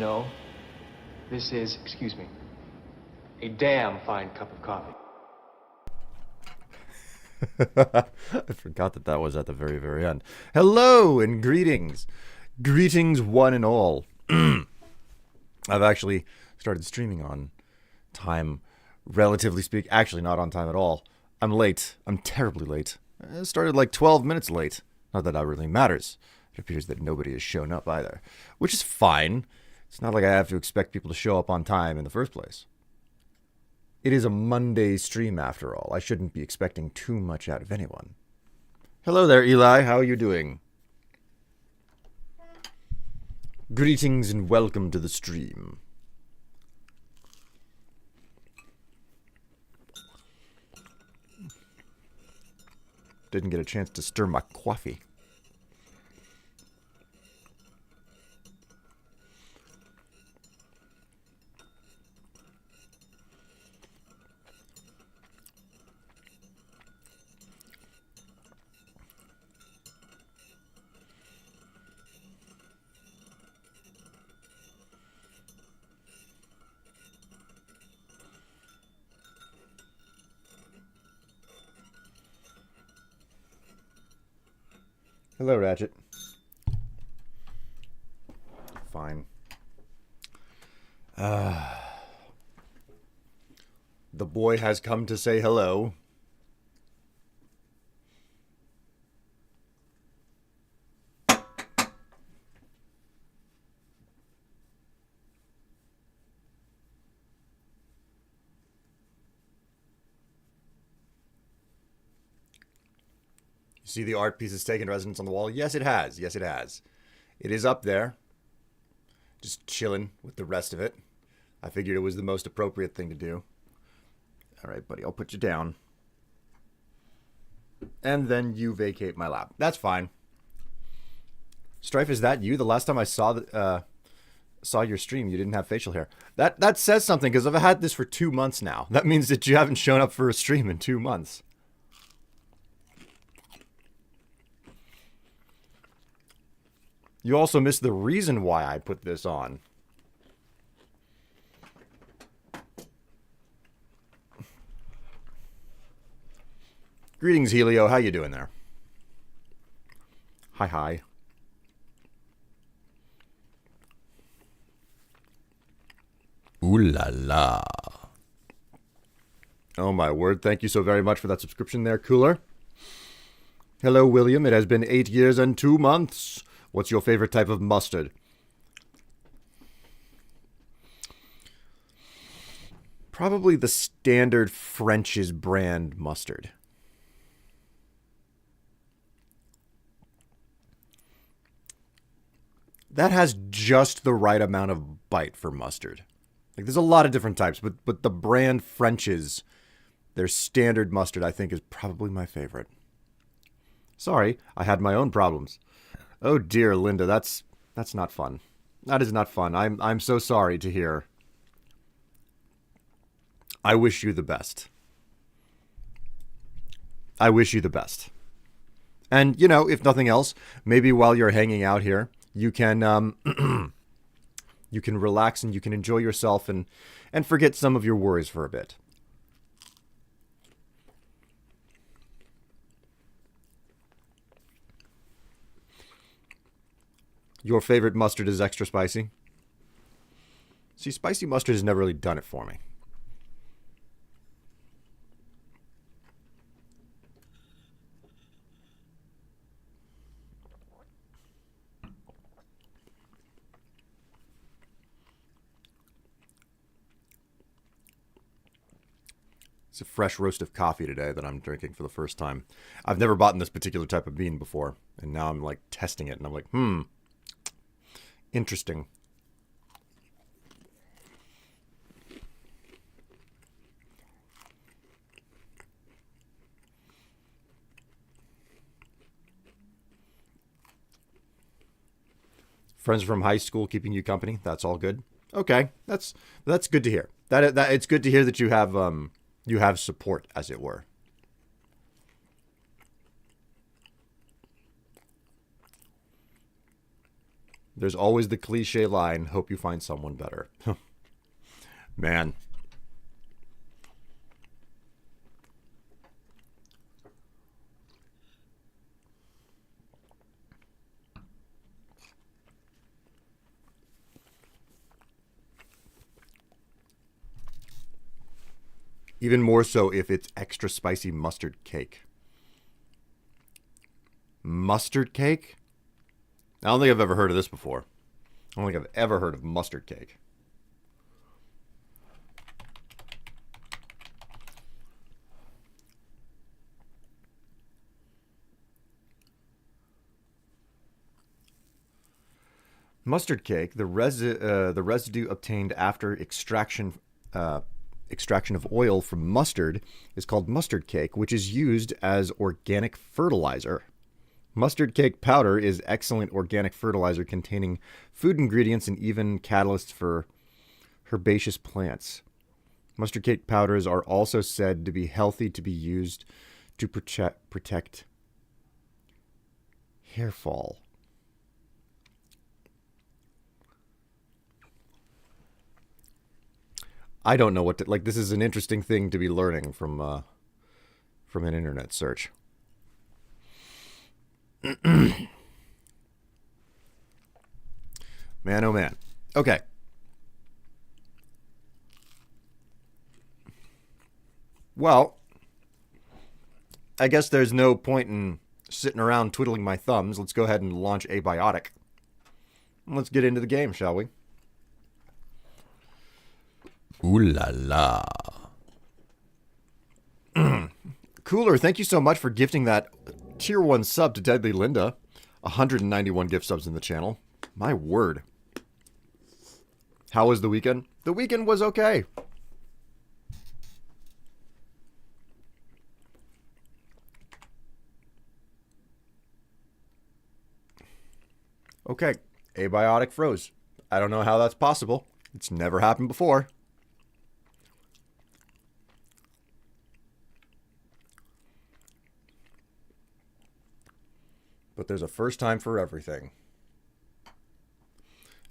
know, this is, excuse me, a damn fine cup of coffee. I forgot that that was at the very, very end. Hello and greetings. Greetings, one and all. I've actually started streaming on time, relatively speaking. Actually, not on time at all. I'm late. I'm terribly late. I started like 12 minutes late. Not that that really matters. It appears that nobody has shown up either, which is fine. It's not like I have to expect people to show up on time in the first place. It is a Monday stream after all. I shouldn't be expecting too much out of anyone. Hello there, Eli. How are you doing? Greetings and welcome to the stream. Didn't get a chance to stir my coffee. Hello, Ratchet. Fine. The boy has come to say hello. See the art piece has taken residence on the wall? Yes, it has. Yes, it has. It is up there. Just chilling with the rest of it. I figured it was the most appropriate thing to do. All right, buddy, I'll put you down. And then you vacate my lap. That's fine. Strife, is that you? The last time I saw your stream, you didn't have facial hair. That says something, because I've had this for 2 months now. That means that you haven't shown up for a stream in 2 months. You also missed the reason why I put this on. Greetings, Helio. How you doing there? Hi, hi. Ooh la la. Oh my word. Thank you so very much for that subscription there, Cooler. Hello, William. It has been 8 years and 2 months. What's your favorite type of mustard? Probably the standard French's brand mustard. That has just the right amount of bite for mustard. Like, there's a lot of different types, but the brand French's, their standard mustard, I think, is probably my favorite. Sorry, I had my own problems. Oh dear, Linda, that's not fun. That is not fun. I'm so sorry to hear. I wish you the best. I wish you the best. And, you know, if nothing else, maybe while you're hanging out here, you can you can relax and you can enjoy yourself and forget some of your worries for a bit. Your favorite mustard is extra spicy? See, spicy mustard has never really done it for me. It's a fresh roast of coffee today that I'm drinking for the first time. I've never bought this particular type of bean before, and now I'm like testing it, and I'm like, interesting. Friends from high school keeping you company. That's all good. Okay, that's good to hear. That it's good to hear that you have support, as it were. There's always the cliche line, hope you find someone better. Man. Even more so if it's extra spicy mustard cake. Mustard cake? I don't think I've ever heard of this before. I don't think I've ever heard of mustard cake. Mustard cake, the residue obtained after extraction of oil from mustard is called mustard cake, which is used as organic fertilizer. Mustard cake powder is excellent organic fertilizer containing food ingredients and even catalysts for herbaceous plants. Mustard cake powders are also said to be healthy to be used to protect hair fall. I don't know what to like. This is an interesting thing to be learning from an internet search. Man, oh man. Okay. Well, I guess there's no point in sitting around twiddling my thumbs. Let's go ahead and launch Abiotic. Let's get into the game, shall we? Ooh la la. Cooler, thank you so much for gifting that tier 1 sub to Deadly Linda. 191 gift subs in the channel. My word. How was the weekend? The weekend was okay. Okay, Abiotic froze. I don't know how that's possible. It's never happened before. But there's a first time for everything.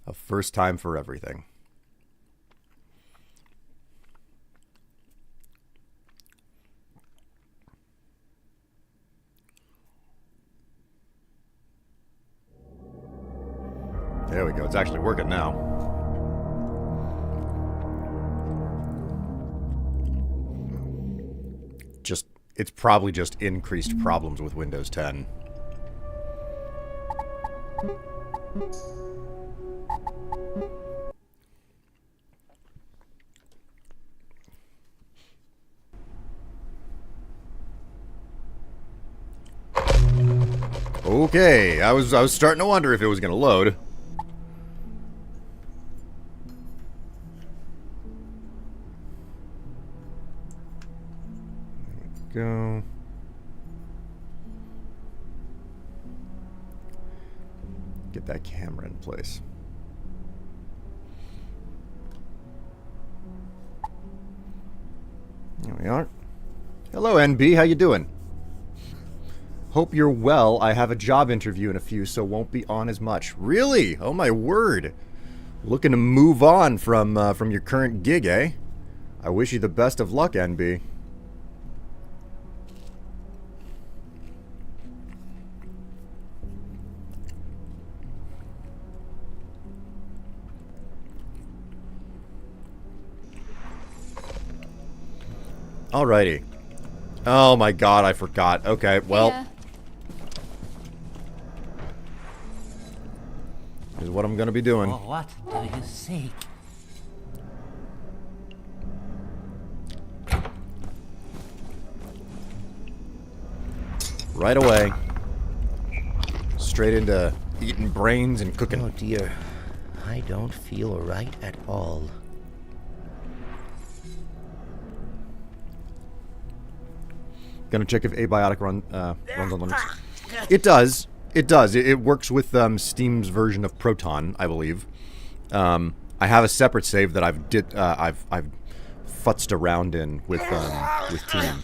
A first time for everything. There we go. It's actually working now. It's probably just increased problems with Windows 10. Okay, I was starting to wonder if it was going to load. There we go. Get that camera in place. There we are. Hello, NB. How you doing? Hope you're well. I have a job interview in a few, so won't be on as much. Really? Oh my word! Looking to move on from your current gig, eh? I wish you the best of luck, NB. Alrighty. Oh my god, I forgot. Okay, well. Yeah. Is what I'm gonna be doing. For what do you seek? Right away. Straight into eating brains and cooking. Oh dear, I don't feel right at all. Gonna check if Abiotic runs on Linux. It does. It does. It works with Steam's version of Proton, I believe. I have a separate save that I've futzed around in with Team.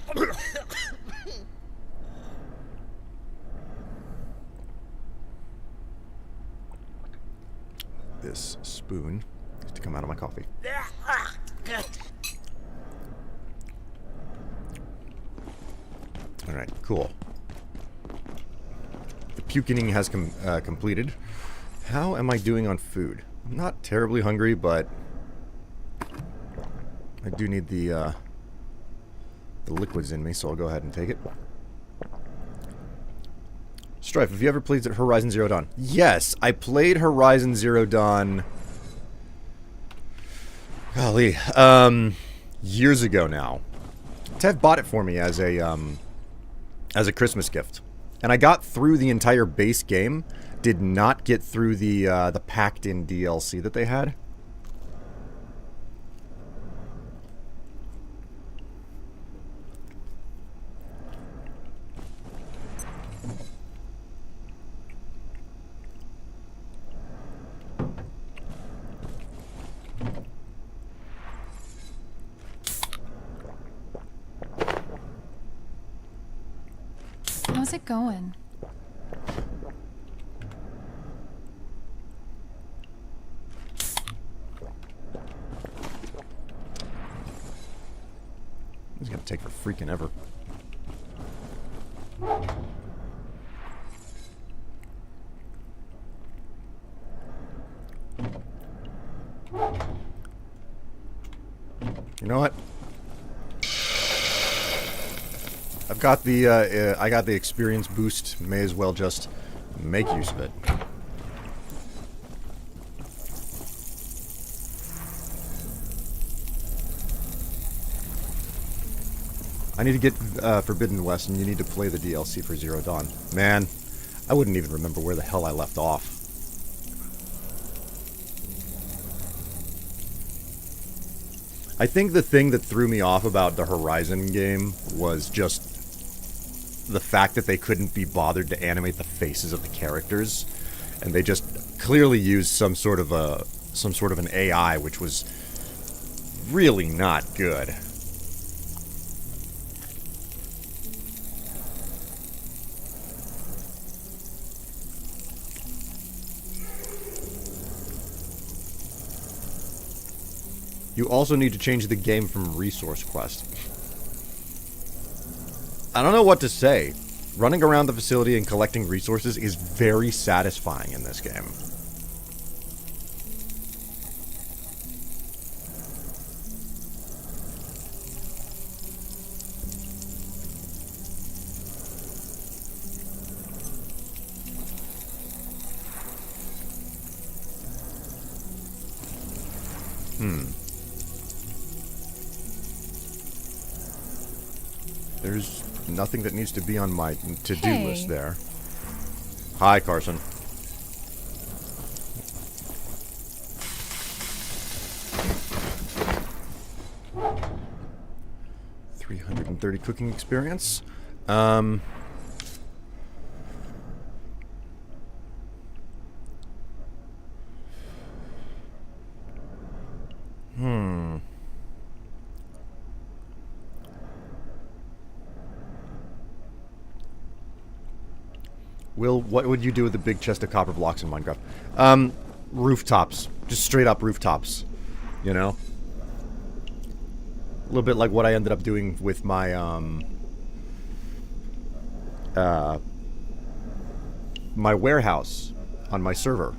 this spoon to come out of my coffee. All right, cool. The puking has completed. How am I doing on food? I'm not terribly hungry, but I do need the liquids in me, so I'll go ahead and take it. Strife, have you ever played Horizon Zero Dawn? Yes, I played Horizon Zero Dawn. Golly, years ago now. Tev bought it for me as a Christmas gift, and I got through the entire base game. Did not get through the packed-in DLC that they had. How's it going? It's gonna take for freaking ever. You know what? I've got the I got the experience boost. May as well just make use of it. I need to get Forbidden West, and you need to play the DLC for Zero Dawn. Man, I wouldn't even remember where the hell I left off. I think the thing that threw me off about the Horizon game was just the fact that they couldn't be bothered to animate the faces of the characters, and they just clearly used some sort of an AI, which was really not good. You also need to change the game from Resource Quest. I don't know what to say. Running around the facility and collecting resources is very satisfying in this game. There's nothing that needs to be on my to-do list there. Hi, Carson. $330 cooking experience. Will, what would you do with the big chest of copper blocks in Minecraft? Rooftops. Just straight up rooftops. You know? A little bit like what I ended up doing with my, my warehouse on my server.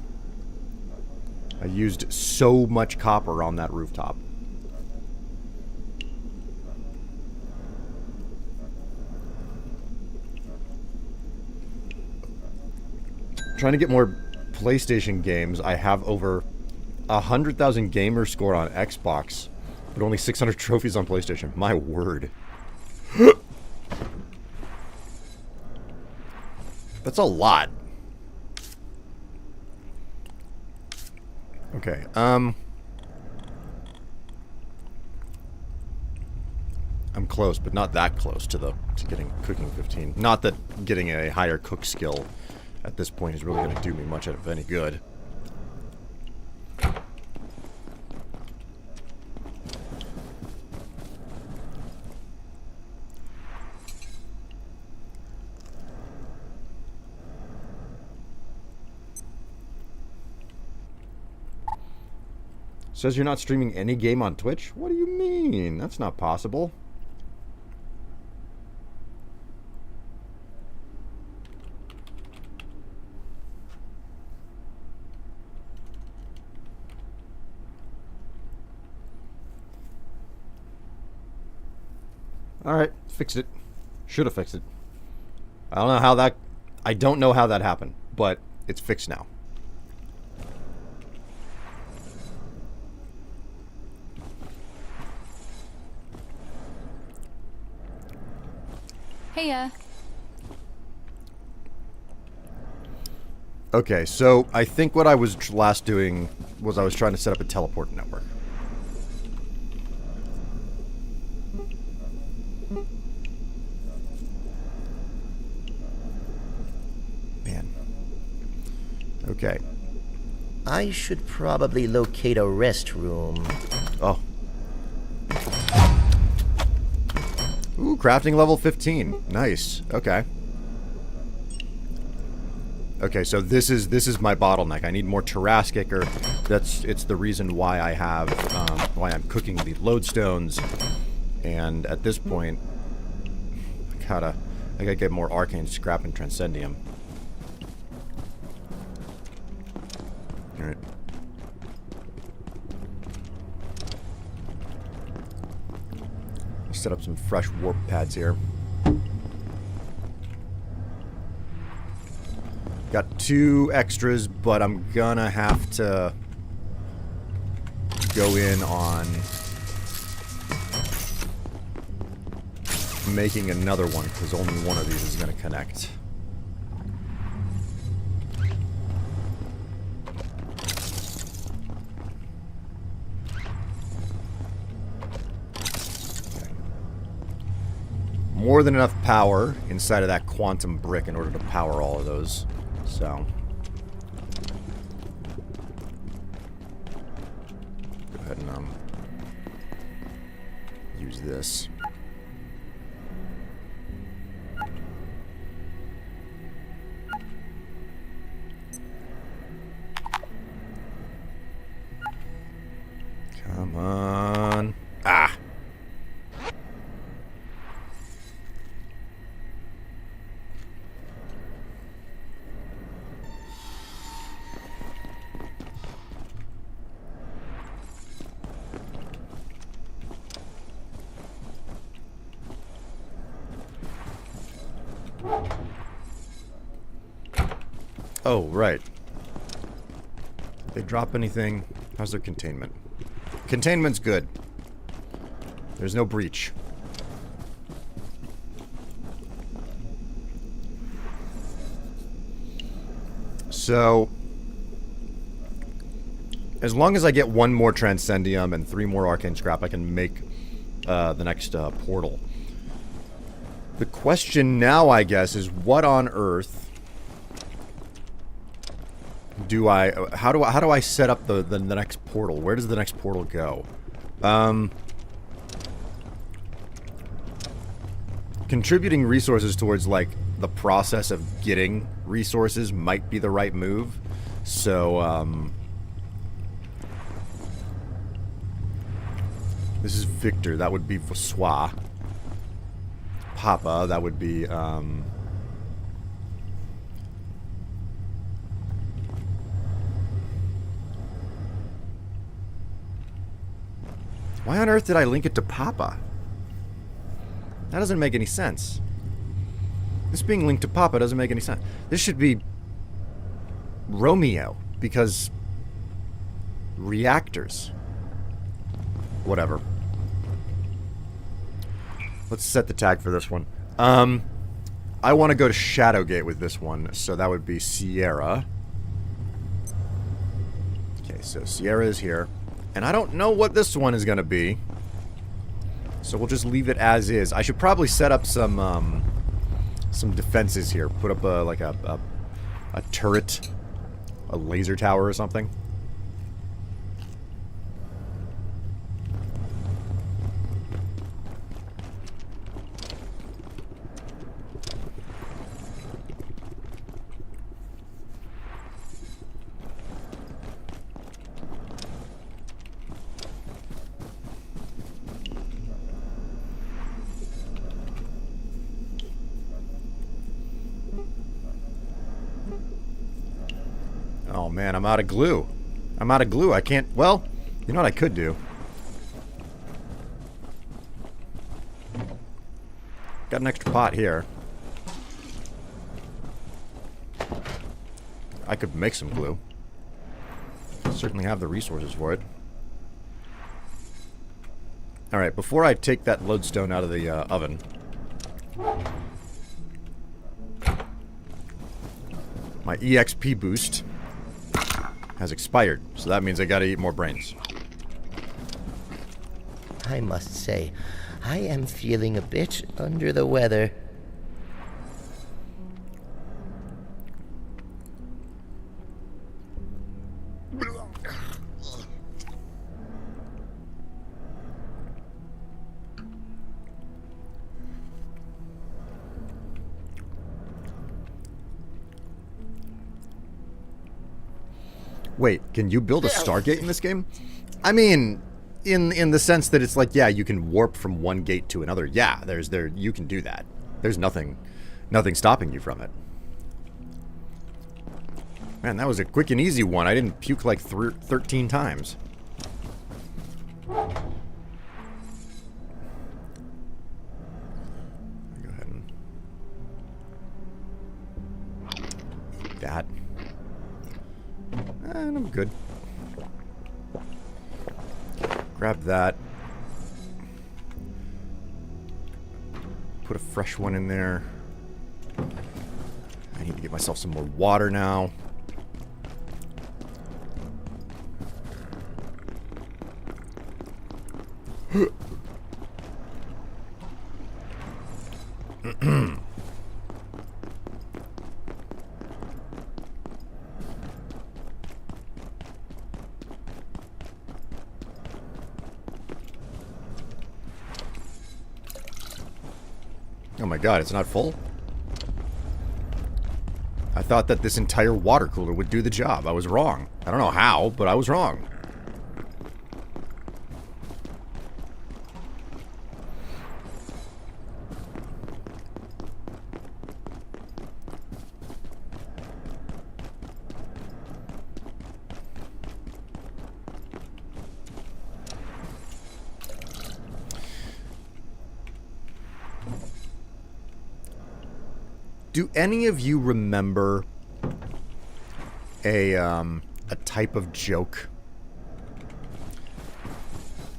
I used so much copper on that rooftop. Trying to get more PlayStation games. I have over 100,000 gamer score on Xbox, but only 600 trophies on PlayStation. My word. That's a lot. Okay, I'm close, but not that close to getting cooking 15. Not that getting a higher cook skill at this point is really going to do me much of any good. Says you're not streaming any game on Twitch? What do you mean? That's not possible. Alright, fixed it. Should have fixed it. I don't know how that happened, but it's fixed now. Hey, Okay, so I think what I was last doing was I was trying to set up a teleport network. Man. Okay. I should probably locate a restroom. Oh. Ooh, crafting level 15. Nice. Okay. Okay, so this is my bottleneck. I need more Taraskic, or it's the reason why I have why I'm cooking the lodestones. And at this point, I gotta get more arcane scrap and transcendium. All right. Set up some fresh warp pads here. Got 2 extras, but I'm gonna have to go in on making another one, because only one of these is gonna connect. More than enough power inside of that quantum brick in order to power all of those. So go ahead and use this. Come on. Ah. Oh, right. Did they drop anything? How's their containment? Containment's good. There's no breach. So, as long as I get 1 more Transcendium and 3 more Arcane Scrap, I can make the next portal. The question now, I guess, is what on earth do I... How do I set up the next portal? Where does the next portal go? Contributing resources towards, like, the process of getting resources might be the right move. So, this is Victor. That would be Vassois. Papa. That would be, why on earth did I link it to Papa? That doesn't make any sense. This being linked to Papa doesn't make any sense. This should be Romeo, because reactors. Whatever. Let's set the tag for this one. I want to go to Shadowgate with this one, so that would be Sierra. Okay, so Sierra is here. And I don't know what this one is going to be. So we'll just leave it as is. I should probably set up some defenses here. Put up a turret, a laser tower or something. Oh man, I'm out of glue. I'm out of glue. I can't... Well, you know what I could do? Got an extra pot here. I could make some glue. Certainly have the resources for it. Alright, before I take that lodestone out of the oven... my EXP boost has expired, so that means I gotta eat more brains. I must say, I am feeling a bit under the weather. Wait, can you build a Stargate in this game? I mean, in the sense that it's like, yeah, you can warp from one gate to another. Yeah, you can do that. There's nothing stopping you from it. Man, that was a quick and easy one. I didn't puke like 13 times. Go ahead and eat that. And I'm good. Grab that. Put a fresh one in there. I need to get myself some more water now. Oh my god, it's not full? I thought that this entire water cooler would do the job. I was wrong. I don't know how, but I was wrong. Do any of you remember a type of joke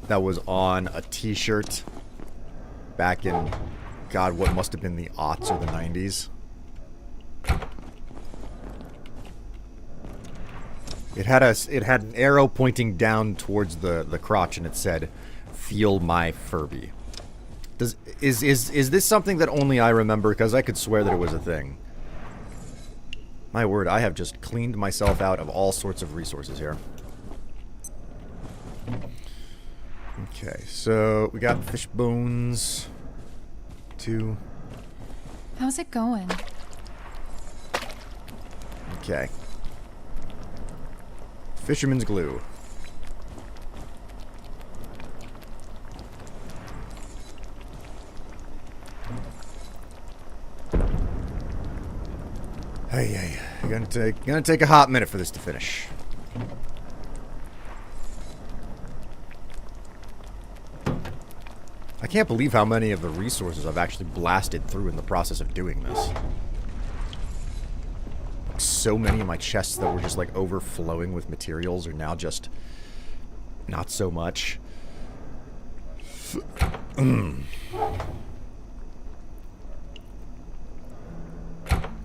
that was on a t-shirt back in, God, what must have been the aughts or the 90s? It had an arrow pointing down towards the crotch, and it said, "Feel my Furby." Is this something that only I remember? Because I could swear that it was a thing. My word, I have just cleaned myself out of all sorts of resources here. Okay, so we got fish bones. 2. How's it going? Okay. Fisherman's glue. Hey, gonna take a hot minute for this to finish. I can't believe how many of the resources I've actually blasted through in the process of doing this. So many of my chests that were just like overflowing with materials are now just not so much.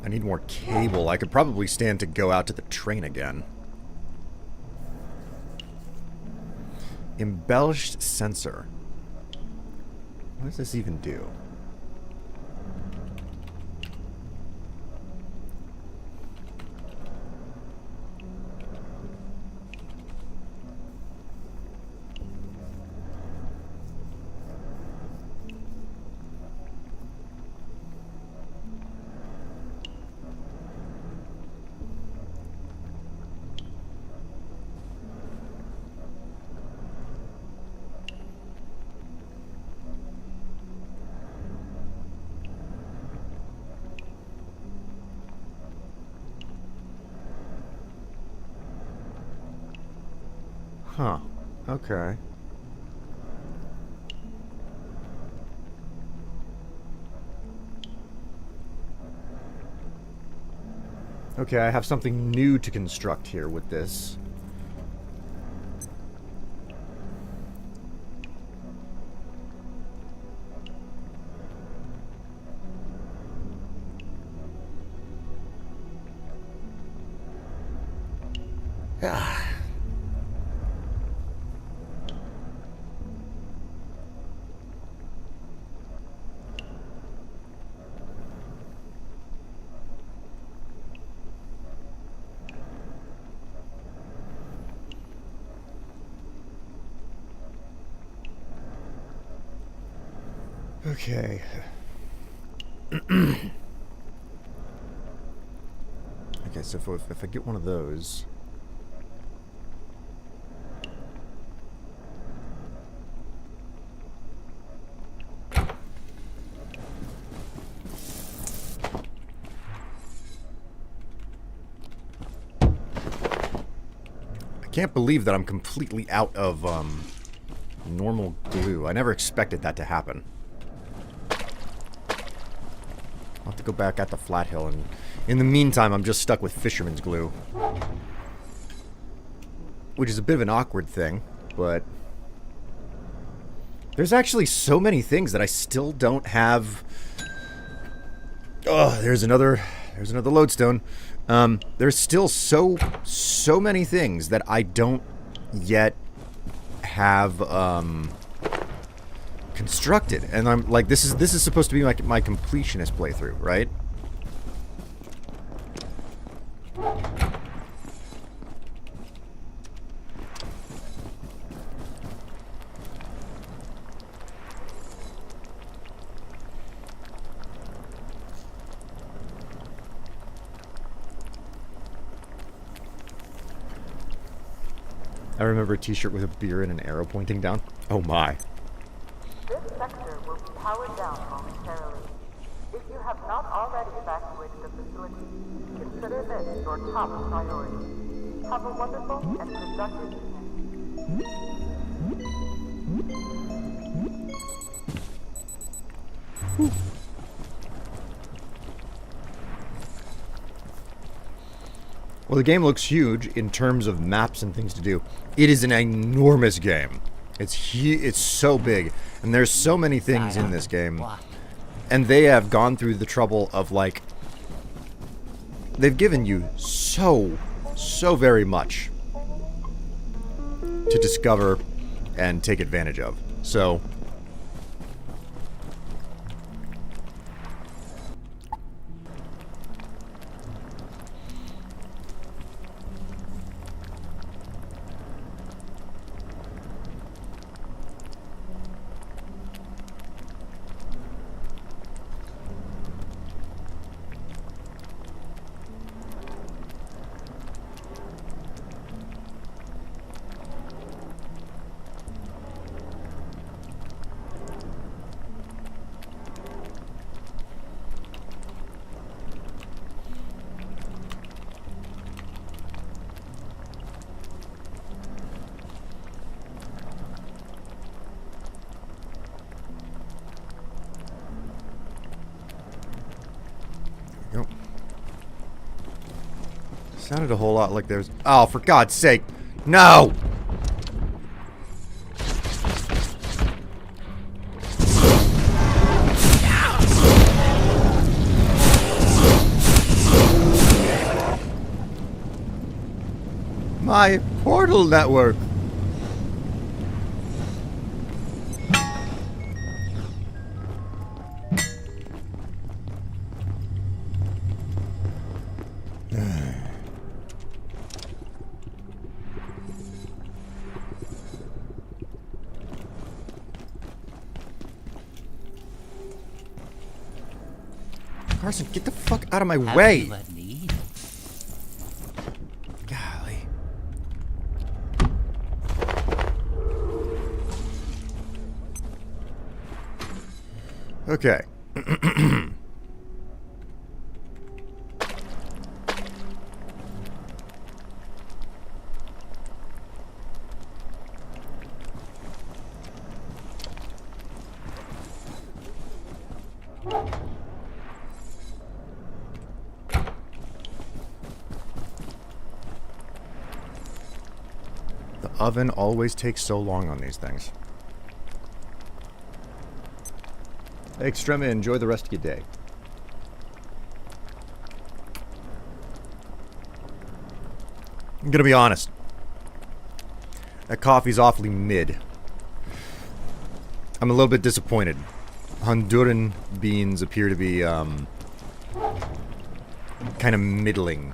I need more cable. I could probably stand to go out to the train again. Embellished sensor. What does this even do? Huh. Okay. Okay, I have something new to construct here with this. Ah. Okay. Okay, so if I get one of those... I can't believe that I'm completely out of normal glue. I never expected that to happen. I'll have to go back at the flat hill, and in the meantime, I'm just stuck with fisherman's glue. Which is a bit of an awkward thing, but... There's actually so many things that I still don't have... Oh, there's another lodestone. There's still so many things that I don't yet have, constructed, and I'm like, this is supposed to be like my completionist playthrough, right? I remember a t-shirt with a beer and an arrow pointing down. Oh my. This sector will be powered down momentarily. If you have not already evacuated the facility, consider this your top priority. Have a wonderful and productive evening. Well, the game looks huge in terms of maps and things to do. It is an enormous game. It's so big, and there's so many things in this game. And they have gone through the trouble of, like, they've given you so very much to discover and take advantage of. So Yep. Sounded a whole lot like there's... Oh, for God's sake. No! My portal network. Carson, get the fuck out of my way! Golly. Okay. The oven always takes so long on these things. Hey, Extrema, enjoy the rest of your day. I'm gonna be honest. That coffee's awfully mid. I'm a little bit disappointed. Honduran beans appear to be, kind of middling.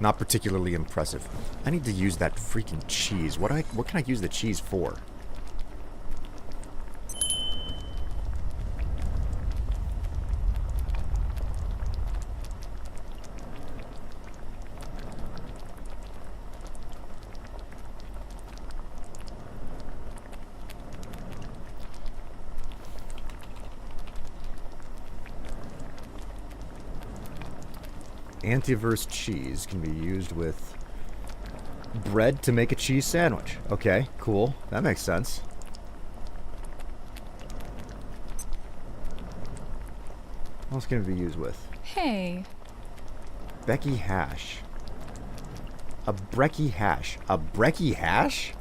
Not particularly impressive. I need to use that freaking cheese. What can I use the cheese for? Antiverse cheese can be used with bread to make a cheese sandwich. Okay, cool. That makes sense. What else can it be used with? Hey. Becky hash. A brekkie hash. A brekkie hash?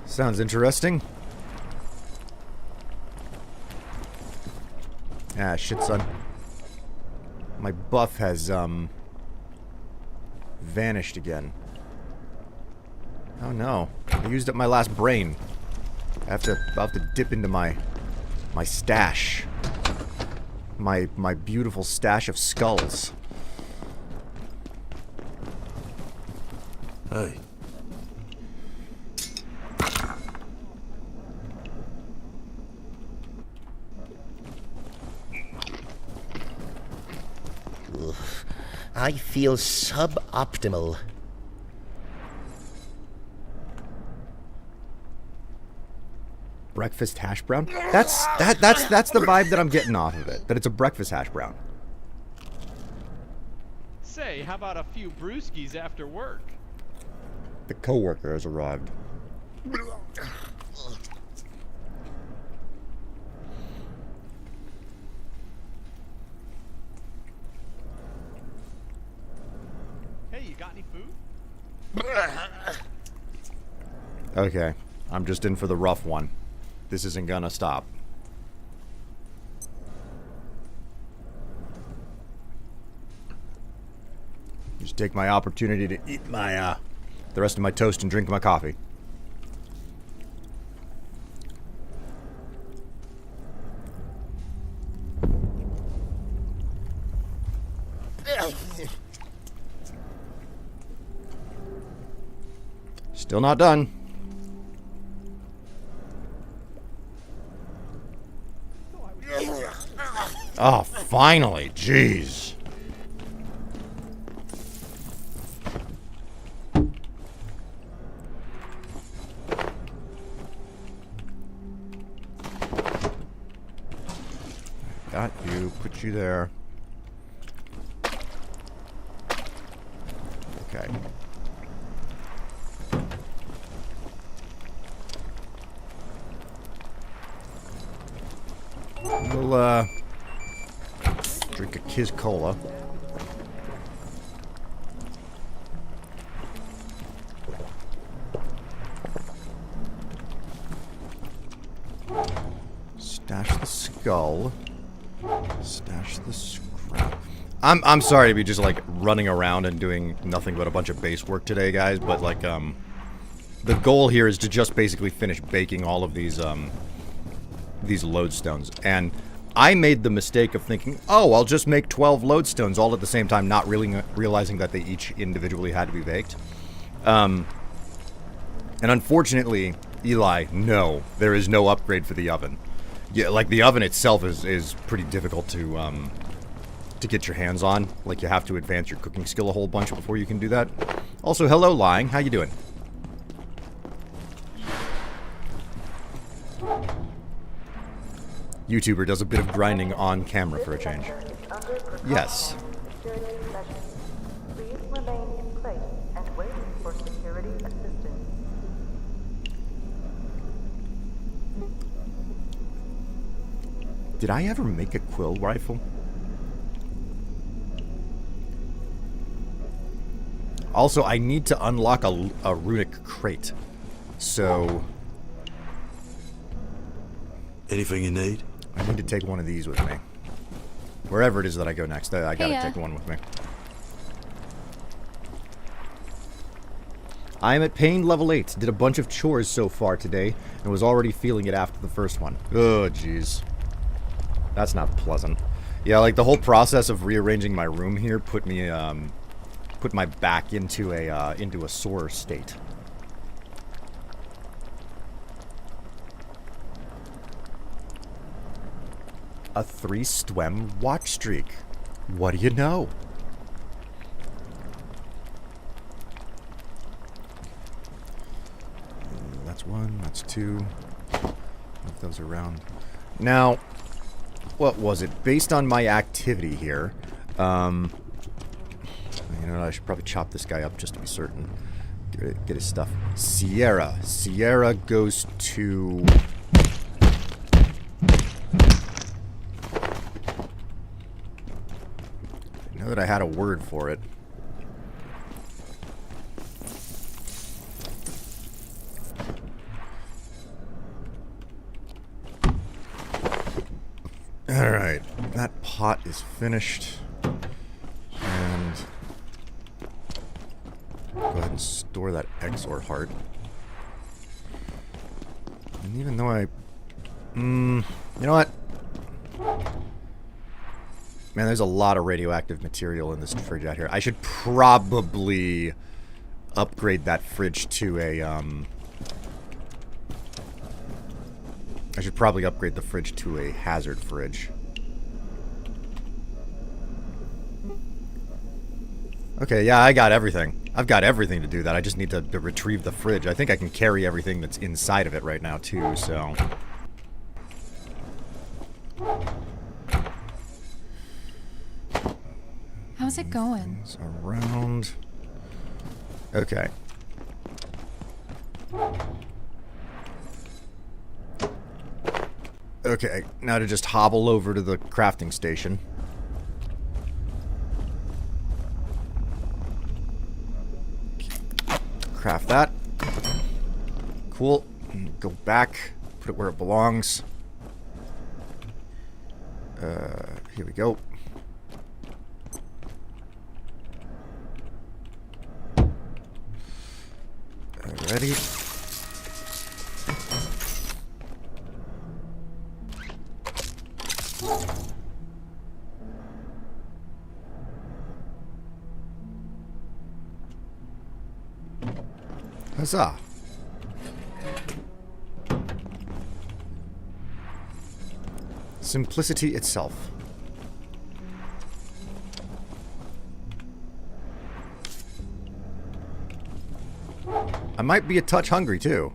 Sounds interesting. Ah, shit, son. My buff has, vanished again. Oh no. I used up my last brain. I'll have to dip into my stash. My beautiful stash of skulls. Hey. I feel suboptimal. Breakfast hash brown? That's the vibe that I'm getting off of it. That it's a breakfast hash brown. Say, how about a few brewskis after work? The coworker has arrived. Hey, you got any food? Okay, I'm just in for the rough one. This isn't gonna stop. Just take my opportunity to eat my, the rest of my toast and drink my coffee. Still not done. Oh, finally. Jeez. Got you. Put you there. Okay. We'll, drink a Kiz Cola. Stash the skull. Stash the scrap. I'm sorry to be just like running around and doing nothing but a bunch of base work today, guys, but like the goal here is to just basically finish baking all of these lodestones. And I made the mistake of thinking, oh, I'll just make 12 lodestones all at the same time, not really realizing that they each individually had to be baked. And unfortunately, Eli, no, there is no upgrade for the oven. Yeah, like the oven itself is pretty difficult to get your hands on. Like you have to advance your cooking skill a whole bunch before you can do that. Also, hello, Lying. How you doing? YouTuber does a bit of grinding on camera for a change. Yes. Please remain in place and wait for security assistance. Did I ever make a quill rifle? Also, I need to unlock a runic crate. So... Anything you need? I need to take one of these with me. Wherever it is that I go next, I gotta take one with me. I am at pain level 8. Did a bunch of chores so far today, and was already feeling it after the first one. Oh, jeez. That's not pleasant. Yeah, like the whole process of rearranging my room here put me, put my back into a sore state. A 3-STWEM watch streak. What do you know? That's 1, that's 2. Move those around. Now, what was it? Based on my activity here, you know what, I should probably chop this guy up just to be certain. Get his stuff. Sierra. Sierra goes to... I know that I had a word for it. Alright, that pot is finished. And go ahead and store that Exor heart. And even though I... you know what? Man, there's a lot of radioactive material in this fridge out here. I should probably upgrade that fridge to a, I should probably upgrade the fridge to a hazard fridge. Okay, yeah, I got everything. I've got everything to do that. I just need to retrieve the fridge. I think I can carry everything that's inside of it right now, too, so... How's it going? Things around. Okay. Okay, now to just hobble over to the crafting station. Craft that. Cool. Go back. Put it where it belongs. Here we go. Ready? Huzzah! Simplicity itself. I might be a touch hungry, too.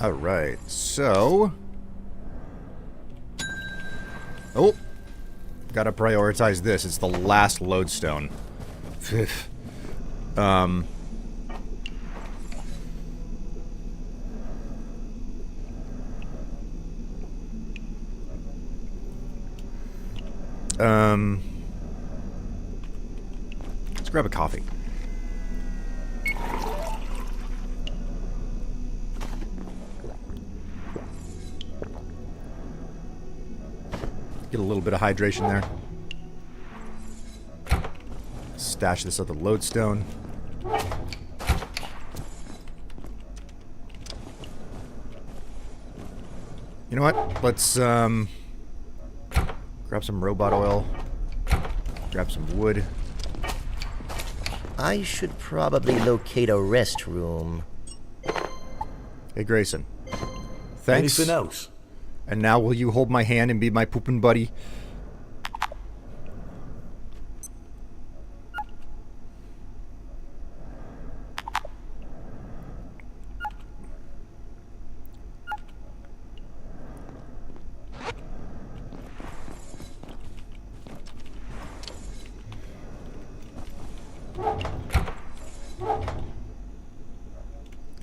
Alright, so... Oh! Gotta prioritize this. It's the last lodestone. Let's grab a coffee. Get a little bit of hydration there. Stash this other lodestone. You know what? Let's grab some robot oil. Grab some wood. I should probably locate a restroom. Hey, Grayson. Thanks. Anything else? And now will you hold my hand and be my poopin' buddy?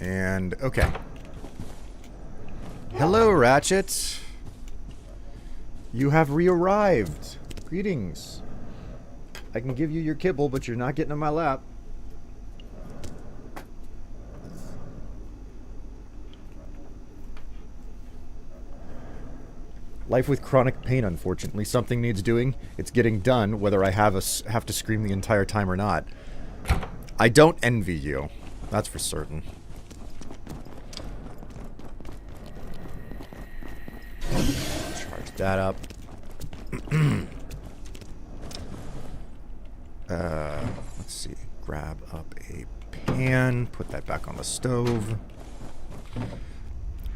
And, okay. Hello, Ratchet. You have re-arrived. Greetings. I can give you your kibble, but you're not getting on my lap. Life with chronic pain, unfortunately. Something needs doing. It's getting done, whether I have to scream the entire time or not. I don't envy you. That's for certain. Charge that up. Let's see. Grab up a pan. Put that back on the stove.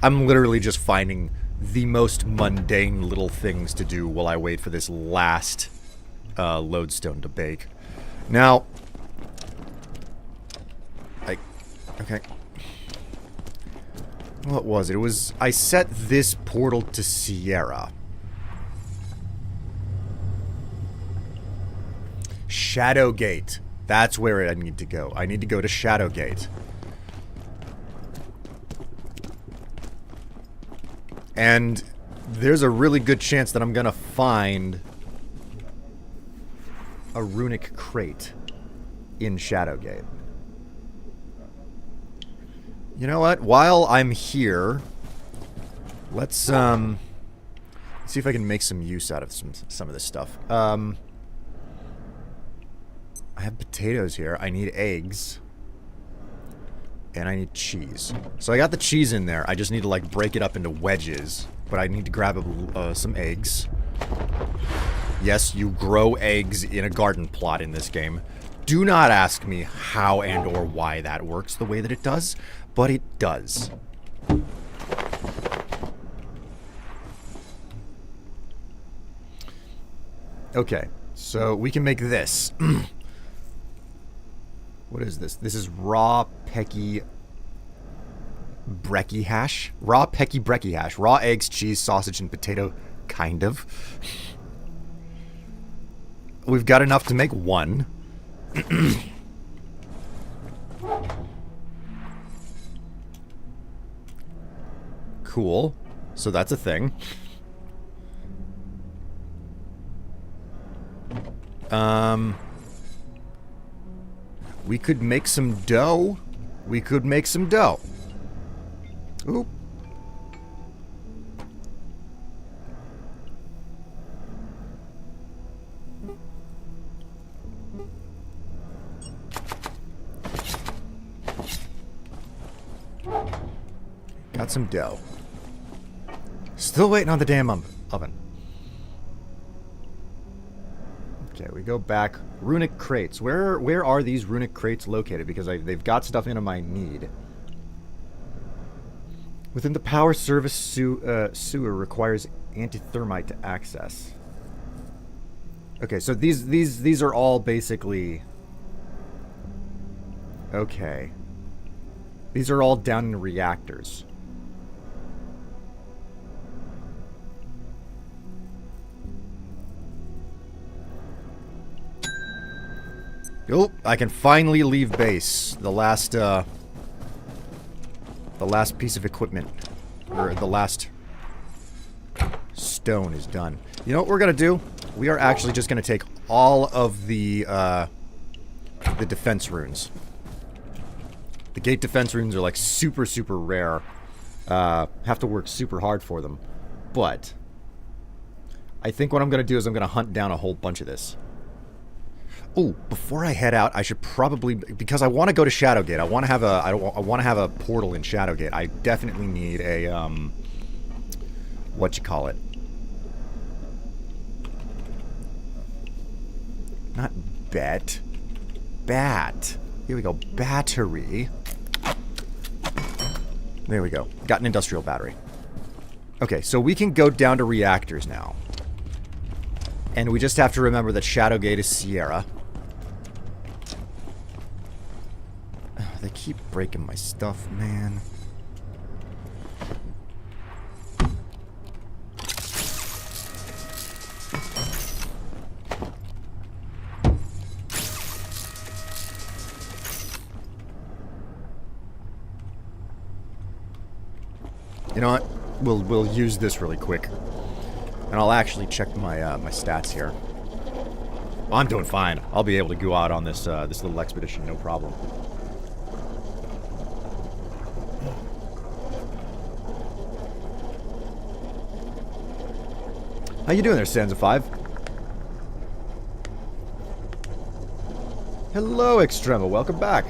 I'm literally just finding the most mundane little things to do while I wait for this last lodestone to bake. Now, okay. What was it? It was, I set this portal to Sierra. Shadowgate. That's where I need to go. I need to go to Shadowgate. And there's a really good chance that I'm gonna find a runic crate in Shadowgate. You know what? While I'm here, let's see if I can make some use out of some of this stuff. I have potatoes here. I need eggs. And I need cheese. So I got the cheese in there. I just need to, like, break it up into wedges. But I need to grab some eggs. Yes, you grow eggs in a garden plot in this game. Do not ask me how and or why that works the way that it does. But it does. Okay. So we can make this. What is this? This is raw pecky brekkie hash. Raw pecky brekkie hash. Raw eggs, cheese, sausage, and potato. Kind of. We've got enough to make one. Cool. So that's a thing. We could make some dough. We could make some dough. Oop. Got some dough. Still waiting on the damn oven. Okay, we go back. Runic crates. Where are these runic crates located? Because they've got stuff in them I need. Within the power service sewer requires anti-thermite to access. Okay, so these are all basically... Okay. These are all down in reactors. Oh, I can finally leave base. The last piece of equipment, or the last stone is done. You know what we're gonna do? We are actually just gonna take all of the defense runes. The gate defense runes are like super, super rare. Have to work super hard for them. But I think what I'm gonna do is I'm gonna hunt down a whole bunch of this. Oh, before I head out, I should probably, because I want to go to Shadowgate. I want to have a portal in Shadowgate. I definitely need a what you call it? Not bat. Here we go. Battery. There we go. Got an industrial battery. Okay, so we can go down to reactors now. And we just have to remember that Shadowgate is Sierra. They keep breaking my stuff, man. You know what? We'll use this really quick, and I'll actually check my my stats here. Well, I'm doing fine. I'll be able to go out on this this little expedition, no problem. How you doing there, Stanza 5? Hello, Extrema. Welcome back.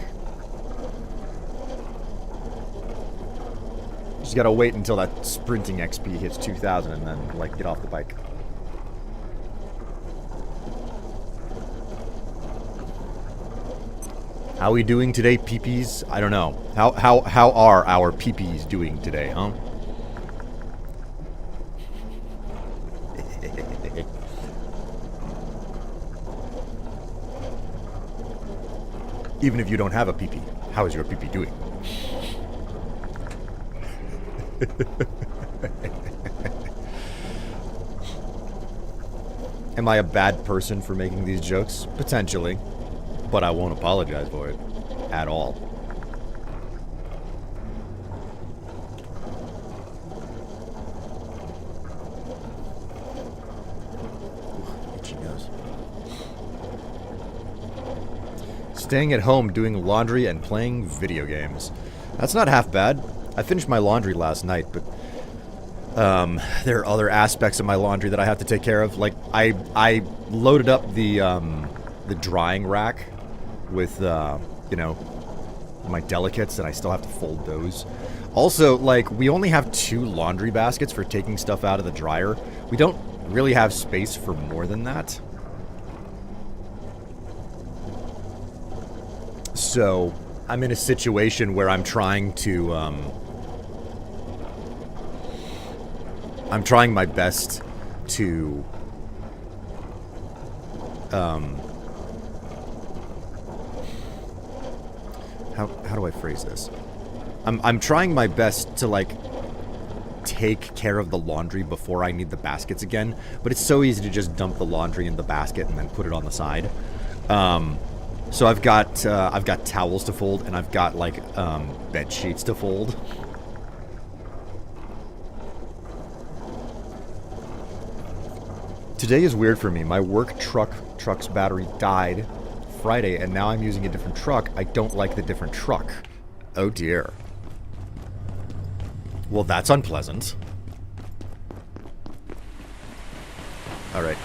Just gotta wait until that sprinting XP hits 2,000 and then, like, get off the bike. How we doing today, peepees? I don't know. How are our peepees doing today, huh? Even if you don't have a peepee, how is your peepee doing? Am I a bad person for making these jokes? Potentially. But I won't apologize for it. At all. Ooh, itchy nose. Staying at home doing laundry and playing video games. That's not half bad. I finished my laundry last night, but there are other aspects of my laundry that I have to take care of. Like, I loaded up the drying rack with, you know, my delicates, and I still have to fold those. Also, like, we only have 2 laundry baskets for taking stuff out of the dryer. We don't really have space for more than that. So, I'm in a situation where I'm trying to, I'm trying my best to, how do I phrase this? I'm trying my best to, like, take care of the laundry before I need the baskets again, but it's so easy to just dump the laundry in the basket and then put it on the side. So I've got towels to fold, and I've got, like, bed sheets to fold. Today is weird for me. My work truck's battery died Friday, and now I'm using a different truck. I don't like the different truck. Oh dear. Well, that's unpleasant. Alright.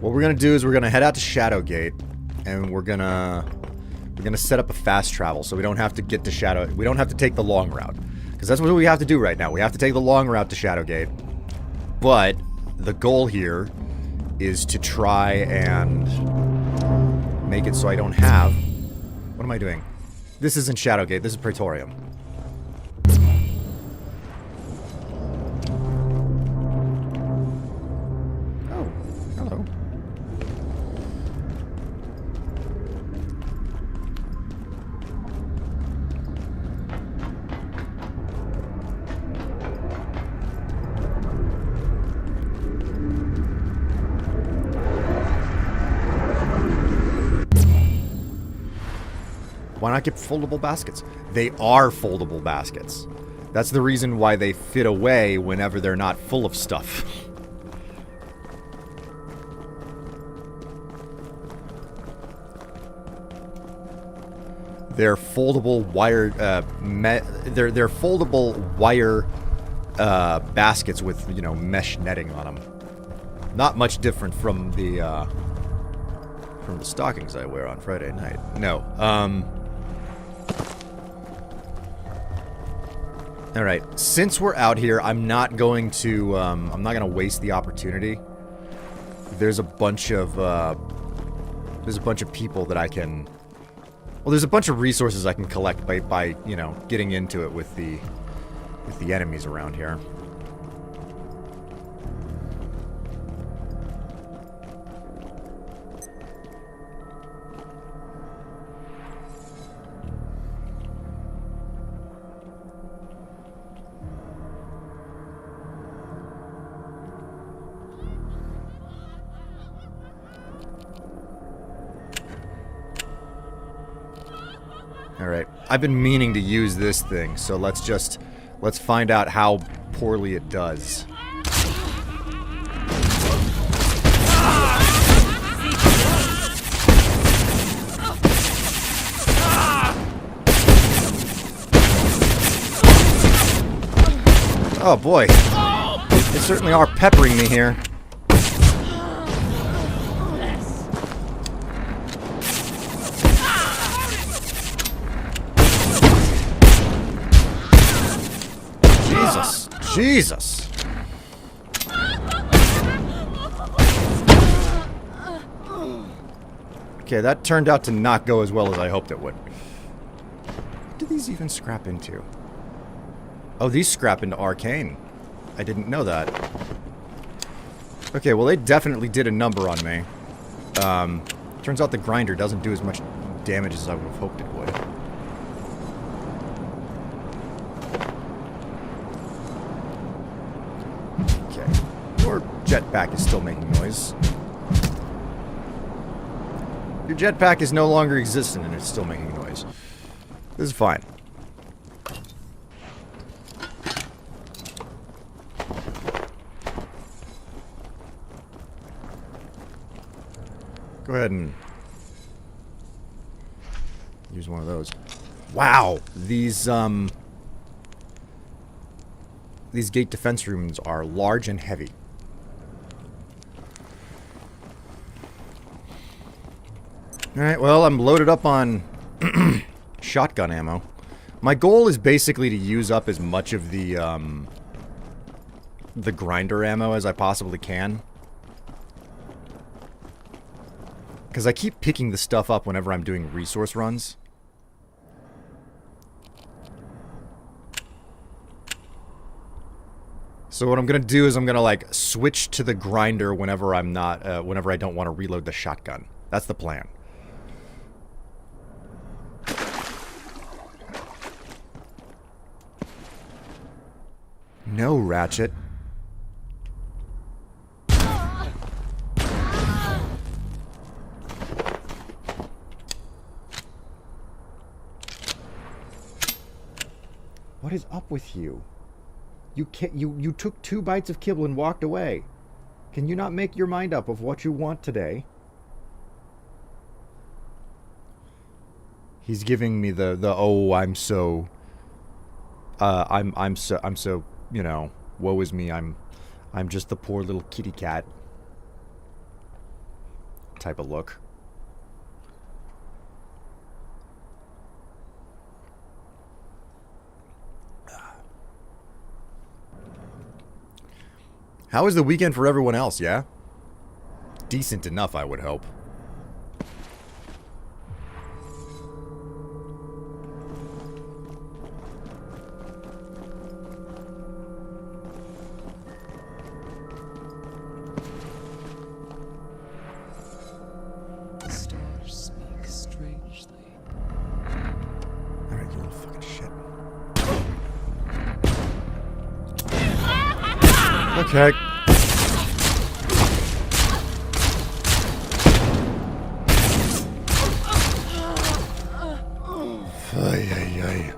What we're gonna do is we're gonna head out to Shadowgate, and we're gonna set up a fast travel so we don't have to get to Shadow. We don't have to take the long route, because that's what we have to do right now. We have to take the long route to Shadowgate, but the goal here is to try and make it so I don't have. What am I doing? This isn't Shadowgate. This is Praetorium. Oh, hello. Why not get foldable baskets? They are foldable baskets. That's the reason why they fit away whenever they're not full of stuff. They're foldable wire, they're foldable wire baskets with, you know, mesh netting on them. Not much different from the stockings I wear on Friday night. No. Alright, since we're out here, I'm not going to waste the opportunity. There's a bunch of people that I can... Well, there's a bunch of resources I can collect by you know, getting into it with the enemies around here. Alright, I've been meaning to use this thing, so let's find out how poorly it does. Oh boy, they certainly are peppering me here. Jesus! Okay, that turned out to not go as well as I hoped it would. What do these even scrap into? Oh, these scrap into arcane. I didn't know that. Okay, well they definitely did a number on me. Turns out the grinder doesn't do as much damage as I would have hoped it would. Your jetpack is still making noise. Your jetpack is no longer existent and it's still making noise. This is fine. Go ahead and use one of those. Wow! These gate defense rooms are large and heavy. Alright, well, I'm loaded up on shotgun ammo. My goal is basically to use up as much of the grinder ammo as I possibly can. Because I keep picking the stuff up whenever I'm doing resource runs. So what I'm gonna do is I'm gonna like switch to the grinder whenever I'm not, whenever I don't want to reload the shotgun. That's the plan. No, Ratchet. What is up with you? You took 2 bites of kibble and walked away. Can you not make your mind up of what you want today? He's giving me the oh, I'm so you know, woe is me, I'm just the poor little kitty cat type of look. How was the weekend for everyone else, yeah? Decent enough, I would hope. Stars speak strangely. Alright, you little fucking shit. Okay. Ay, ay, ay.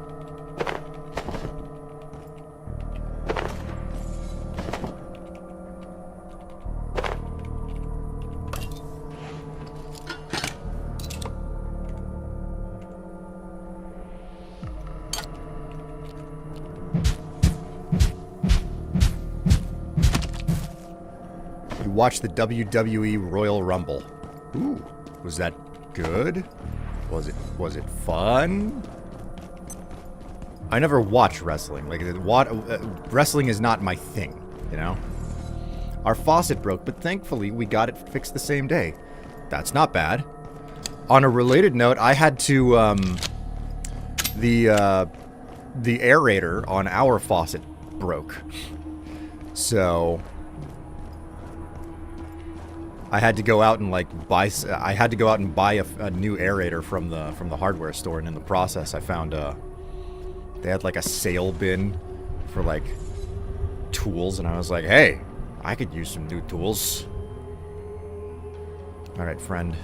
You watched the WWE Royal Rumble. Ooh, was that good? Was it fun? I never watch wrestling. Like, wrestling is not my thing, you know? Our faucet broke, but thankfully we got it fixed the same day. That's not bad. On a related note, I had to, the aerator on our faucet broke. So I had to go out and like buy a new aerator from the hardware store, and in the process I found they had like a sale bin for like tools, and I was like, hey, I could use some new tools. All right, friend.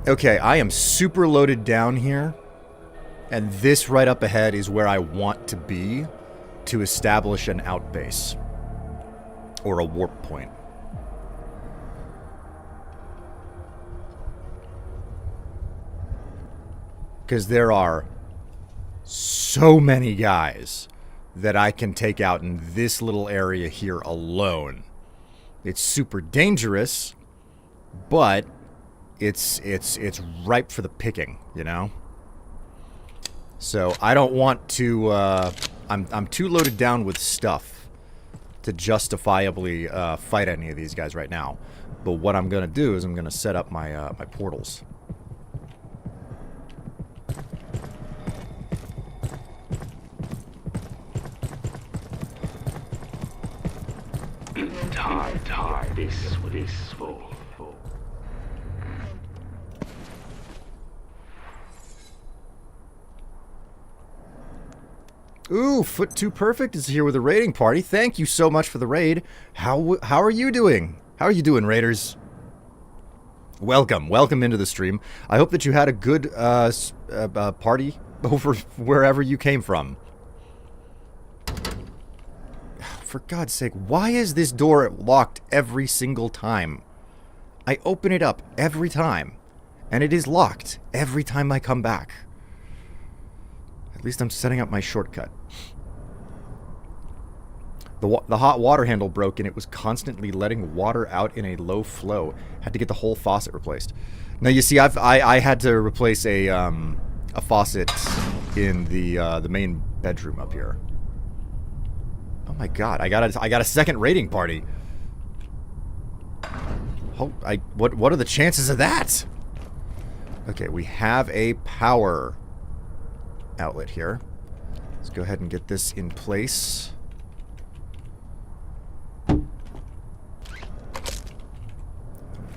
Okay, I am super loaded down here. And this right up ahead is where I want to be to establish an outbase. Or a warp point. Because there are so many guys that I can take out in this little area here alone. It's super dangerous, but it's ripe for the picking, you know? So I don't want to I'm too loaded down with stuff to justifiably fight any of these guys right now. But what I'm going to do is I'm going to set up my my portals. Ooh, Foot Too Perfect is here with a raiding party. Thank you so much for the raid. How are you doing? How are you doing, raiders? Welcome into the stream. I hope that you had a good party over wherever you came from. For God's sake, why is this door locked every single time? I open it up every time, and it is locked every time I come back. At least I'm setting up my shortcut. The hot water handle broke, and it was constantly letting water out in a low flow. Had to get the whole faucet replaced. Now you see, I had to replace a faucet in the main bedroom up here. Oh my God! I got a second raiding party. Oh, what are the chances of that? Okay, we have a power outlet here. Let's go ahead and get this in place. We've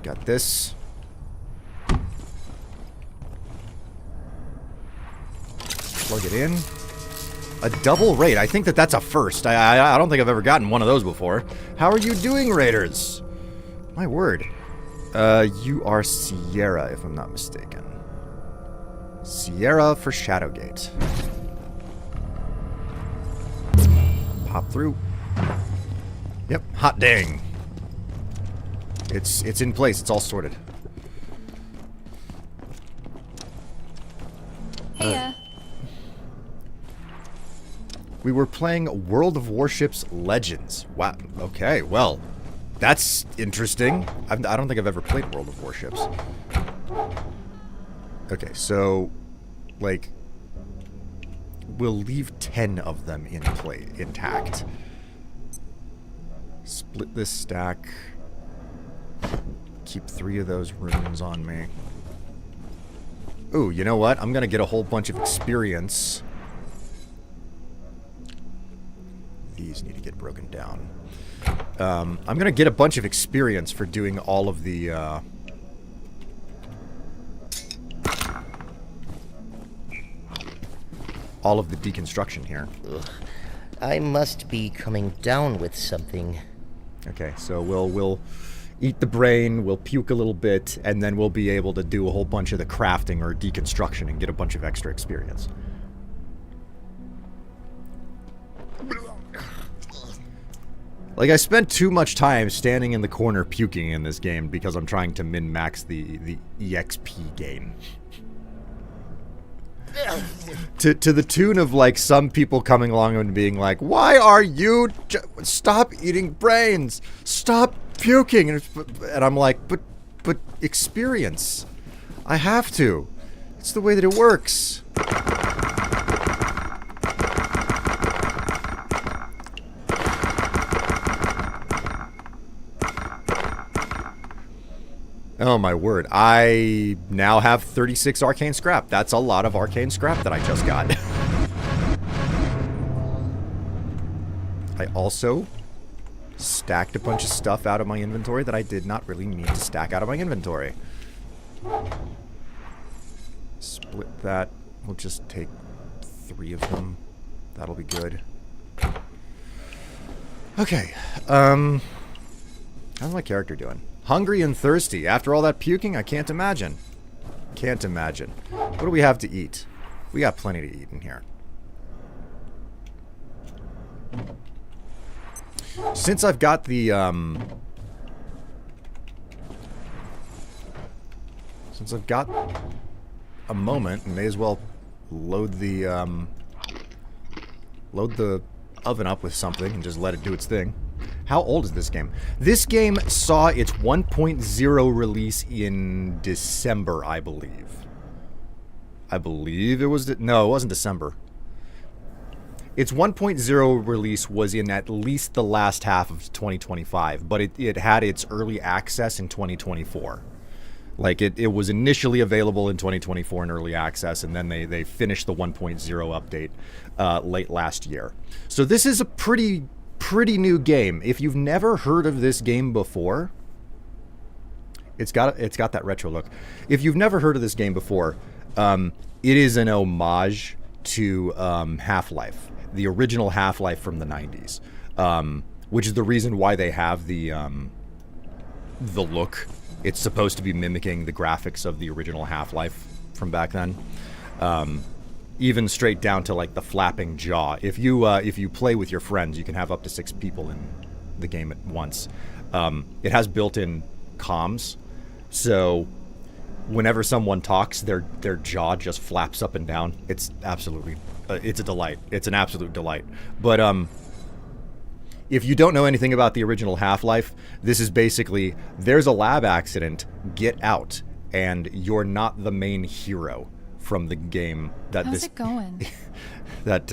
got this. Plug it in. A double raid. I think that's a first. I don't think I've ever gotten one of those before. How are you doing, raiders? My word. You are Sierra, if I'm not mistaken. Sierra for Shadowgate. Pop through. Yep, hot dang. It's in place. It's all sorted. Heya. We were playing World of Warships Legends. Wow. Okay, well, that's interesting. I don't think I've ever played World of Warships. Okay, so, like, we'll leave 10 of them in play intact. Split this stack. Keep 3 of those runes on me. Ooh, you know what? I'm gonna get a whole bunch of experience. These need to get broken down. I'm gonna get a bunch of experience for doing all of the, deconstruction here. Ugh. I must be coming down with something. Okay, so we'll eat the brain, we'll puke a little bit, and then we'll be able to do a whole bunch of the crafting or deconstruction and get a bunch of extra experience. Like, I spent too much time standing in the corner puking in this game because I'm trying to min-max the EXP gain. to the tune of, like, some people coming along and being like, why are you... Stop eating brains! Stop puking! And I'm like, but experience. I have to. It's the way that it works. Oh my word, I now have 36 arcane scrap. That's a lot of arcane scrap that I just got. I also stacked a bunch of stuff out of my inventory that I did not really need to stack out of my inventory. Split that. We'll just take 3 of them. That'll be good. Okay, how's my character doing? Hungry and thirsty. After all that puking, I can't imagine. Can't imagine. What do we have to eat? We got plenty to eat in here. Since I've got the, since I've got a moment, may as well load the oven up with something and just let it do its thing. How old is this game? This game saw its 1.0 release in December, I believe. I believe it was... No, it wasn't December. Its 1.0 release was in at least the last half of 2025, but it had its early access in 2024. Like, it was initially available in 2024 in early access, and then they finished the 1.0 update late last year. So this is a pretty new game. If you've never heard of this game before, it's got that retro look. If you've never heard of this game before, it is an homage to Half-Life, the original Half-Life from the 90s, which is the reason why they have the look. It's supposed to be mimicking the graphics of the original Half-Life from back then. Even straight down to like the flapping jaw. If you play with your friends, you can have up to 6 people in the game at once. It has built-in comms, so whenever someone talks, their jaw just flaps up and down. It's absolutely, it's a delight. It's an absolute delight. But if you don't know anything about the original Half-Life, this is basically, there's a lab accident, get out, and you're not the main hero from the game. How's it going? That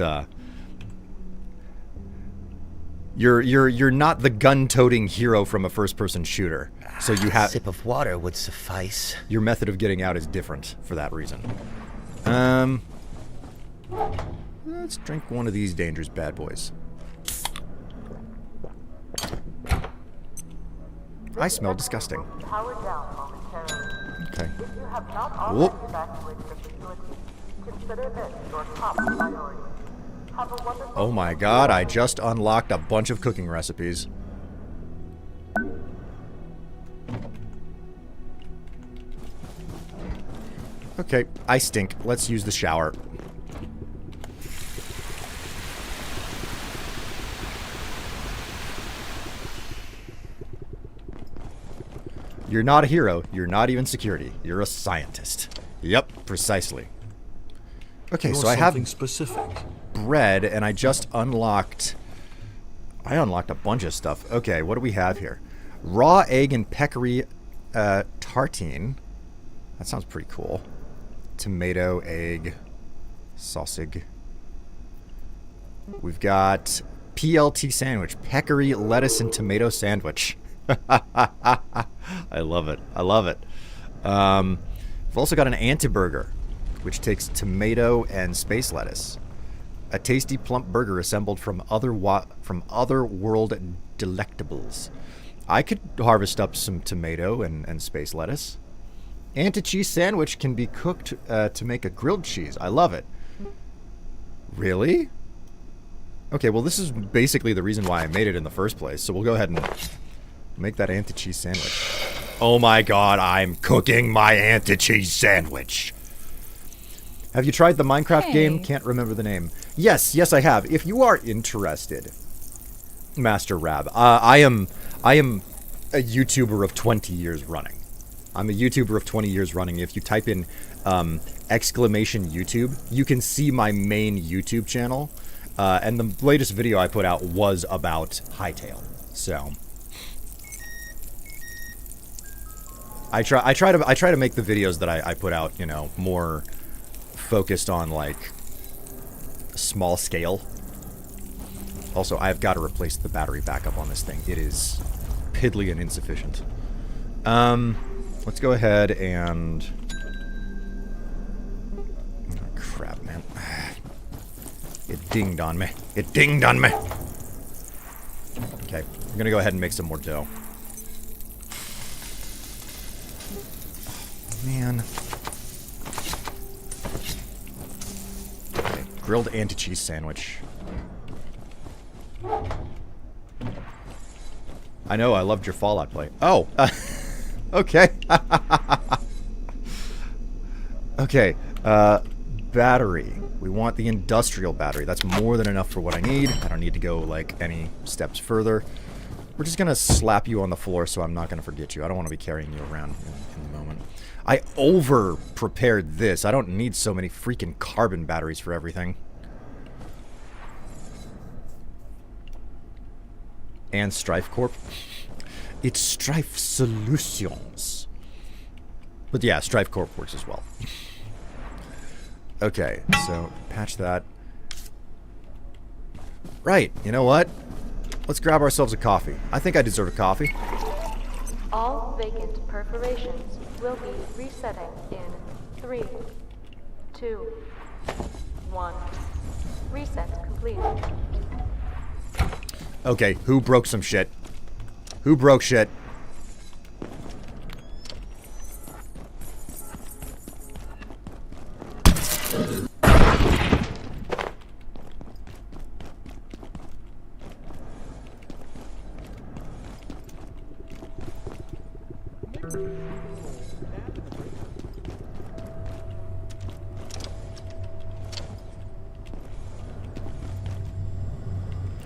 you're not the gun-toting hero from a first-person shooter. So you have A sip of water would suffice. your method of getting out is different for that reason. Let's drink one of these dangerous bad boys. I smell disgusting. Powered down momentarily. Okay. If you have not Whoop. already evacuated the facility, consider this your top priority. Have a wonderful Oh my god, I just unlocked a bunch of cooking recipes. Okay, I stink. Let's use the shower. You're not a hero. You're not even security. You're a scientist. Yep, precisely. Okay, so I have something specific. bread, and I just unlocked... I unlocked a bunch of stuff. Okay, what do we have here? Raw egg and peccary tartine. That sounds pretty cool. Tomato, egg, sausage. We've got PLT sandwich. Peccary, lettuce, and tomato sandwich. I love it. I love it. We've also got an anti-burger, which takes tomato and space lettuce. A tasty plump burger assembled from other world delectables. I could harvest up some tomato and space lettuce. Anti-cheese sandwich can be cooked to make a grilled cheese. I love it. Really? Okay, well this is basically the reason why I made it in the first place, so we'll go ahead and make that anti-cheese sandwich. Oh my god, I'm cooking my anti-cheese sandwich. Have you tried the Minecraft game? Can't remember the name. Yes, yes I have. If you are interested, Master Rab, I am a YouTuber of 20 years running. I'm a YouTuber of 20 years running. If you type in exclamation YouTube, you can see my main YouTube channel. And the latest video I put out was about Hightail. So I try to make the videos that I put out, you know, more focused on like small scale. Also, I've got to replace the battery backup on this thing. It is piddly and insufficient. Let's go ahead and... Oh, crap, man. It dinged on me. It dinged on me. Okay, I'm gonna go ahead and make some more dough. Oh, man. Okay, grilled anti-cheese sandwich. I know, I loved your Fallout play. Oh! Okay. Okay, battery. We want the industrial battery. That's more than enough for what I need. I don't need to go, like, any steps further. We're just gonna slap you on the floor so I'm not gonna forget you. I don't want to be carrying you around in the moment. I over-prepared this. I don't need so many freaking carbon batteries for everything. And Strife Corp. It's Strife Solutions. But yeah, Strife Corp works as well. Okay, so patch that. Right, you know what? Let's grab ourselves a coffee. I think I deserve a coffee. All vacant perforations will be resetting in 3, 2, 1. Reset complete. Okay, who broke some shit? Who broke shit?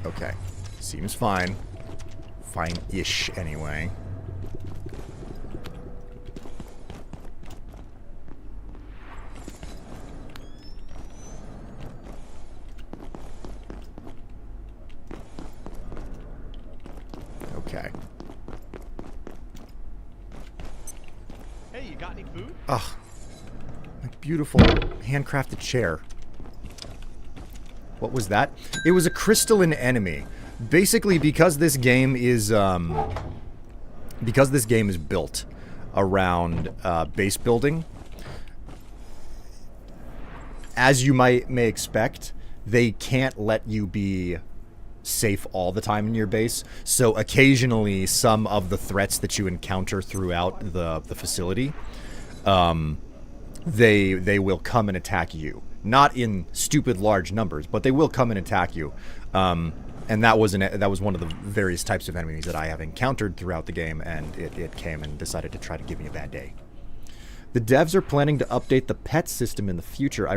Okay. Seems fine. Fine-ish, anyway. Okay. Hey, you got any food? Ugh. My beautiful handcrafted chair. What was that? It was a crystalline enemy. Basically, because this game is built around base building, as you may expect, they can't let you be safe all the time in your base. So occasionally, some of the threats that you encounter throughout the facility, they will come and attack you. Not in stupid large numbers, but they will come and attack you. And that was one of the various types of enemies that I have encountered throughout the game, and it came and decided to try to give me a bad day. The devs are planning to update the pet system in the future. I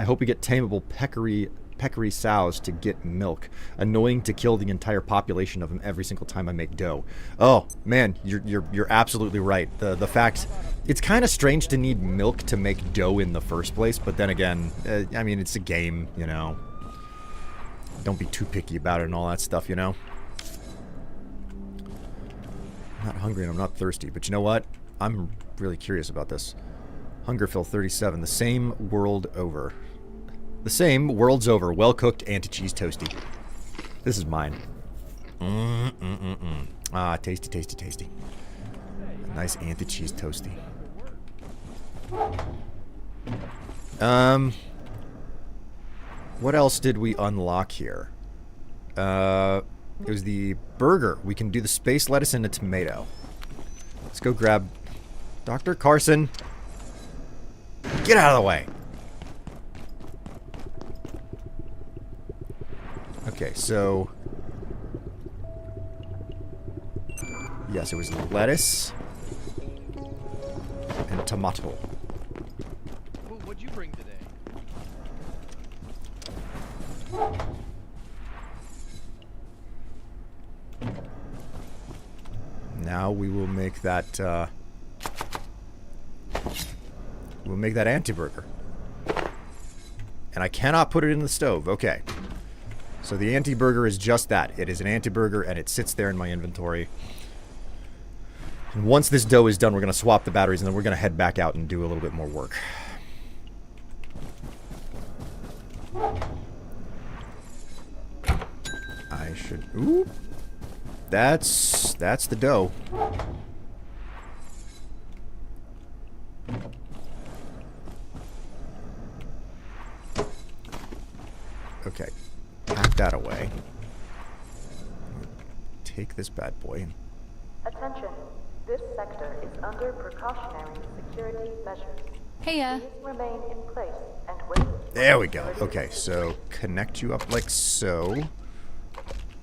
hope we get tameable peccary sows to get milk. Annoying to kill the entire population of them every single time I make dough. Oh man, you're absolutely right. The fact it's kind of strange to need milk to make dough in the first place, but then again, I mean, it's a game, you know. Don't be too picky about it and all that stuff, you know. I'm not hungry and I'm not thirsty, but you know what? I'm really curious about this. Hungerfill 37, the same world over. The same world's over, well-cooked anti-cheese toasty. This is mine. Ah, tasty, tasty, tasty. A nice anti-cheese toasty. What else did we unlock here? It was the burger. We can do the space lettuce and a tomato. Let's go grab Dr. Carson. Get out of the way. Okay, so yes, it was lettuce and tomato. What'd you bring today? Now we will make that anti-burger. And I cannot put it in the stove. Okay. So the anti-burger is just that. It is an anti-burger, and it sits there in my inventory. And once this dough is done, we're going to swap the batteries, and then we're going to head back out and do a little bit more work. I should... Ooh. That's the dough. Okay. Pack that away. Take this bad boy. Attention. This sector is under precautionary security measures. Heya. Please remain in place and wait. There we go. Okay, so connect you up like so.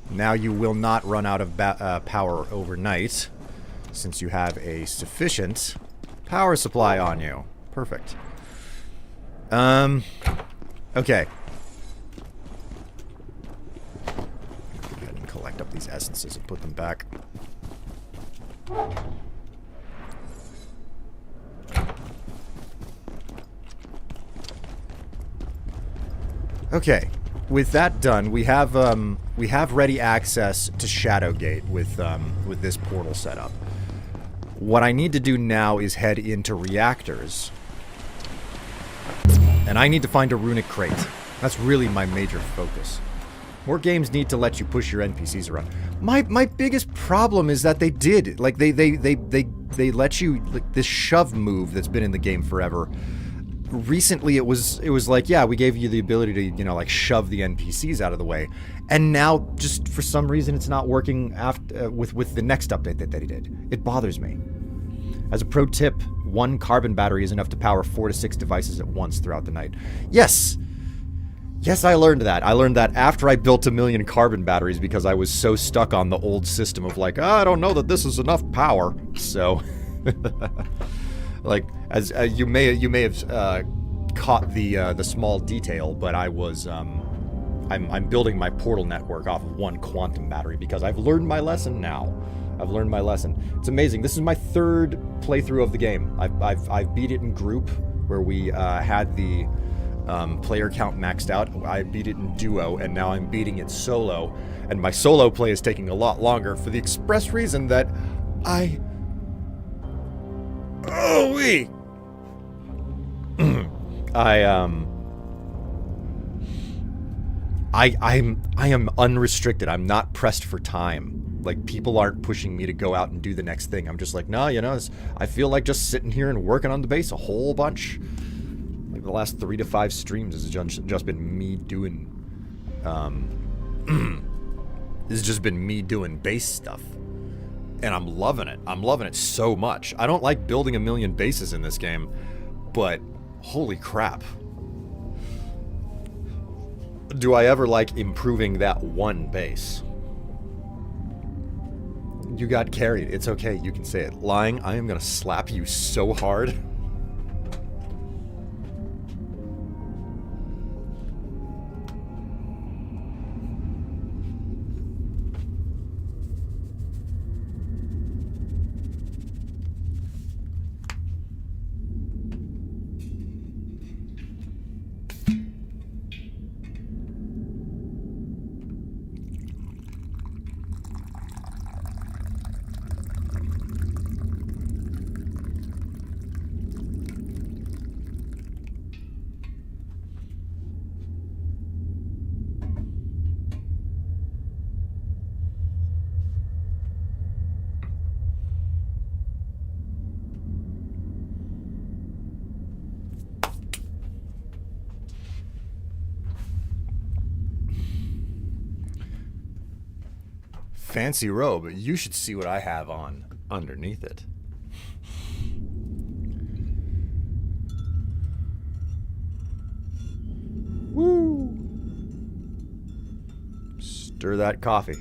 Now you will not run out of power overnight, since you have a sufficient power supply on you. Perfect. Okay. Go ahead and collect up these essences and put them back. Okay. With that done, we have ready access to Shadowgate with this portal set up. What I need to do now is head into reactors. And I need to find a runic crate. That's really my major focus. More games need to let you push your NPCs around. My biggest problem is that they did. Like they let you, like, this shove move that's been in the game forever. Recently it was like, yeah, we gave you the ability to, you know, like, shove the NPCs out of the way, and now just for some reason it's not working after with the next update that they did. It bothers me. As a pro tip, 1 carbon battery is enough to power 4 to 6 devices at once throughout the night. Yes, I learned that. I learned that after I built 1,000,000 carbon batteries because I was so stuck on the old system of like, I don't know that this is enough power. So, like, as you may have caught the small detail, but I was I'm building my portal network off of 1 quantum battery because I've learned my lesson now. I've learned my lesson. It's amazing. This is my 3rd playthrough of the game. I've beat it in group where we had the player count maxed out. I beat it in duo, and now I'm beating it solo. And my solo play is taking a lot longer for the express reason that I am unrestricted. I'm not pressed for time. Like, people aren't pushing me to go out and do the next thing. I'm just like, nah, you know, I feel like just sitting here and working on the base a whole bunch. Like, the last 3 to 5 streams has just been me doing, this has just been me doing base stuff. And I'm loving it. I'm loving it so much. I don't like building 1,000,000 bases in this game, but holy crap. Do I ever like improving that 1 base? You got carried. It's okay. You can say it. Lying, I am gonna slap you so hard. Fancy robe. You should see what I have on underneath it. Woo! Stir that coffee.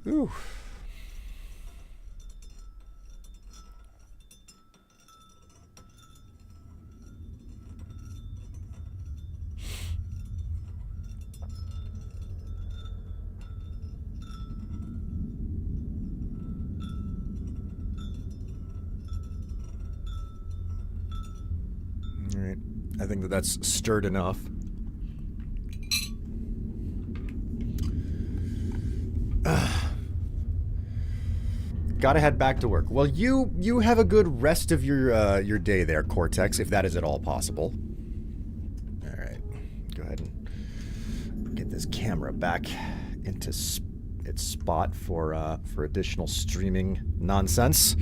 Ooh. Alright, I think that's stirred enough. Gotta head back to work. Well, you have a good rest of your day there, Cortex, if that is at all possible. Alright, go ahead and get this camera back into its spot for additional streaming nonsense.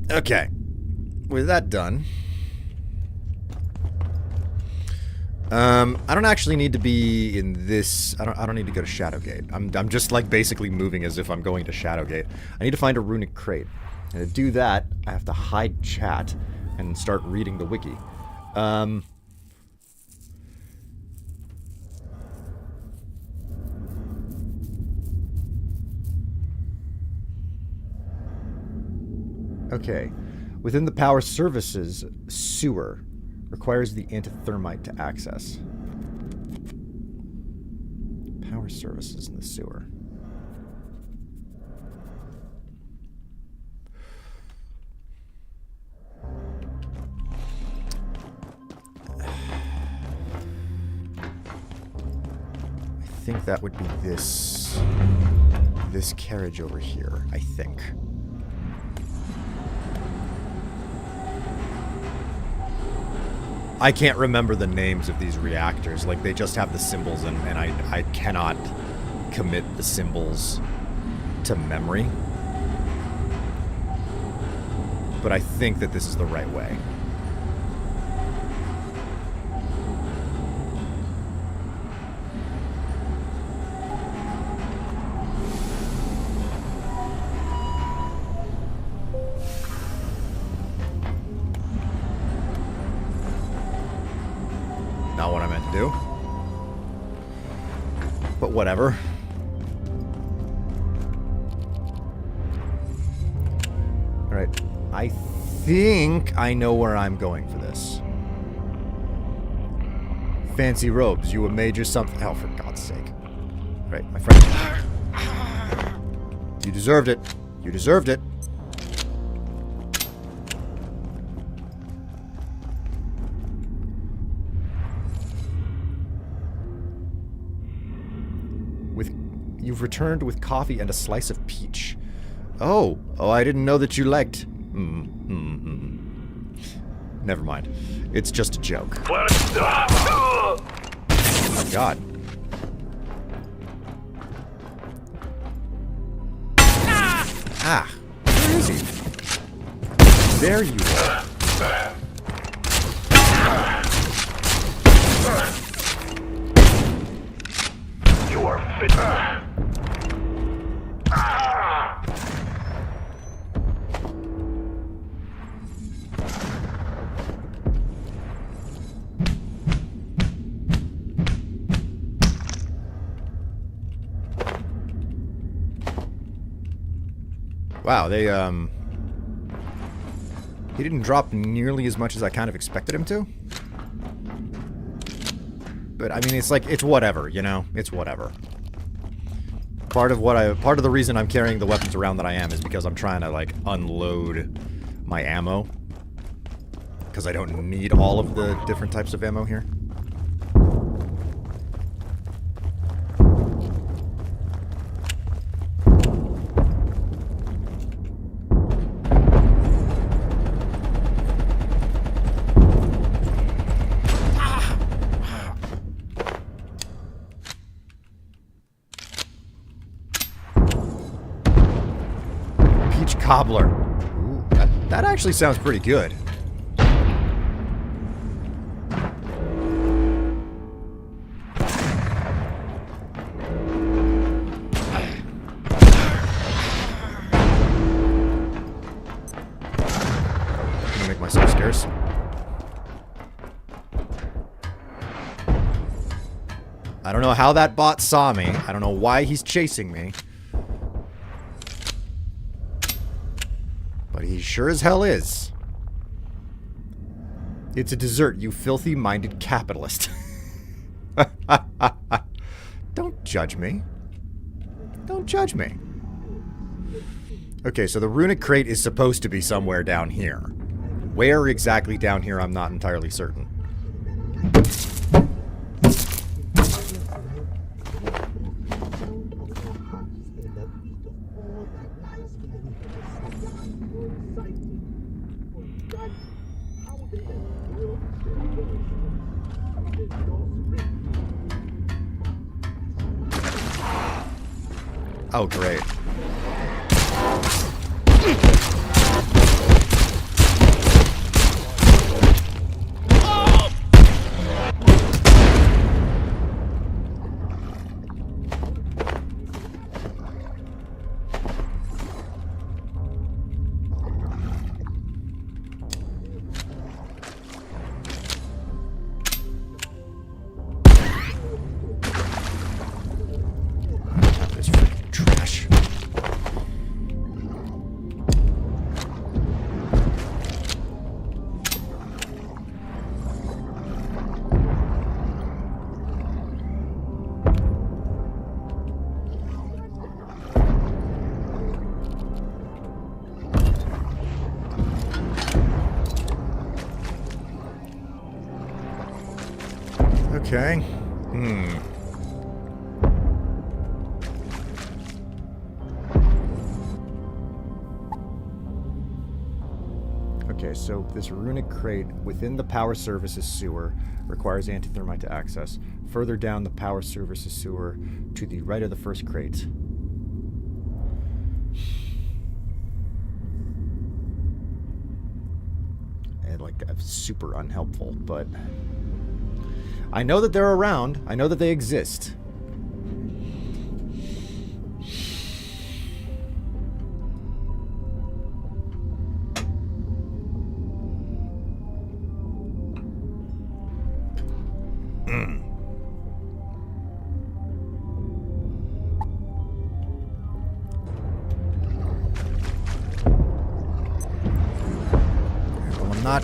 Okay, with that done, I don't actually need to be in this. I don't need to go to Shadowgate. I'm just like basically moving as if I'm going to Shadowgate. I need to find a runic crate. And to do that, I have to hide chat and start reading the wiki. Okay. Within the power services sewer, requires the antithermite to access. Power services in the sewer. I think that would be this carriage over here, I think. I can't remember the names of these reactors. Like, they just have the symbols, and I cannot commit the symbols to memory. But I think that this is the right way. Not what I meant to do. But whatever. Alright. I think I know where I'm going for this. Fancy robes. You have made something. Oh, for God's sake. Right, my friend. You deserved it. You deserved it. You've returned with coffee and a slice of peach. Oh, I didn't know that you liked. Never mind. It's just a joke. Oh my God. Ah, where is he? There you are. You are fit. Wow, they, he didn't drop nearly as much as I kind of expected him to. But, I mean, it's like, it's whatever, you know? It's whatever. Part of the reason I'm carrying the weapons around that I am is because I'm trying to, like, unload my ammo. Because I don't need all of the different types of ammo here. Cobbler. Ooh, that actually sounds pretty good. I'm gonna make myself scarce. I don't know how that bot saw me. I don't know why he's chasing me. But he sure as hell is. It's a dessert, you filthy-minded capitalist. Don't judge me. Don't judge me. Okay, so the runic crate is supposed to be somewhere down here. Where exactly down here, I'm not entirely certain. Oh, great. Okay. Okay, so this runic crate within the power services sewer requires antithermite to access. Further down the power services sewer to the right of the first crate. And like, super unhelpful, but I know that they're around. I know that they exist.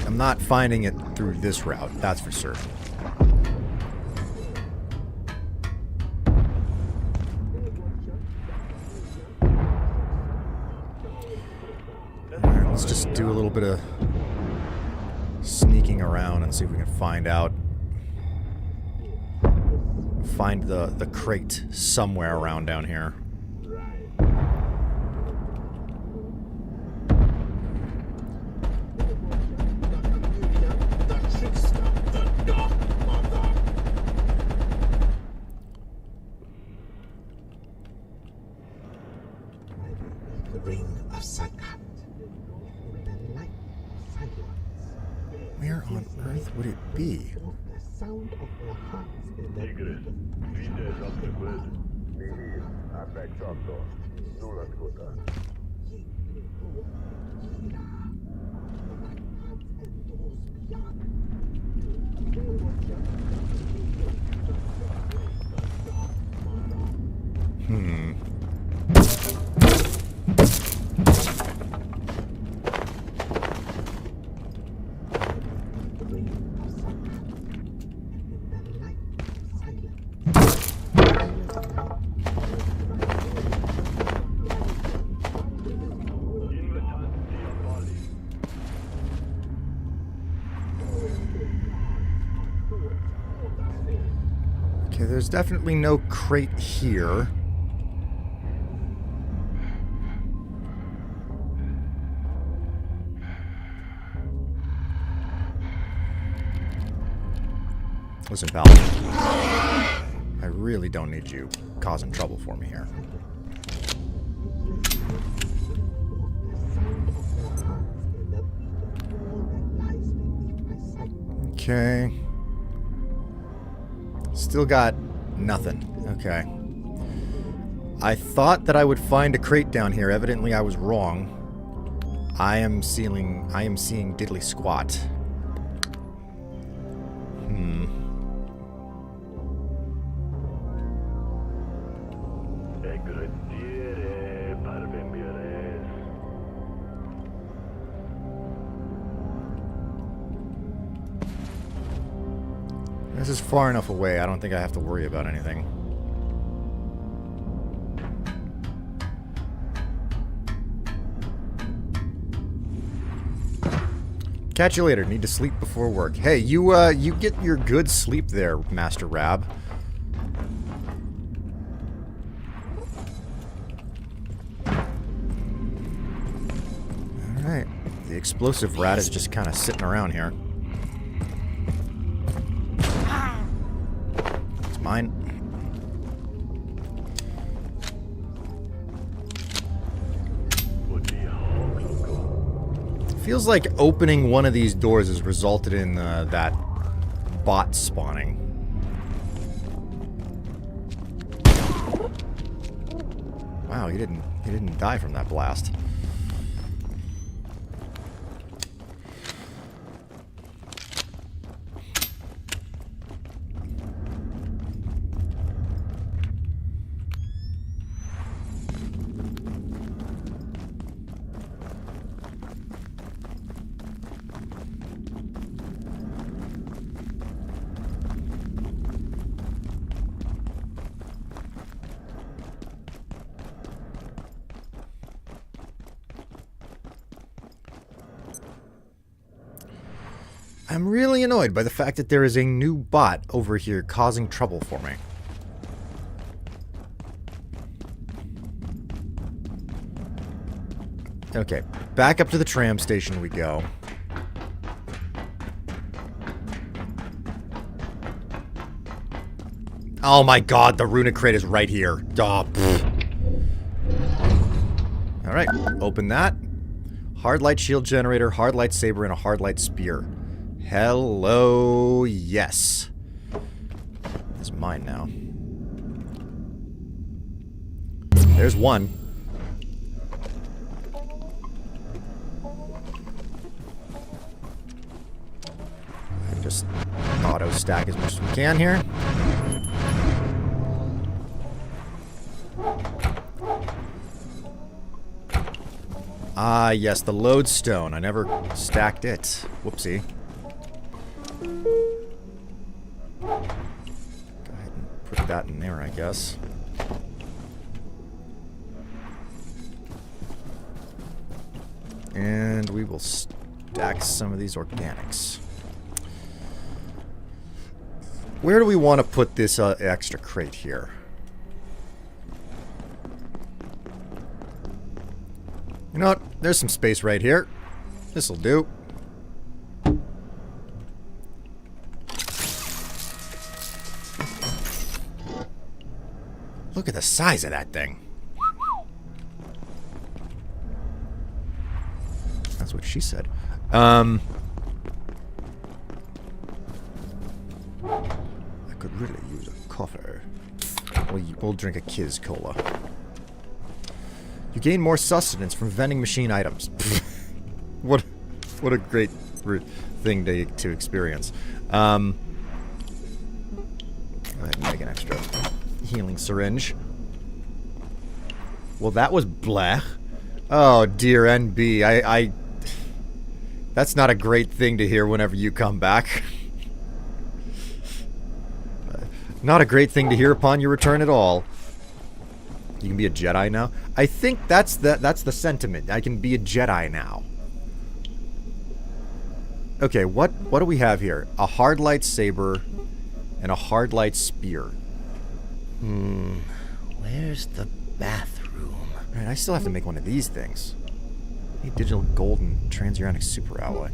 I'm not finding it through this route, that's for certain. Alright, let's just do a little bit of sneaking around and see if we can find the crate somewhere around down here. Where on earth would it be? Okay, there's definitely no crate here. Listen, pal. I really don't need you causing trouble for me here. Okay. Still got nothing. Okay. I thought that I would find a crate down here. Evidently I was wrong. I am seeing diddly squat. This is far enough away, I don't think I have to worry about anything. Catch you later. Need to sleep before work. Hey, you get your good sleep there, Master Rab. Alright. The explosive rat is just kind of sitting around here. It's mine. Feels like opening one of these doors has resulted in that bot spawning. Wow, he didn't die from that blast. I'm really annoyed by the fact that there is a new bot over here causing trouble for me. Okay, back up to the tram station we go. Oh my god, the runic crate is right here. Oh, alright, open that. Hard light shield generator, hard light saber, and a hard light spear. Hello, yes. This is mine now. There's one. Just auto stack as much as we can here. Ah, yes, the lodestone. I never stacked it. Whoopsie. Go ahead and put that in there, I guess. And we will stack some of these organics. Where do we want to put this extra crate here? You know what? There's some space right here. This'll do. Look at the size of that thing. That's what she said. I could really use a coffee. We'll drink a Kiz Cola. You gain more sustenance from vending machine items. What a great thing to experience. Go ahead and make an extra healing syringe. Well, that was blech. Oh, dear NB. That's not a great thing to hear whenever you come back. Not a great thing to hear upon your return at all. You can be a Jedi now? I think that's the sentiment. I can be a Jedi now. Okay, what do we have here? A hard light saber and a hard light spear. Where's the bathroom? Alright, I still have to make one of these things. I need digital gold and transuranic superalloy.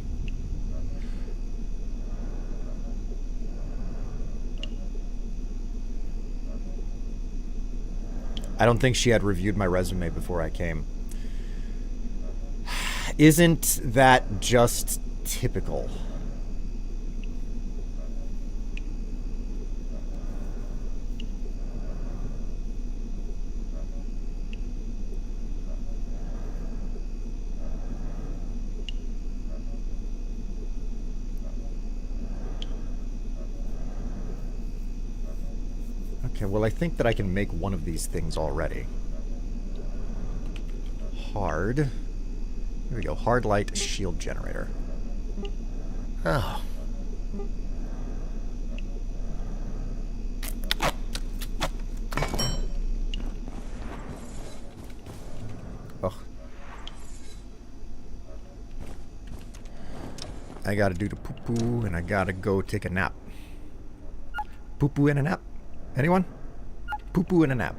I don't think she had reviewed my resume before I came. Isn't that just typical? Okay, well, I think that I can make one of these things already. Hard. Here we go. Hard light shield generator. Oh. Ugh. I gotta do the poo-poo, and I gotta go take a nap. Poo-poo and a nap? Anyone? Poo-poo and a nap.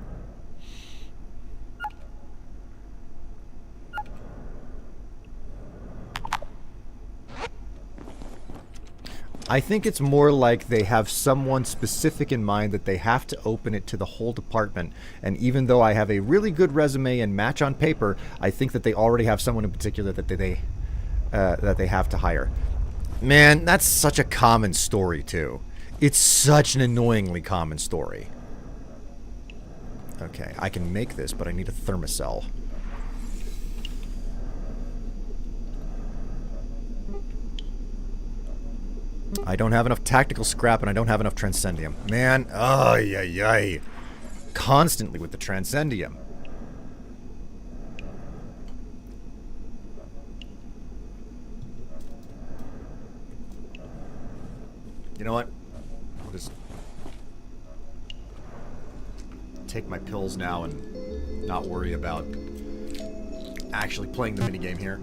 I think it's more like they have someone specific in mind that they have to open it to the whole department. And even though I have a really good resume and match on paper, I think that they already have someone in particular that they have to hire. Man, that's such a common story too. It's such an annoyingly common story. Okay, I can make this, but I need a thermocell. I don't have enough tactical scrap, and I don't have enough transcendium. Man, ay, ay, ay. Constantly with the transcendium. You know what? I'll just take my pills now and not worry about actually playing the minigame here.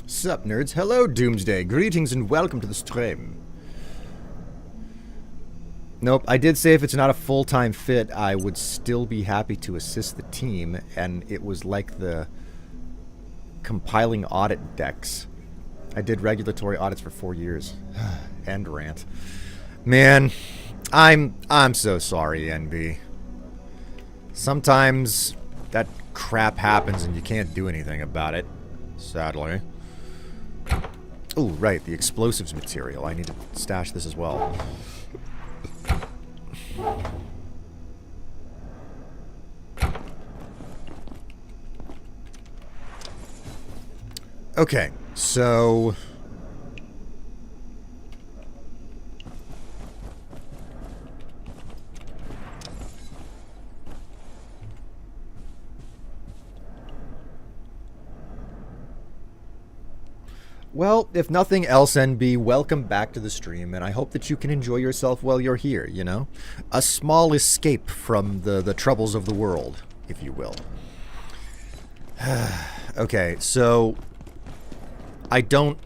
Sup, nerds? Hello, Doomsday. Greetings and welcome to the stream. Nope, I did say if it's not a full-time fit, I would still be happy to assist the team, and it was like the compiling audit decks. I did regulatory audits for 4 years. End rant. Man, I'm so sorry, NB. Sometimes that crap happens and you can't do anything about it, sadly. Oh, right, the explosives material. I need to stash this as well. Okay, so... Well, if nothing else, NB, welcome back to the stream, and I hope that you can enjoy yourself while you're here, you know? A small escape from the troubles of the world, if you will. Okay, so... I don't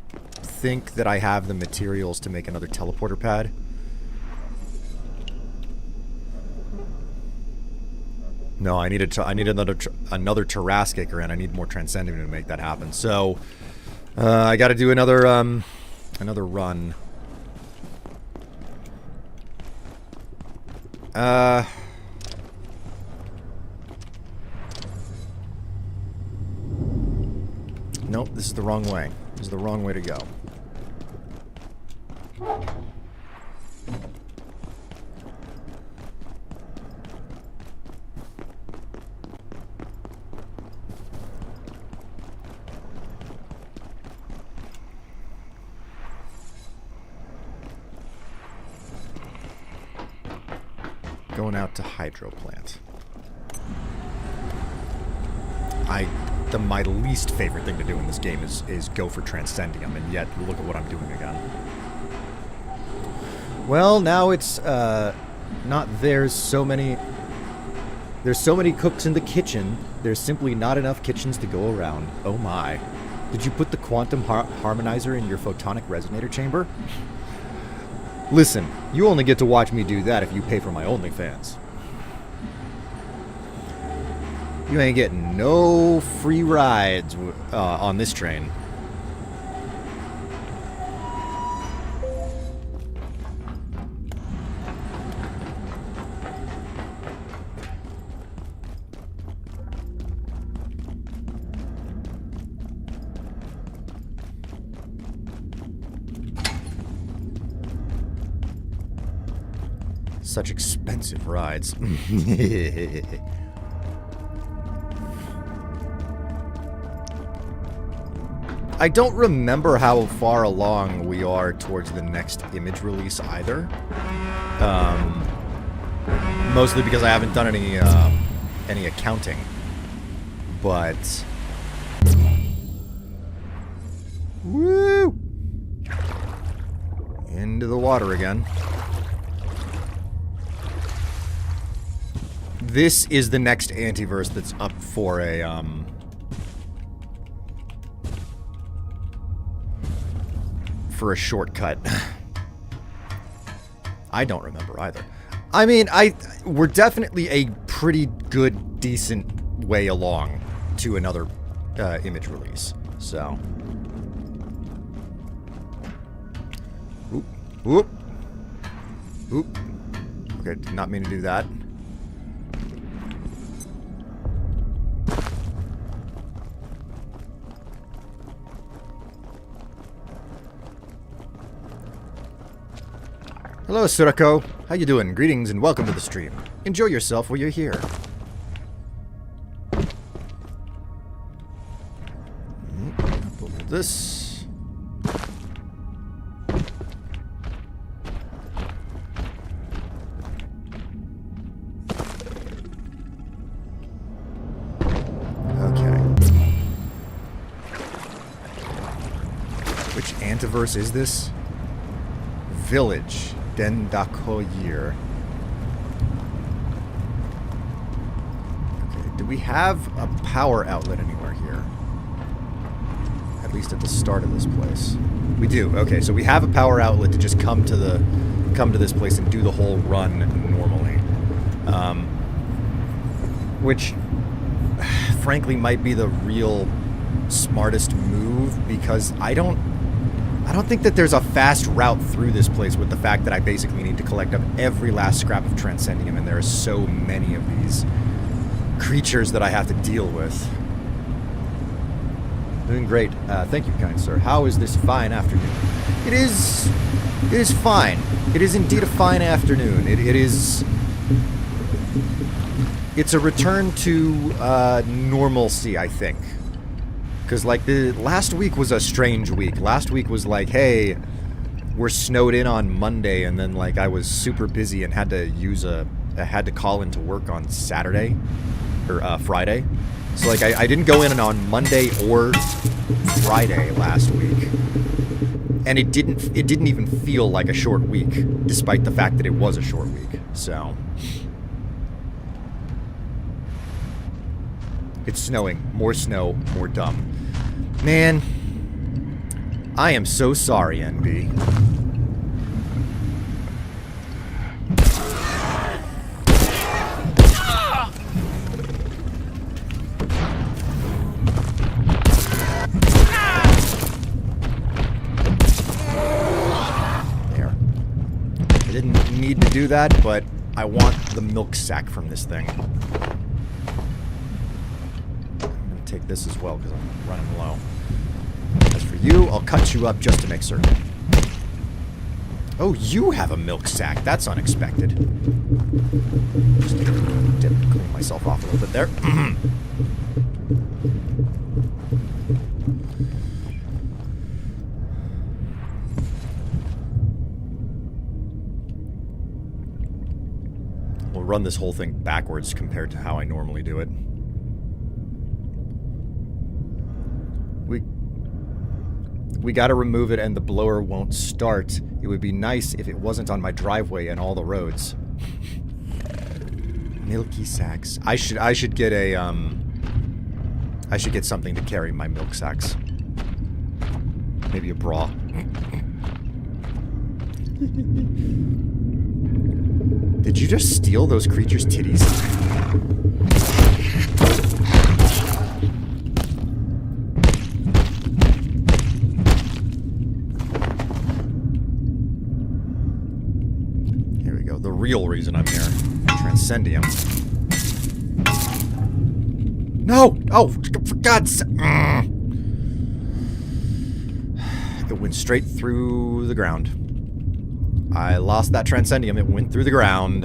think that I have the materials to make another teleporter pad. No, I need another Tarrascaker, and I need more Transcending to make that happen. So... I gotta do another run. Nope, this is the wrong way. This is the wrong way to go. Going out to hydro plant. My least favorite thing to do in this game is go for Transcendium, and yet look at what I'm doing again. Well, now it's not there's so many cooks in the kitchen. There's simply not enough kitchens to go around. Oh my. Did you put the quantum harmonizer in your photonic resonator chamber? Listen, you only get to watch me do that if you pay for my OnlyFans. You ain't getting no free rides on this train. Such expensive rides. I don't remember how far along we are towards the next image release either. Mostly because I haven't done any accounting. But... Woo! Into the water again. This is the next antiverse that's up for a, for a shortcut. I don't remember either. I mean, we're definitely a pretty good, decent way along to another image release. So. Oop. Oop. Oop. Okay, did not mean to do that. Hello, Surako. How you doing? Greetings and welcome to the stream. Enjoy yourself while you're here. Up over this. Okay. Which antiverse is this? Village. Dendakoyir. Okay, do we have a power outlet anywhere here? At least at the start of this place. We do. Okay, so we have a power outlet to just come to this place and do the whole run normally. Which, frankly, might be the real smartest move, because I don't think that there's a fast route through this place with the fact that I basically need to collect up every last scrap of Transcendium, and there are so many of these creatures that I have to deal with. Doing great. Thank you, kind sir. How is this fine afternoon? It is fine. It is indeed a fine afternoon. It's a return to normalcy, I think. Because, like, the last week was a strange week. Last week was like, hey, we're snowed in on Monday, and then, like, I was super busy and had to call into work on Saturday, or Friday. So, like, I didn't go in on Monday or Friday last week. And it didn't even feel like a short week, despite the fact that it was a short week. So... It's snowing. More snow, more dumb. Man, I am so sorry, NB. There. I didn't need to do that, but I want the milk sack from this thing. Take this as well because I'm running low. As for you, I'll cut you up just to make certain. Oh, you have a milk sack. That's unexpected. Just clean myself off a little bit there. We'll run this whole thing backwards compared to how I normally do it. We gotta remove it and the blower won't start. It would be nice if it wasn't on my driveway and all the roads. Milky sacks. I should get a, I should get something to carry my milk sacks. Maybe a bra. Did you just steal those creatures' titties? The real reason I'm here. Transcendium. No! Oh, for God's sake. It went straight through the ground. I lost that Transcendium. It went through the ground.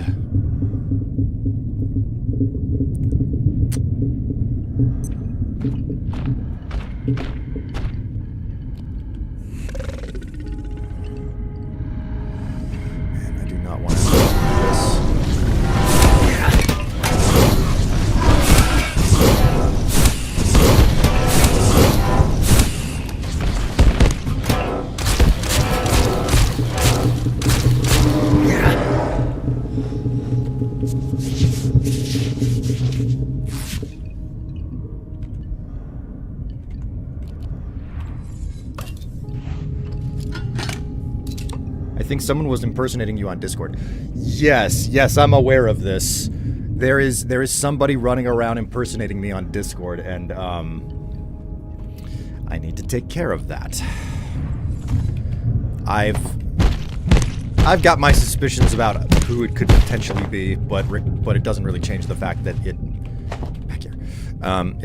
I think someone was impersonating you on Discord. Yes, I'm aware of this. There is somebody running around impersonating me on Discord, and I need to take care of that. I've got my suspicions about who it could potentially be, but it doesn't really change the fact that it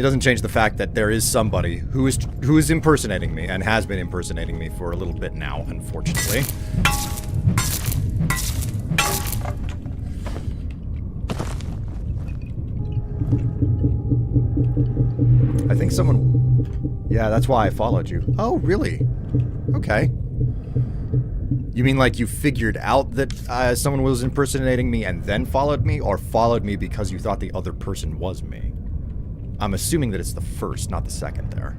doesn't change the fact that there is somebody who is impersonating me and has been impersonating me for a little bit now, unfortunately. I think someone... Yeah, that's why I followed you. Oh, really? Okay. You mean like you figured out that someone was impersonating me and then followed me, or followed me because you thought the other person was me? I'm assuming that it's the first, not the second there.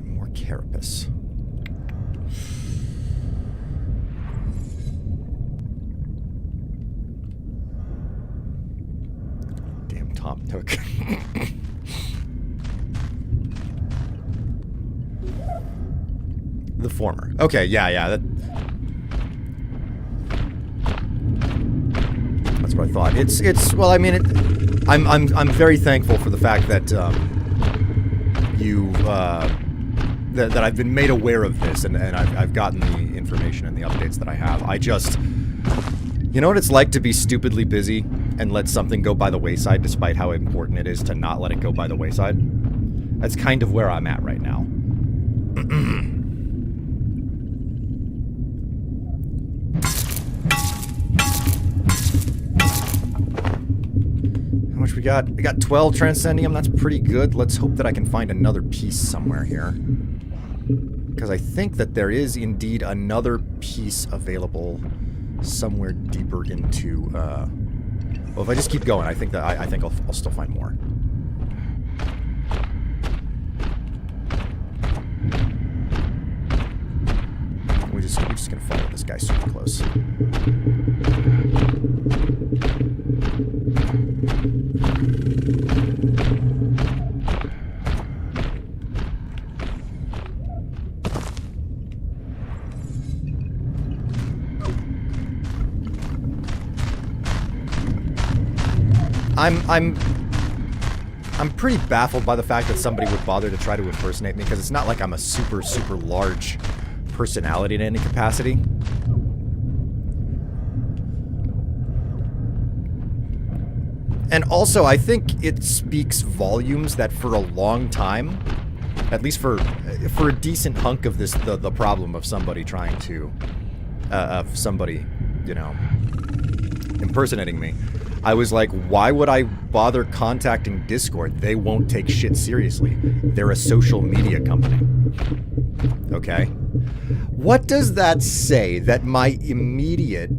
More carapace. Tom Nook. The former. Okay, yeah. That's what I thought. It's well, I mean, I'm very thankful for the fact that that I've been made aware of this, and I've gotten the information and the updates that I have. I just, you know what it's like to be stupidly busy and let something go by the wayside, despite how important it is to not let it go by the wayside. That's kind of where I'm at right now. How much we got? We got 12 Transcendium. That's pretty good. Let's hope that I can find another piece somewhere here. Because I think that there is indeed another piece available somewhere deeper into, well, if I just keep going, I think that I think I'll still find more. We're just gonna follow this guy super close. I'm pretty baffled by the fact that somebody would bother to try to impersonate me, because it's not like I'm a super large personality in any capacity. And also, I think it speaks volumes that for a long time, at least for a decent hunk of this, the problem of somebody trying to, of somebody, you know, impersonating me, I was like, why would I bother contacting Discord? They won't take shit seriously. They're a social media company. Okay? What does that say? That my immediate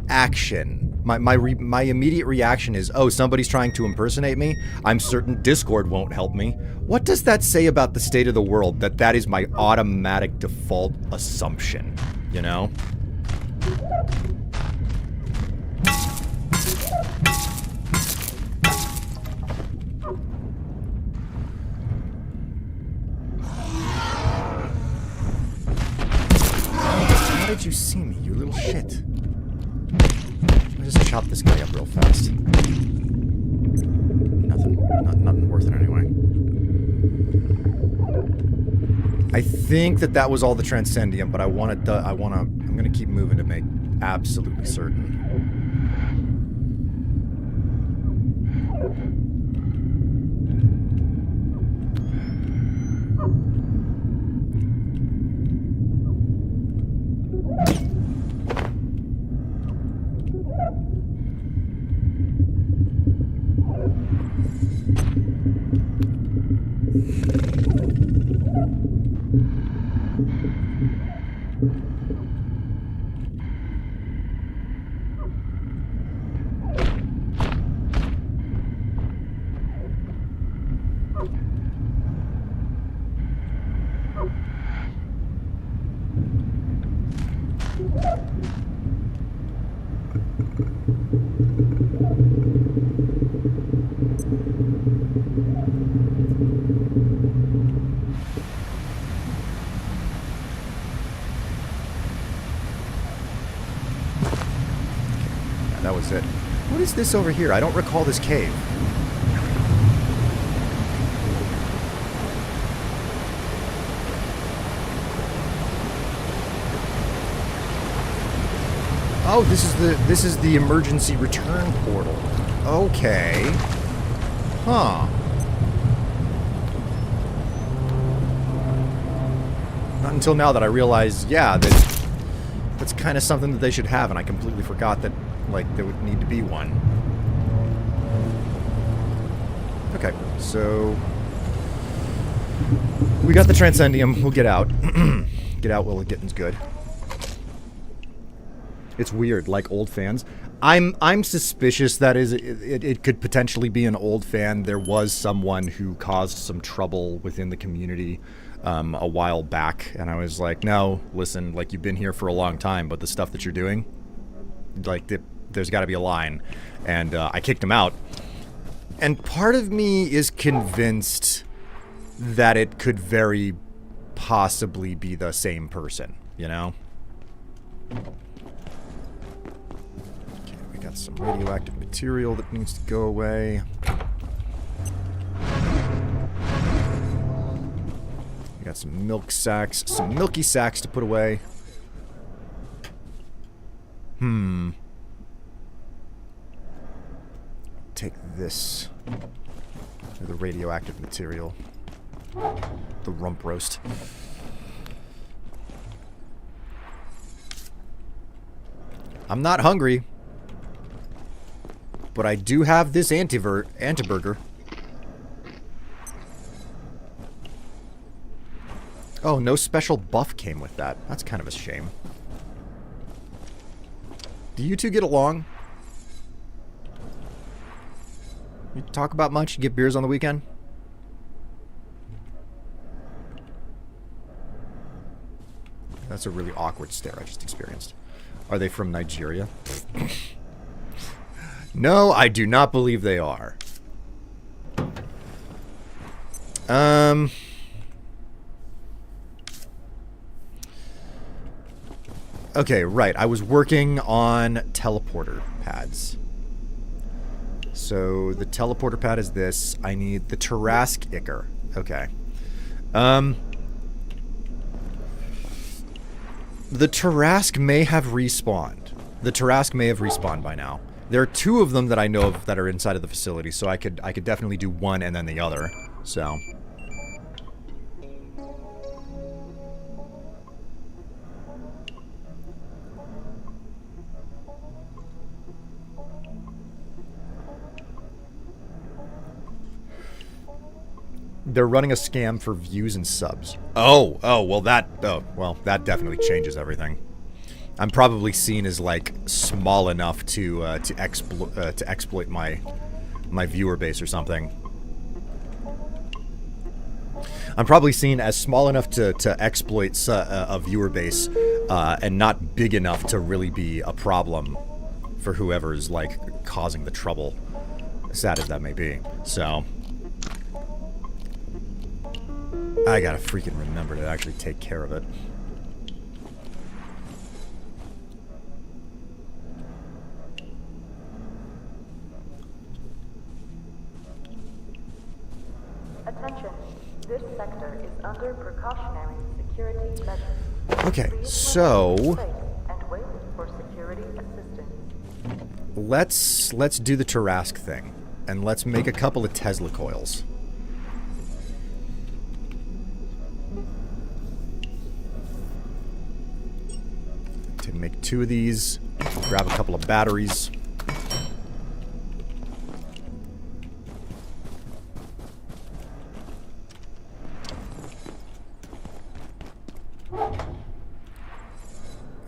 action, my immediate reaction is, oh, somebody's trying to impersonate me? I'm certain Discord won't help me. What does that say about the state of the world, that is my automatic default assumption? You know? How did you see me, you little shit? I'll just chop this guy up real fast. Nothing worth it anyway. I think that was all the Transcendium, but I'm gonna keep moving to make absolutely certain. That was it. What is this over here? I don't recall this cave. Oh, this is the emergency return portal. Okay. Huh. Not until now that I realized, yeah, that's kind of something that they should have, and I completely forgot that, like, there would need to be one. Okay, so we got the Transcendium. We'll get out. Get out while the getting's good. It's weird, like old fans. I'm suspicious that it could potentially be an old fan. There was someone who caused some trouble within the community a while back, and I was like, no, listen, like, you've been here for a long time, but the stuff that you're doing, like, there's got to be a line, and I kicked him out. And part of me is convinced that it could very possibly be the same person, you know? Okay, we got some radioactive material that needs to go away. We got some milk sacks, some milky sacks to put away. Take this. The radioactive material. The rump roast. I'm not hungry. But I do have this anti-burger. Oh, no special buff came with that. That's kind of a shame. Do you two get along? You talk about much? You get beers on the weekend? That's a really awkward stare I just experienced. Are they from Nigeria? No, I do not believe they are. Okay, right. I was working on teleporter pads. So the teleporter pad is this. I need the Tarask Ichor. Okay. The Tarask may have respawned. The Tarask may have respawned by now. There are two of them that I know of that are inside of the facility, so I could definitely do one and then the other. So they're running a scam for views and subs. Oh, well that definitely changes everything. I'm probably seen as like small enough to exploit my viewer base or something. I'm probably seen as small enough to exploit a viewer base and not big enough to really be a problem for whoever's like causing the trouble, sad as that may be. So I gotta freaking remember to actually take care of it. Attention, this sector is under precautionary security measures. Okay, Please so remain safe and wait for security assistance. let's do the Tarask thing, and let's make a couple of Tesla coils. To make 2 of these, grab a couple of batteries.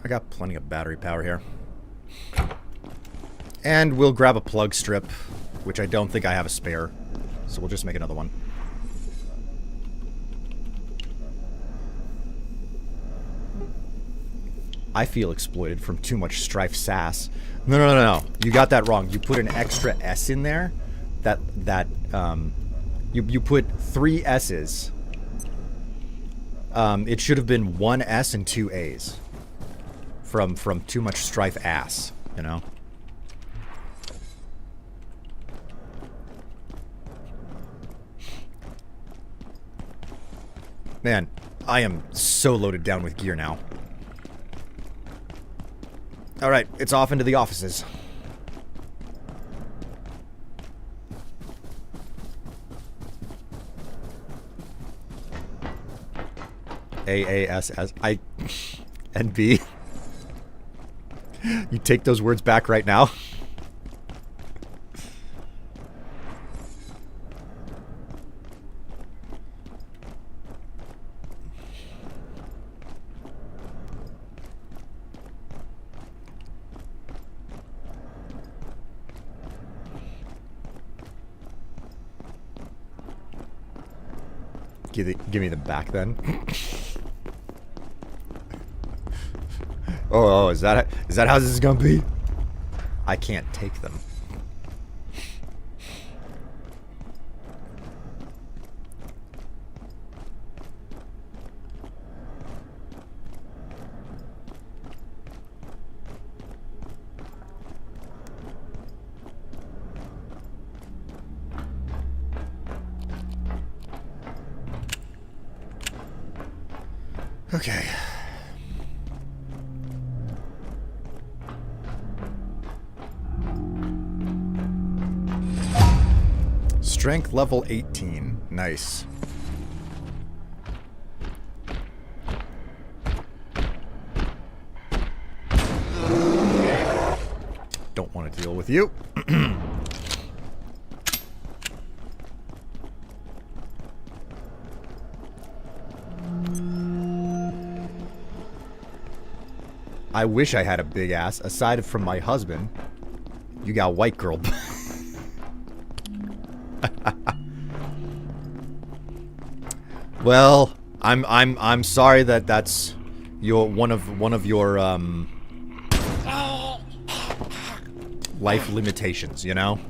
I got plenty of battery power here. And we'll grab a plug strip, which I don't think I have a spare. So we'll just make another one. I feel exploited from too much Strife sass. No. You got that wrong. You put an extra S in there. You put 3 S's. It should have been 1 S and 2 A's. From too much Strife ass, you know? Man, I am so loaded down with gear now. Alright, it's off into the offices. A-A-S-S. And B. You take those words back right now? Give me them back then. Oh, is that how this is gonna be? I can't take them. Okay. Strength level 18. Nice. Don't want to deal with you. I wish I had a big ass. Aside from my husband, you got white girl. Well, I'm sorry that that's your one of your life limitations, you know?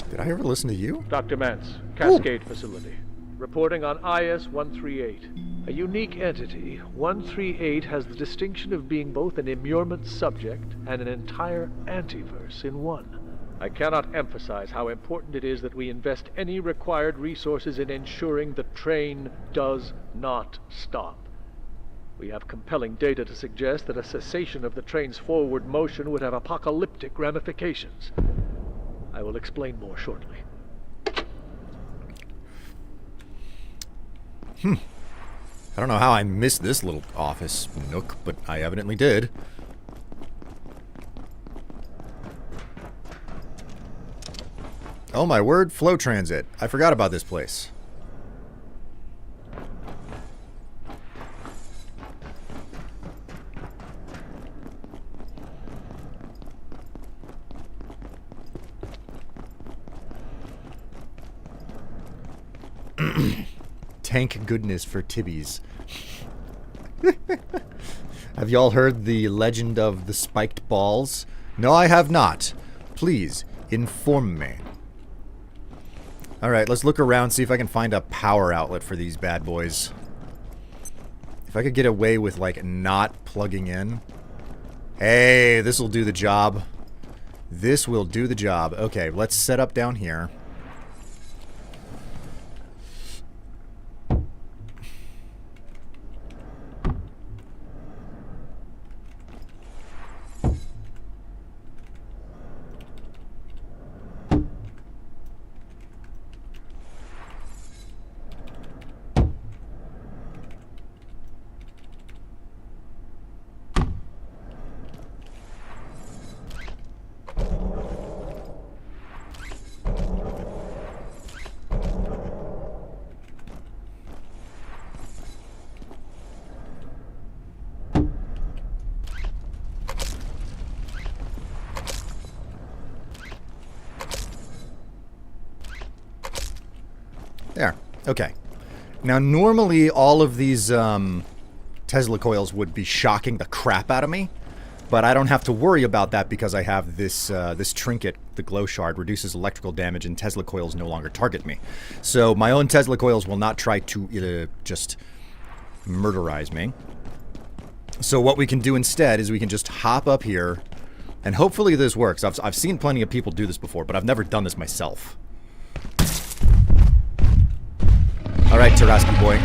Did I ever listen to you? Dr. Mance, Cascade Facility. Reporting on IS-138. A unique entity, 138 has the distinction of being both an immurement subject and an entire antiverse in one. I cannot emphasize how important it is that we invest any required resources in ensuring the train does not stop. We have compelling data to suggest that a cessation of the train's forward motion would have apocalyptic ramifications. I will explain more shortly. I don't know how I missed this little office nook, but I evidently did. Oh my word, flow transit. I forgot about this place. Thank goodness for Tibbies. Have y'all heard the legend of the spiked balls? No, I have not. Please, inform me. Alright, let's look around, see if I can find a power outlet for these bad boys. If I could get away with, like, not plugging in. Hey, this'll do the job. This will do the job. Okay, let's set up down here. There. Okay. Now, normally all of these Tesla coils would be shocking the crap out of me, but I don't have to worry about that because I have this this trinket, the glow shard, reduces electrical damage and Tesla coils no longer target me. So my own Tesla coils will not try to just murderize me. So what we can do instead is we can just hop up here, and hopefully this works. I've seen plenty of people do this before, but I've never done this myself. All right, Taraski boy.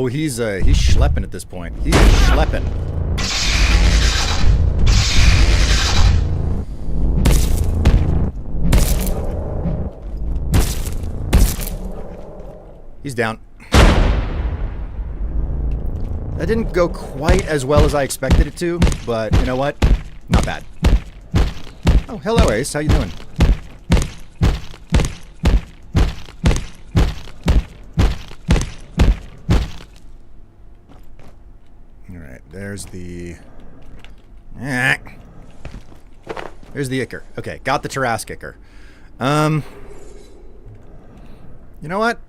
Oh, he's schlepping at this point. He's schlepping. He's down. That didn't go quite as well as I expected it to, but you know what? Not bad. Oh, hello, Ace. How you doing? Alright, there's the... There's the Icker. Okay, got the Tarrasque Icker. You know what?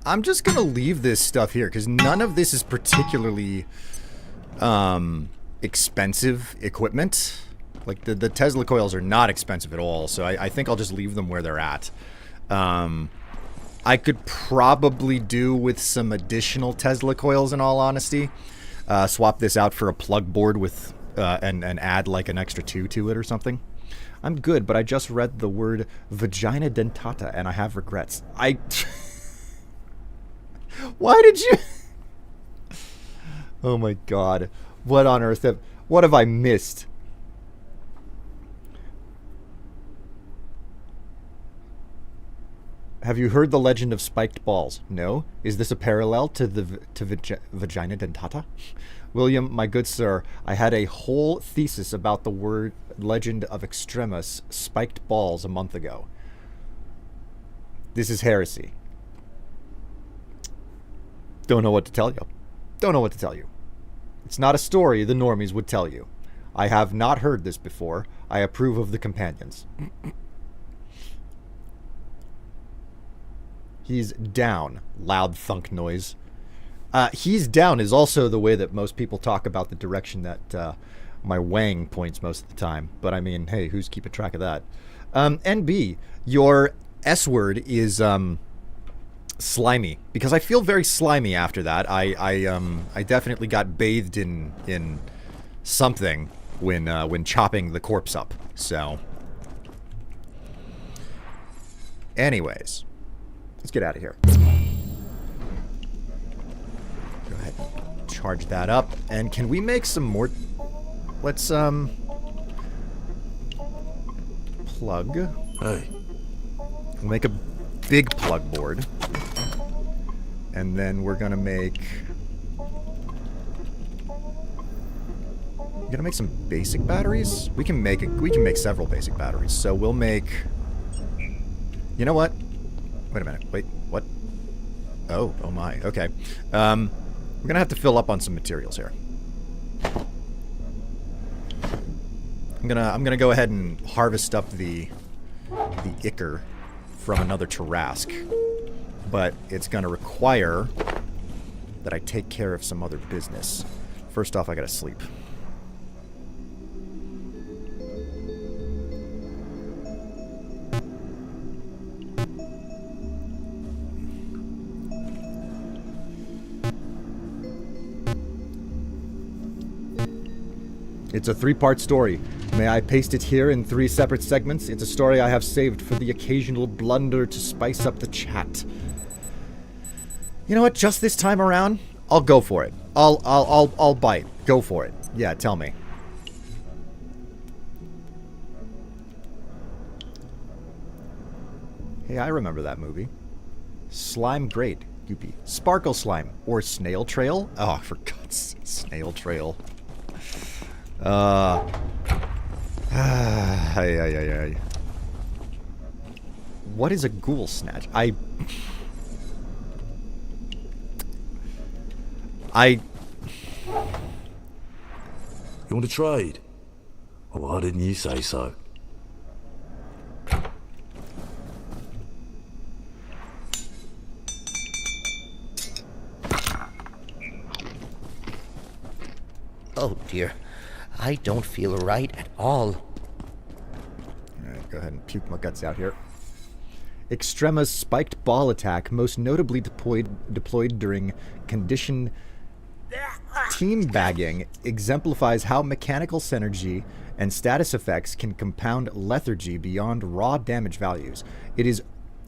I'm just gonna leave this stuff here, because none of this is particularly expensive equipment. Like, the Tesla coils are not expensive at all, so I think I'll just leave them where they're at. I could probably do with some additional Tesla coils, in all honesty. Swap this out for a plug board with and add like an extra 2 to it or something. I'm good, but I just read the word vagina dentata, and I have regrets. Why did you... Oh my god. What on earth what have I missed? Have you heard the legend of spiked balls? No? Is this a parallel to vagina dentata? William, my good sir, I had a whole thesis about the word legend of extremis spiked balls a month ago. This is heresy. Don't know what to tell you. Don't know what to tell you. It's not a story the normies would tell you. I have not heard this before. I approve of the companions. He's down. Loud thunk noise. He's down is also the way that most people talk about the direction that my wang points most of the time. But I mean, hey, who's keeping track of that? NB, your S word is slimy, because I feel very slimy after that. I definitely got bathed in something when chopping the corpse up. So, anyways, let's get out of here. Go ahead and charge that up. And can we make some more? Let's plug. Hey. We'll make a big plug board. And then we're gonna make... Gonna make some basic batteries? We can make several basic batteries. So we'll make... You know what? Wait a minute. Wait, what? Oh my. Okay. We're gonna have to fill up on some materials here. I'm gonna go ahead and harvest up the Icker from another Tarrasque. But it's going to require that I take care of some other business. First off, I gotta sleep. It's a 3-part story. May I paste it here in 3 separate segments? It's a story I have saved for the occasional blunder to spice up the chat. You know what? Just this time around, I'll go for it. I'll bite. Go for it. Yeah, tell me. Hey, I remember that movie. Slime Great, Goopy. Sparkle Slime. Or Snail Trail? Oh, for God's sake, Snail Trail. What is a ghoul snatch? You want to trade? Well, why didn't you say so? Oh dear, I don't feel right at all. Alright, go ahead and puke my guts out here. Extrema's spiked ball attack, most notably deployed during condition team bagging, exemplifies how mechanical synergy and status effects can compound lethargy beyond raw damage values. It is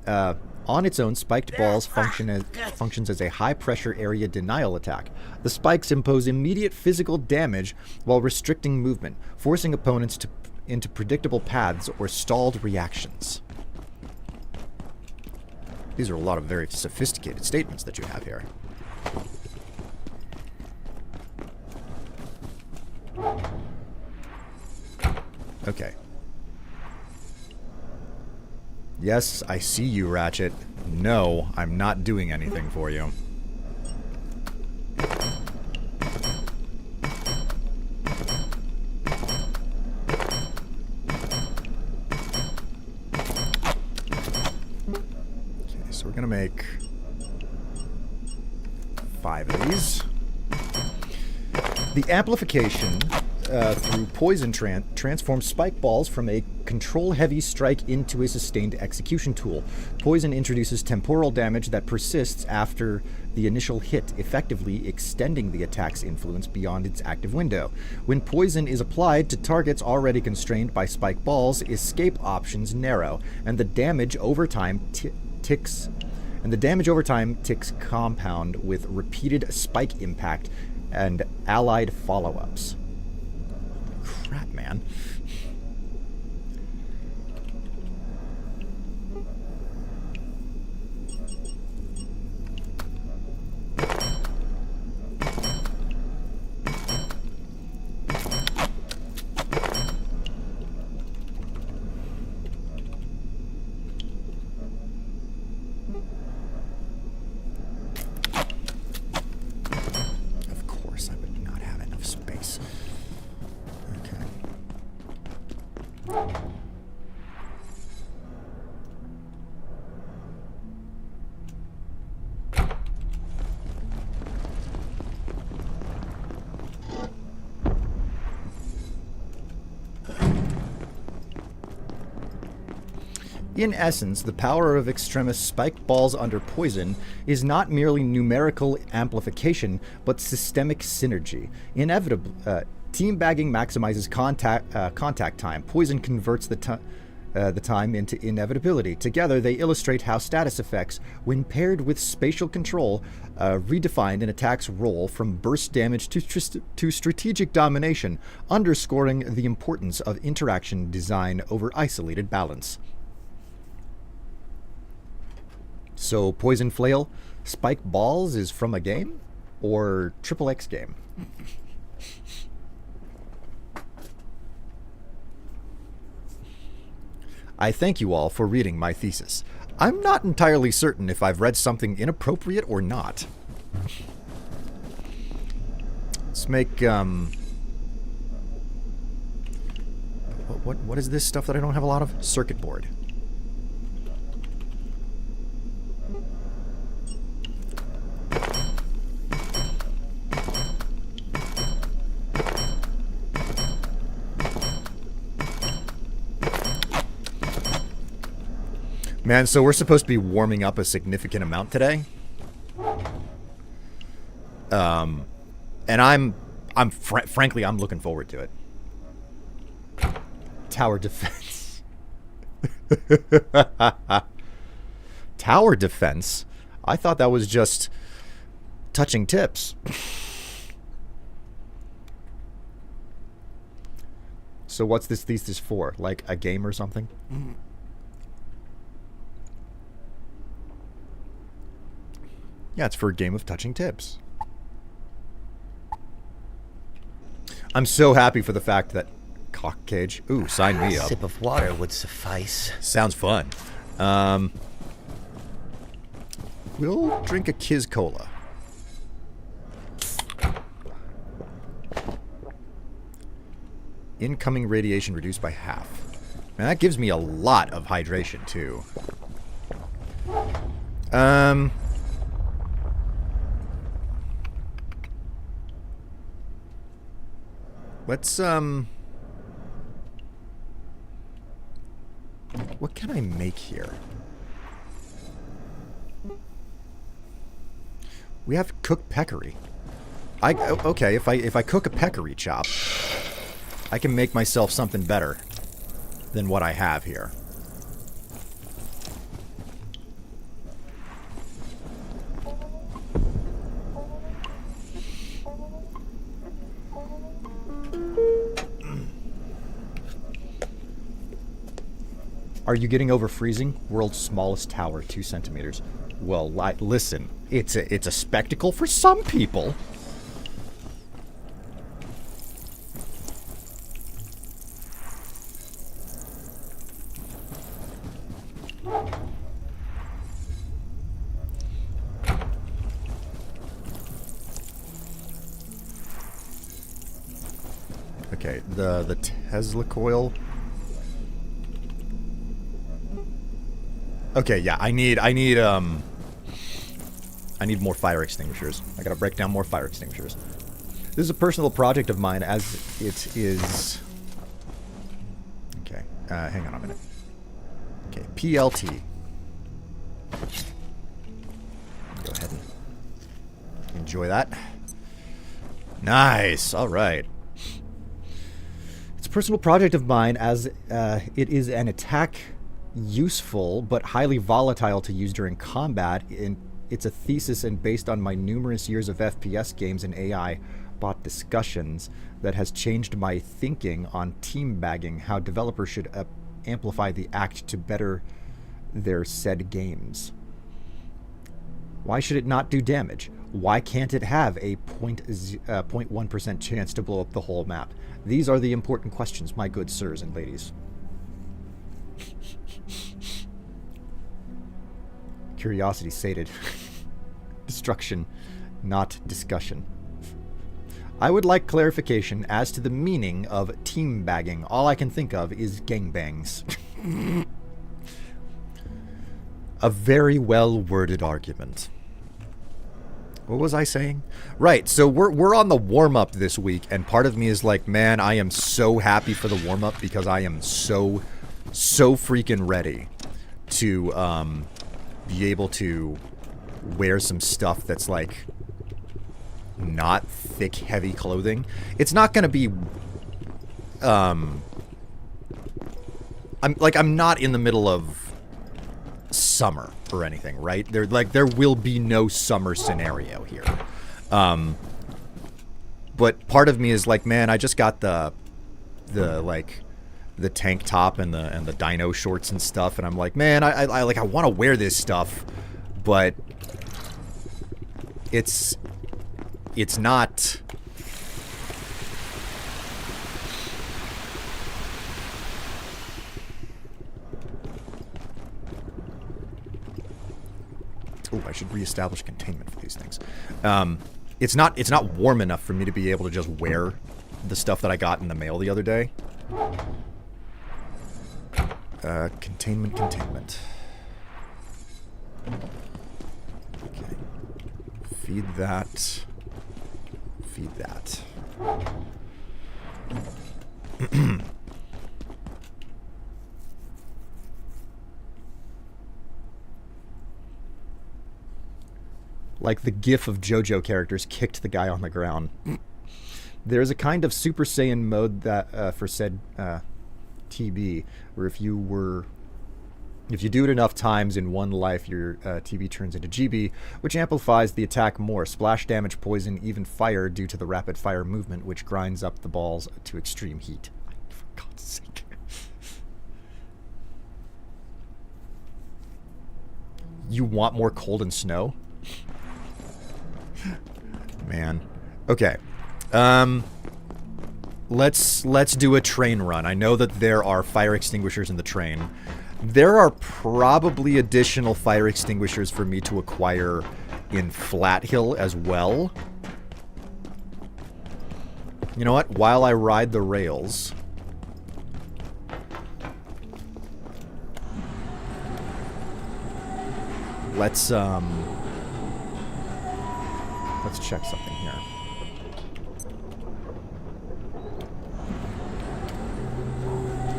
On its own, spiked balls functions as a high-pressure area denial attack. The spikes impose immediate physical damage while restricting movement, forcing opponents into predictable paths or stalled reactions. These are a lot of very sophisticated statements that you have here. Okay. Yes, I see you, Ratchet. No, I'm not doing anything for you. Okay, so we're gonna make 5 of these. The amplification through poison transforms spike balls from a control-heavy strike into a sustained execution tool. Poison introduces temporal damage that persists after the initial hit, effectively extending the attack's influence beyond its active window. When poison is applied to targets already constrained by spike balls, escape options narrow, and the damage over time ticks compound with repeated spike impact and allied follow-ups. Crap, man. Of course, I would not have enough space. Okay. In essence, the power of Extremis spiked balls under poison is not merely numerical amplification, but systemic synergy. Inevitably, teambagging maximizes contact time. Poison converts the time into inevitability. Together, they illustrate how status effects, when paired with spatial control, redefine an attack's role from burst damage to strategic domination, underscoring the importance of interaction design over isolated balance. So, Poison Flail, Spike Balls is from a game? Or Triple X game? I thank you all for reading my thesis. I'm not entirely certain if I've read something inappropriate or not. Let's make, What is this stuff that I don't have a lot of? Circuit board. Man, so we're supposed to be warming up a significant amount today. And frankly, I'm looking forward to it. Tower defense. Tower defense? I thought that was just touching tips. So what's this thesis for? Like a game or something? Yeah, it's for a game of touching tips. I'm so happy for the fact that cock cage. Ooh, sign me up. A sip of water would suffice. Sounds fun. We'll drink a Kiz Cola. Incoming radiation reduced by half. And that gives me a lot of hydration, too. Let's, what can I make here? We have cooked peccary. Okay, if I cook a peccary chop, I can make myself something better than what I have here. Are you getting over freezing? World's smallest tower, 2 centimeters. Well, listen, it's a spectacle for some people. Okay, the Tesla coil. Okay, yeah, I need more fire extinguishers. I gotta break down more fire extinguishers. This is a personal project of mine, as it is. Okay, hang on a minute. Okay, PLT. Go ahead and enjoy that. Nice. All right. It's a personal project of mine, as it is an attack useful but highly volatile to use during combat. It's a thesis and based on my numerous years of FPS games and AI bot discussions that has changed my thinking on teambagging, how developers should amplify the act to better their said games. Why should it not do damage? Why can't it have a 0.1% chance to blow up the whole map? These are the important questions, my good sirs and ladies. Curiosity sated. Destruction, not discussion. I would like clarification as to the meaning of teambagging. All I can think of is gangbangs. A very well-worded argument. What was I saying? Right, so we're on the warm-up this week, and part of me is like, man, I am so happy for the warm-up because I am so freaking ready to be able to wear some stuff that's like not thick, heavy clothing. It's not gonna be I'm not in the middle of summer or anything, right? There will be no summer scenario here. But part of me is like, man, I just got the tank top and the dino shorts and stuff, and I'm like, man, I want to wear this stuff, but it's not. Oh, I should reestablish containment for these things. It's not warm enough for me to be able to just wear the stuff that I got in the mail the other day. Containment. Okay. Feed that. Like the gif of JoJo characters kicked the guy on the ground. There's a kind of Super Saiyan mode that for said TB, where if you do it enough times in one life, your TB turns into GB, which amplifies the attack more. Splash damage, poison, even fire due to the rapid fire movement, which grinds up the balls to extreme heat. For God's sake. You want more cold and snow? Man. Okay. Let's do a train run. I know that there are fire extinguishers in the train. There are probably additional fire extinguishers for me to acquire in Flat Hill as well. You know what? While I ride the rails, let's check something here.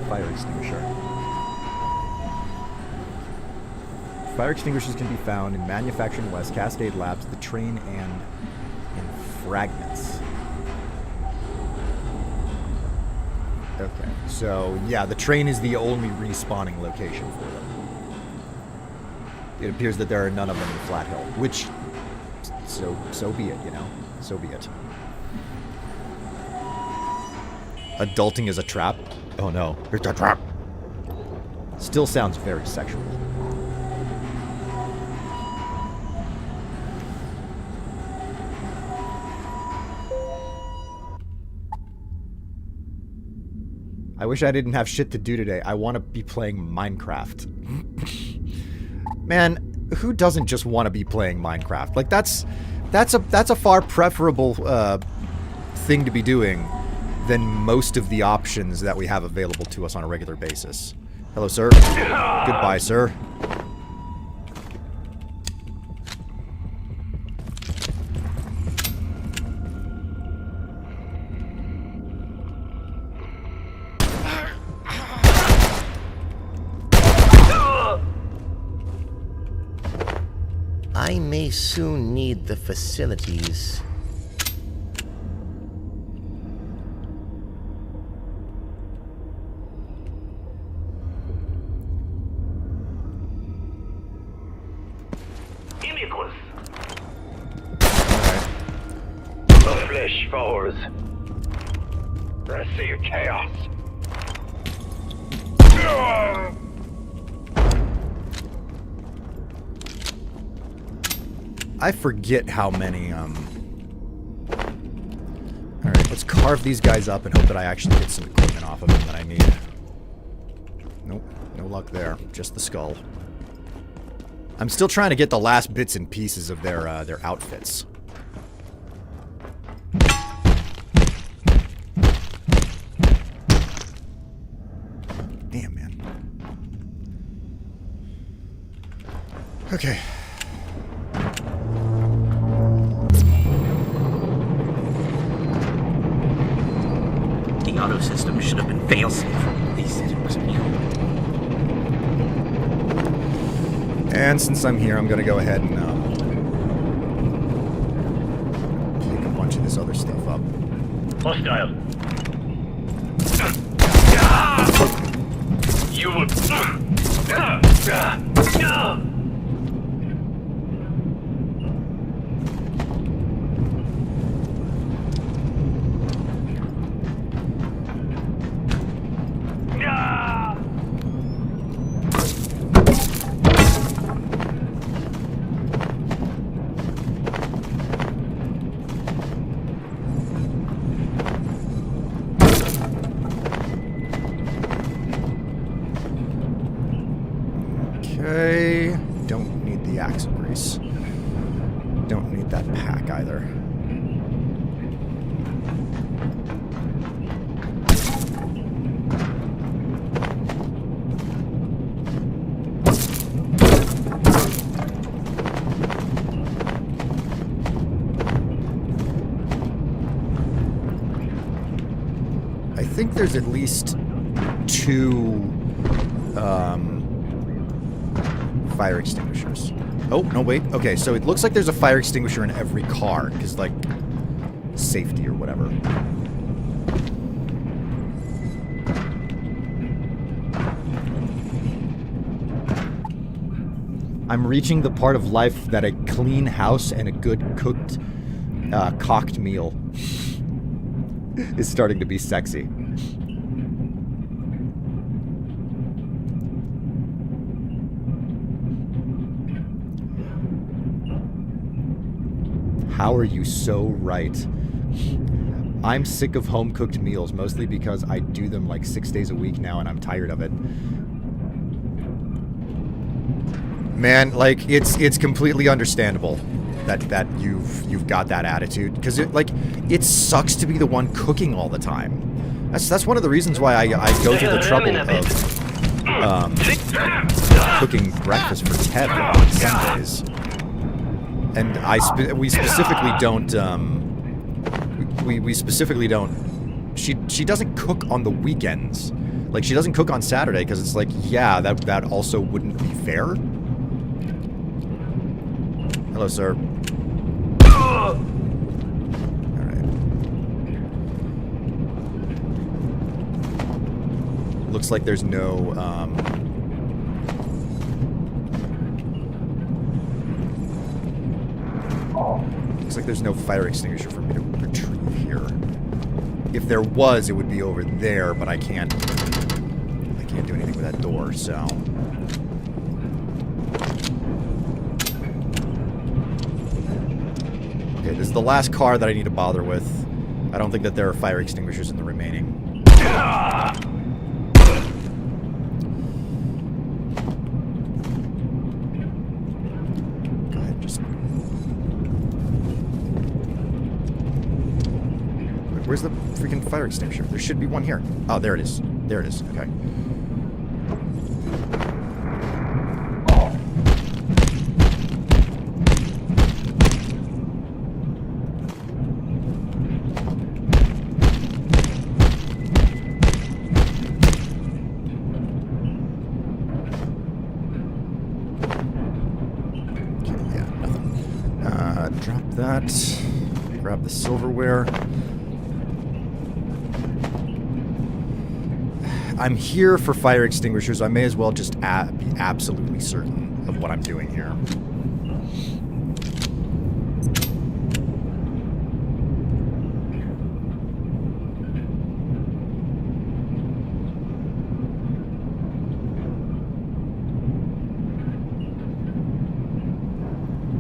Fire extinguisher. Fire extinguishers can be found in Manufacturing West, Cascade Labs, the train, and in Fragments. Okay, so yeah, the train is the only respawning location for them. It appears that there are none of them in Flat Hill, which, so be it, you know? So be it. Adulting is a trap? Oh no, it's a trap! Still sounds very sexual. I wish I didn't have shit to do today. I want to be playing Minecraft. Man, who doesn't just want to be playing Minecraft? Like that's a far preferable thing to be doing than most of the options that we have available to us on a regular basis. Hello, sir. Goodbye, sir. I may soon need the facilities. Inimicus. The flesh foes. I see your chaos. I forget how many, Alright, let's carve these guys up and hope that I actually get some equipment off of them that I need. Nope, no luck there. Just the skull. I'm still trying to get the last bits and pieces of their outfits. Damn, man. Okay. The auto system should have been failsafe. At least it was immune. And since I'm here, I'm gonna go ahead and pick a bunch of this other stuff up. Hostile. You would. Okay, don't need the axle grease. Don't need that pack either. I think there's at least two fire extinguishers. Oh, no, wait. Okay, so it looks like there's a fire extinguisher in every car, because, like, safety or whatever. I'm reaching the part of life that a clean house and a good cooked, cocked meal is starting to be sexy. How are you so right? I'm sick of home-cooked meals, mostly because I do them like 6 days a week now, and I'm tired of it. Man, like, it's completely understandable that you've got that attitude, because it sucks to be the one cooking all the time. That's one of the reasons why I go through the trouble of cooking breakfast for Ted on Sundays. And we specifically don't, we specifically don't, she doesn't cook on the weekends. Like, she doesn't cook on Saturday, because it's like, yeah, that also wouldn't be fair. Hello, sir. Alright. Looks like there's no, looks like there's no fire extinguisher for me to retrieve here. If there was, it would be over there, but I can't can't do anything with that door, so... Okay, this is the last car that I need to bother with. I don't think that there are fire extinguishers in the remaining. Go ahead, just... Where's the freaking fire extinguisher? There should be one here. Oh, there it is. There it is. Okay. Drop that. Grab the silverware. I'm here for fire extinguishers. I may as well just be absolutely certain of what I'm doing here.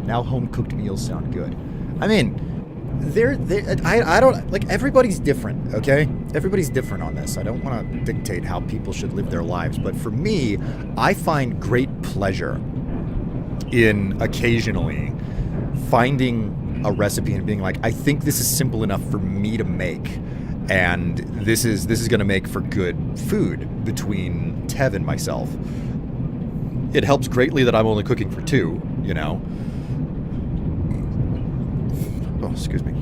Now home-cooked meals sound good. I mean, I don't, like, everybody's different, okay? Everybody's different on this. I don't want to dictate how people should live their lives, but for me, I find great pleasure in occasionally finding a recipe and being like, I think this is simple enough for me to make, and this is going to make for good food between Tev and myself. It helps greatly that I'm only cooking for two, you know? Oh, excuse me.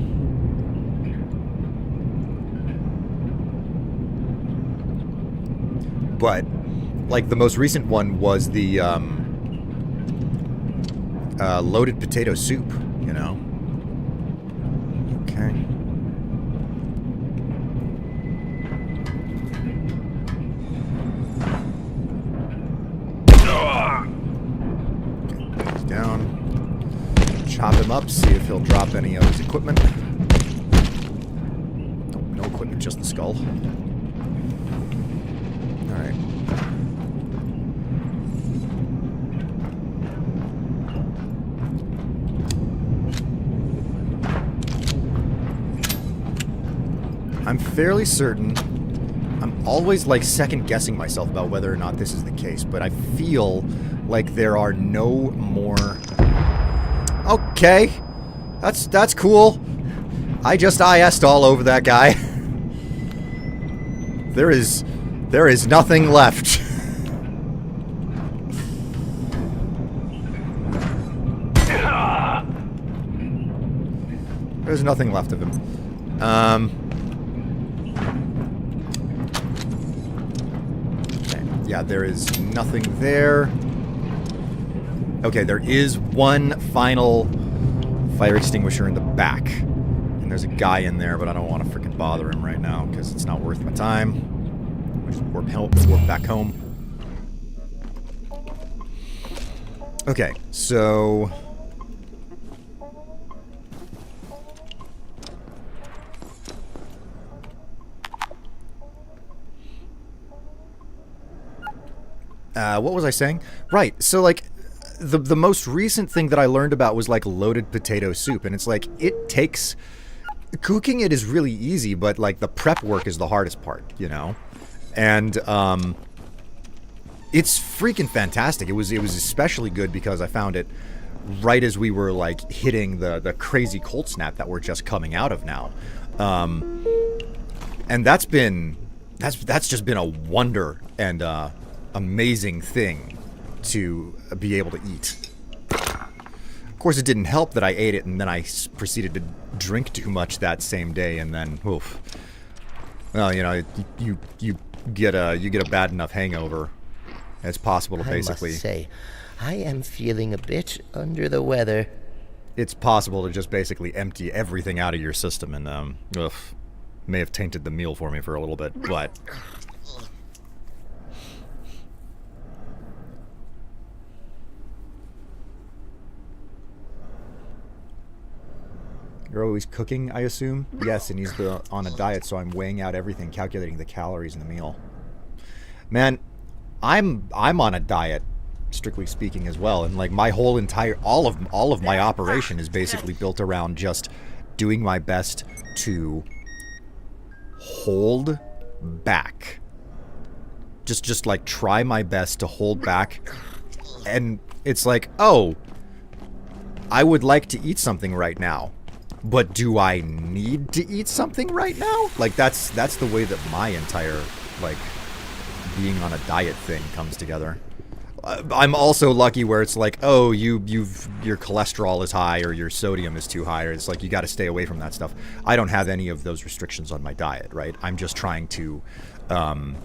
But, like, the most recent one was the loaded potato soup, you know? Okay. Okay, he's down. Chop him up, see if he'll drop any of his equipment. Nope, no equipment, just the skull. Alright. I'm fairly certain, I'm always like second guessing myself about whether or not this is the case, but I feel like there are no more... Okay, that's cool. I just IS'd all over that guy. There is nothing left. There's nothing left of him. Okay, yeah, there is nothing there. Okay, there is one final fire extinguisher in the back. And there's a guy in there, but I don't want to freaking bother him right now because it's not worth my time. I'll just warp back home. Okay, so... what was I saying? Right, so like... The most recent thing that I learned about was like loaded potato soup, and it's like it takes cooking it is really easy, but like the prep work is the hardest part, you know. And it's freaking fantastic. It was especially good because I found it right as we were like hitting the crazy cold snap that we're just coming out of now. And that's just been a wonder and amazing thing to be able to eat. Of course, it didn't help that I ate it and then I proceeded to drink too much that same day, and then, oof. Well, you know, you get a bad enough hangover. It's possible to basically... I must say, I am feeling a bit under the weather. It's possible to just basically empty everything out of your system, and oof, may have tainted the meal for me for a little bit, but... You're always cooking, I assume? Yes, and he's on a diet, so I'm weighing out everything, calculating the calories in the meal. Man, I'm on a diet, strictly speaking, as well, and like my whole entire all of my operation is basically built around just doing my best to hold back. Just like try my best to hold back. And it's like, oh, I would like to eat something right now, but do I need to eat something right now? Like that's the way that my entire like being on a diet thing comes together. I'm also lucky where it's like, oh, your cholesterol is high or your sodium is too high, or it's like you got to stay away from that stuff. I don't have any of those restrictions on my diet, right? I'm just trying to, I'm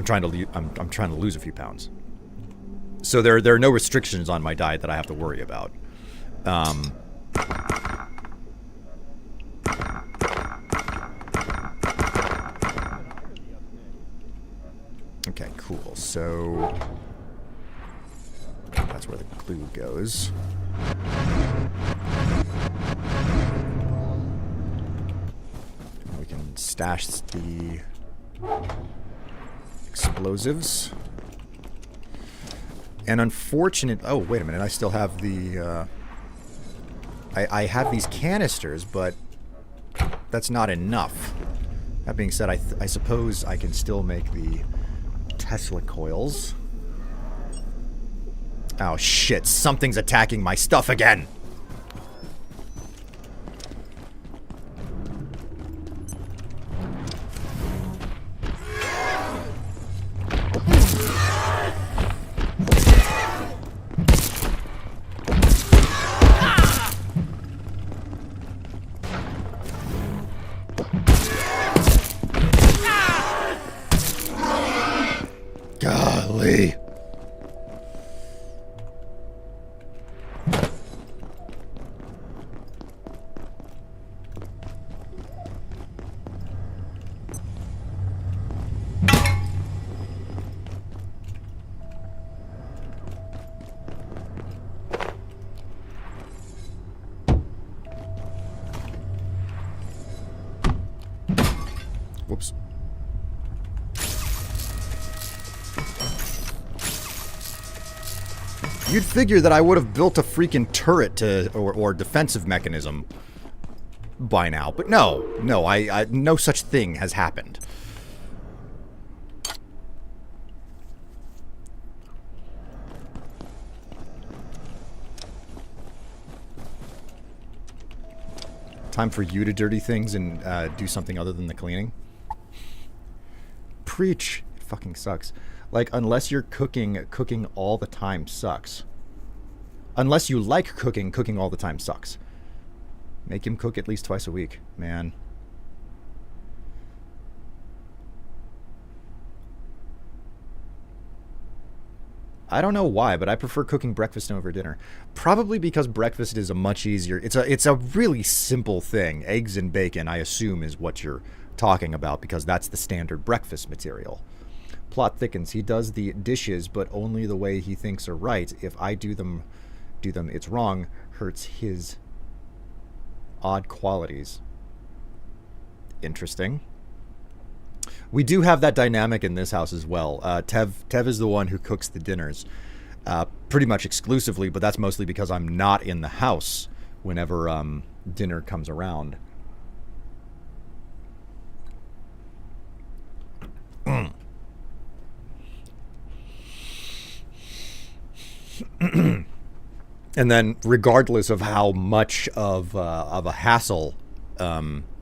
trying to lose a few pounds. So there are no restrictions on my diet that I have to worry about. Okay, cool. So that's where the glue goes. And we can stash the explosives. And unfortunate... Oh, wait a minute. I still have the... I have these canisters, but that's not enough. That being said, I suppose I can still make the Tesla coils. Oh, shit. Something's attacking my stuff again. Golly. Whoops. You'd figure that I would have built a freaking turret or defensive mechanism by now, but no, no such thing has happened. Time for you to dirty things and do something other than the cleaning. Preach. It fucking sucks. Like, unless you're cooking all the time sucks. Unless you like cooking all the time sucks. Make him cook at least twice a week, man. I don't know why, but I prefer cooking breakfast over dinner. Probably because breakfast is a much easier... It's a really simple thing. Eggs and bacon, I assume, is what you're talking about, because that's the standard breakfast material. Plot thickens. He does the dishes, but only the way he thinks are right. If I do them, it's wrong. Hurts his odd qualities. Interesting. We do have that dynamic in this house as well. Tev is the one who cooks the dinners, pretty much exclusively, but that's mostly because I'm not in the house whenever dinner comes around. And then, regardless of how much of a hassle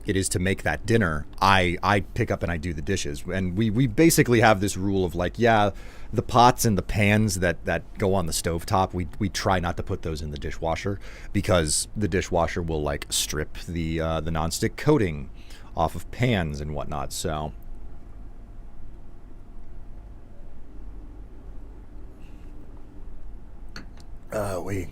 it is to make that dinner, I pick up and I do the dishes. And we basically have this rule of like, yeah, the pots and the pans that go on the stovetop, we try not to put those in the dishwasher, because the dishwasher will like strip the nonstick coating off of pans and whatnot. So wait.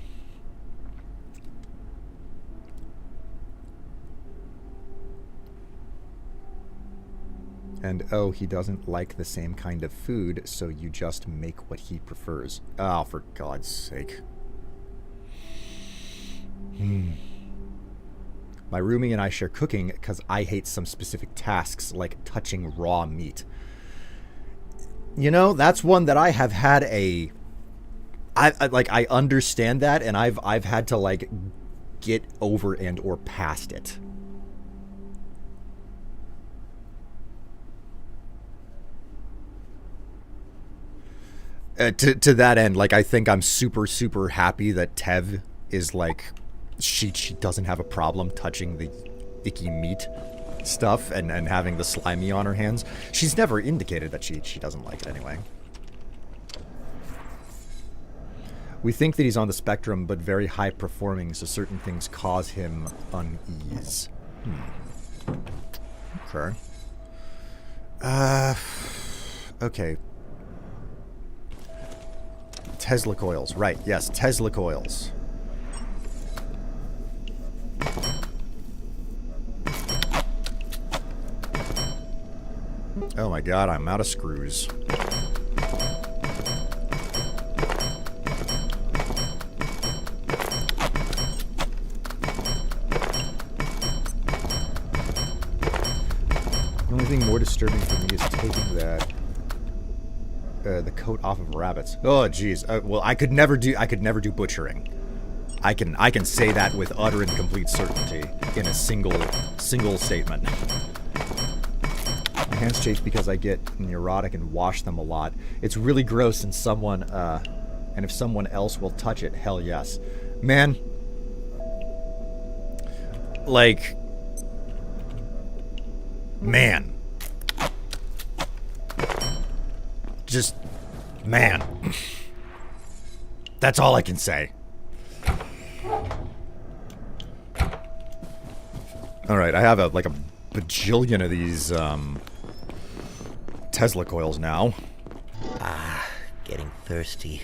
And oh, he doesn't like the same kind of food, so you just make what he prefers. Oh, for God's sake. My roomie and I share cooking because I hate some specific tasks like touching raw meat. You know, that's one that I have had I understand that, and I've had to like get over and or past it. To that end, like, I think I'm super happy that Tev is like, she doesn't have a problem touching the icky meat stuff and having the slimy on her hands. She's never indicated that she doesn't like it anyway. We think that he's on the spectrum, but very high performing, so certain things cause him unease. Okay. Okay. Tesla coils. Right, yes, Tesla coils. Oh my god, I'm out of screws. The only thing more disturbing for me is taking the coat off of rabbits. Oh, jeez. Well, I could never do butchering. I can say that with utter and complete certainty in a single statement. My hands shake because I get neurotic and wash them a lot. It's really gross, and and if someone else will touch it, hell yes, man. Like, man. Just, man. That's all I can say. Alright, I have a bajillion of these, Tesla coils now. Ah, getting thirsty.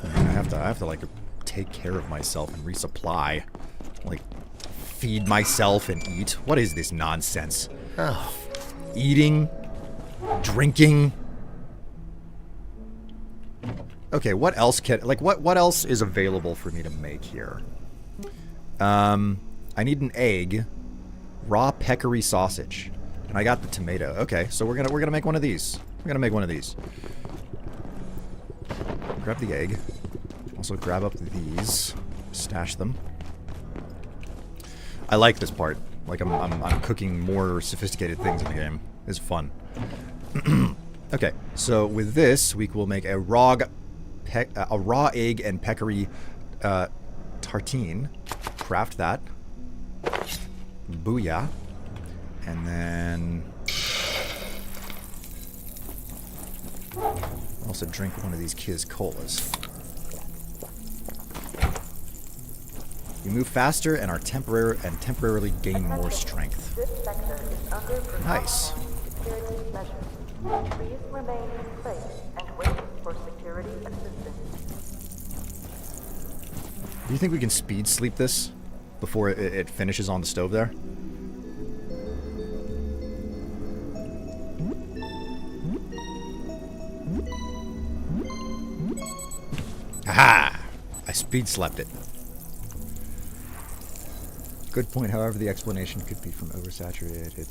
I have to, like, take care of myself and resupply. Like, feed myself and eat. What is this nonsense? Oh. Eating, drinking. Okay, what else what else is available for me to make here? I need an egg, raw peccary sausage, and I got the tomato. Okay, so we're gonna make one of these. We're gonna make one of these. Grab the egg. Also grab up these. Stash them. I like this part. Like I'm cooking more sophisticated things in the game. It's fun. Okay, so with this we will make a raw egg and peccary tartine. Craft that. Booyah. And then also drink one of these Kiz Colas. We move faster and are temporarily gain more strength. Nice. Please remain in place and wait for security assistance. Do you think we can speed sleep this before it finishes on the stove there? Aha! I speed slept it. Good point, however, the explanation could be from oversaturated.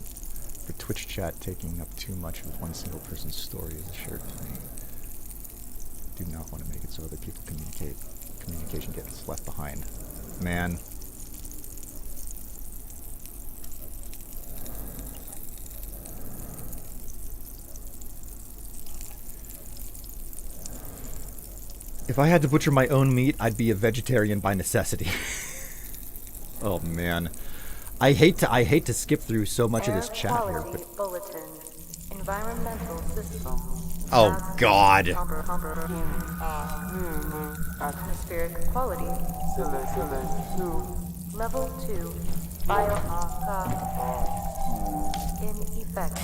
The Twitch chat taking up too much of one single person's story is a shared thing. Do not want to make it so other people communicate. Communication gets left behind. Man. If I had to butcher my own meat, I'd be a vegetarian by necessity. Oh man. I hate to skip through so much of this chat here, but Bulletin. Environmental system. oh god. Atmospheric quality. Level 2. In effect.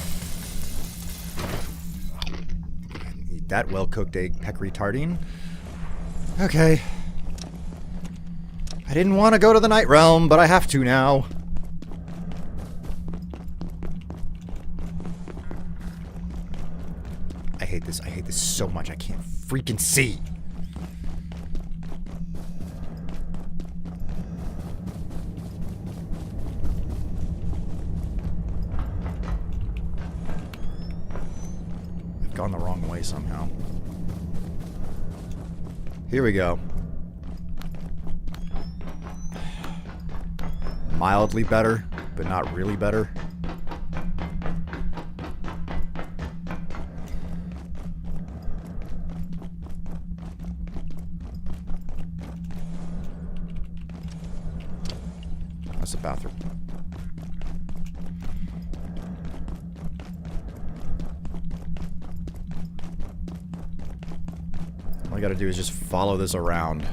Eat that well-cooked egg peccary tartine. Okay. I didn't want to go to the Night Realm, but I have to now. I hate this. I hate this so much. I can't freaking see. I've gone the wrong way somehow. Here we go. Mildly better, but not really better. That's the bathroom. All I gotta do is just follow this around.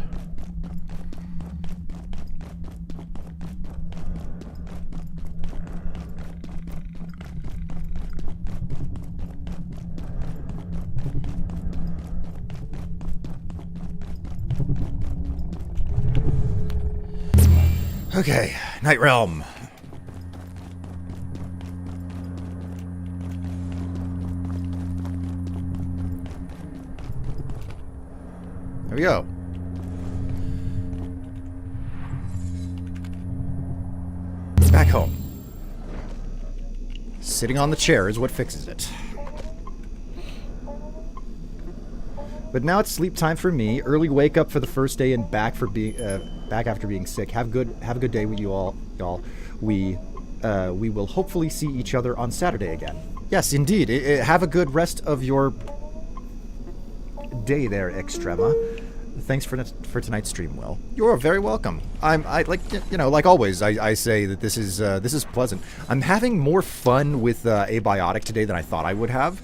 Okay, Night Realm. There we go. Back home. Sitting on the chair is what fixes it. But now it's sleep time for me. Early wake up for the first day and back for being back after being sick. Have a good day with you all, y'all. We will hopefully see each other on Saturday again. Yes, indeed. Have a good rest of your day there, Extrema. Thanks for tonight's stream, Will. You're very welcome. Like always, I say that this is pleasant. I'm having more fun with Abiotic today than I thought I would have.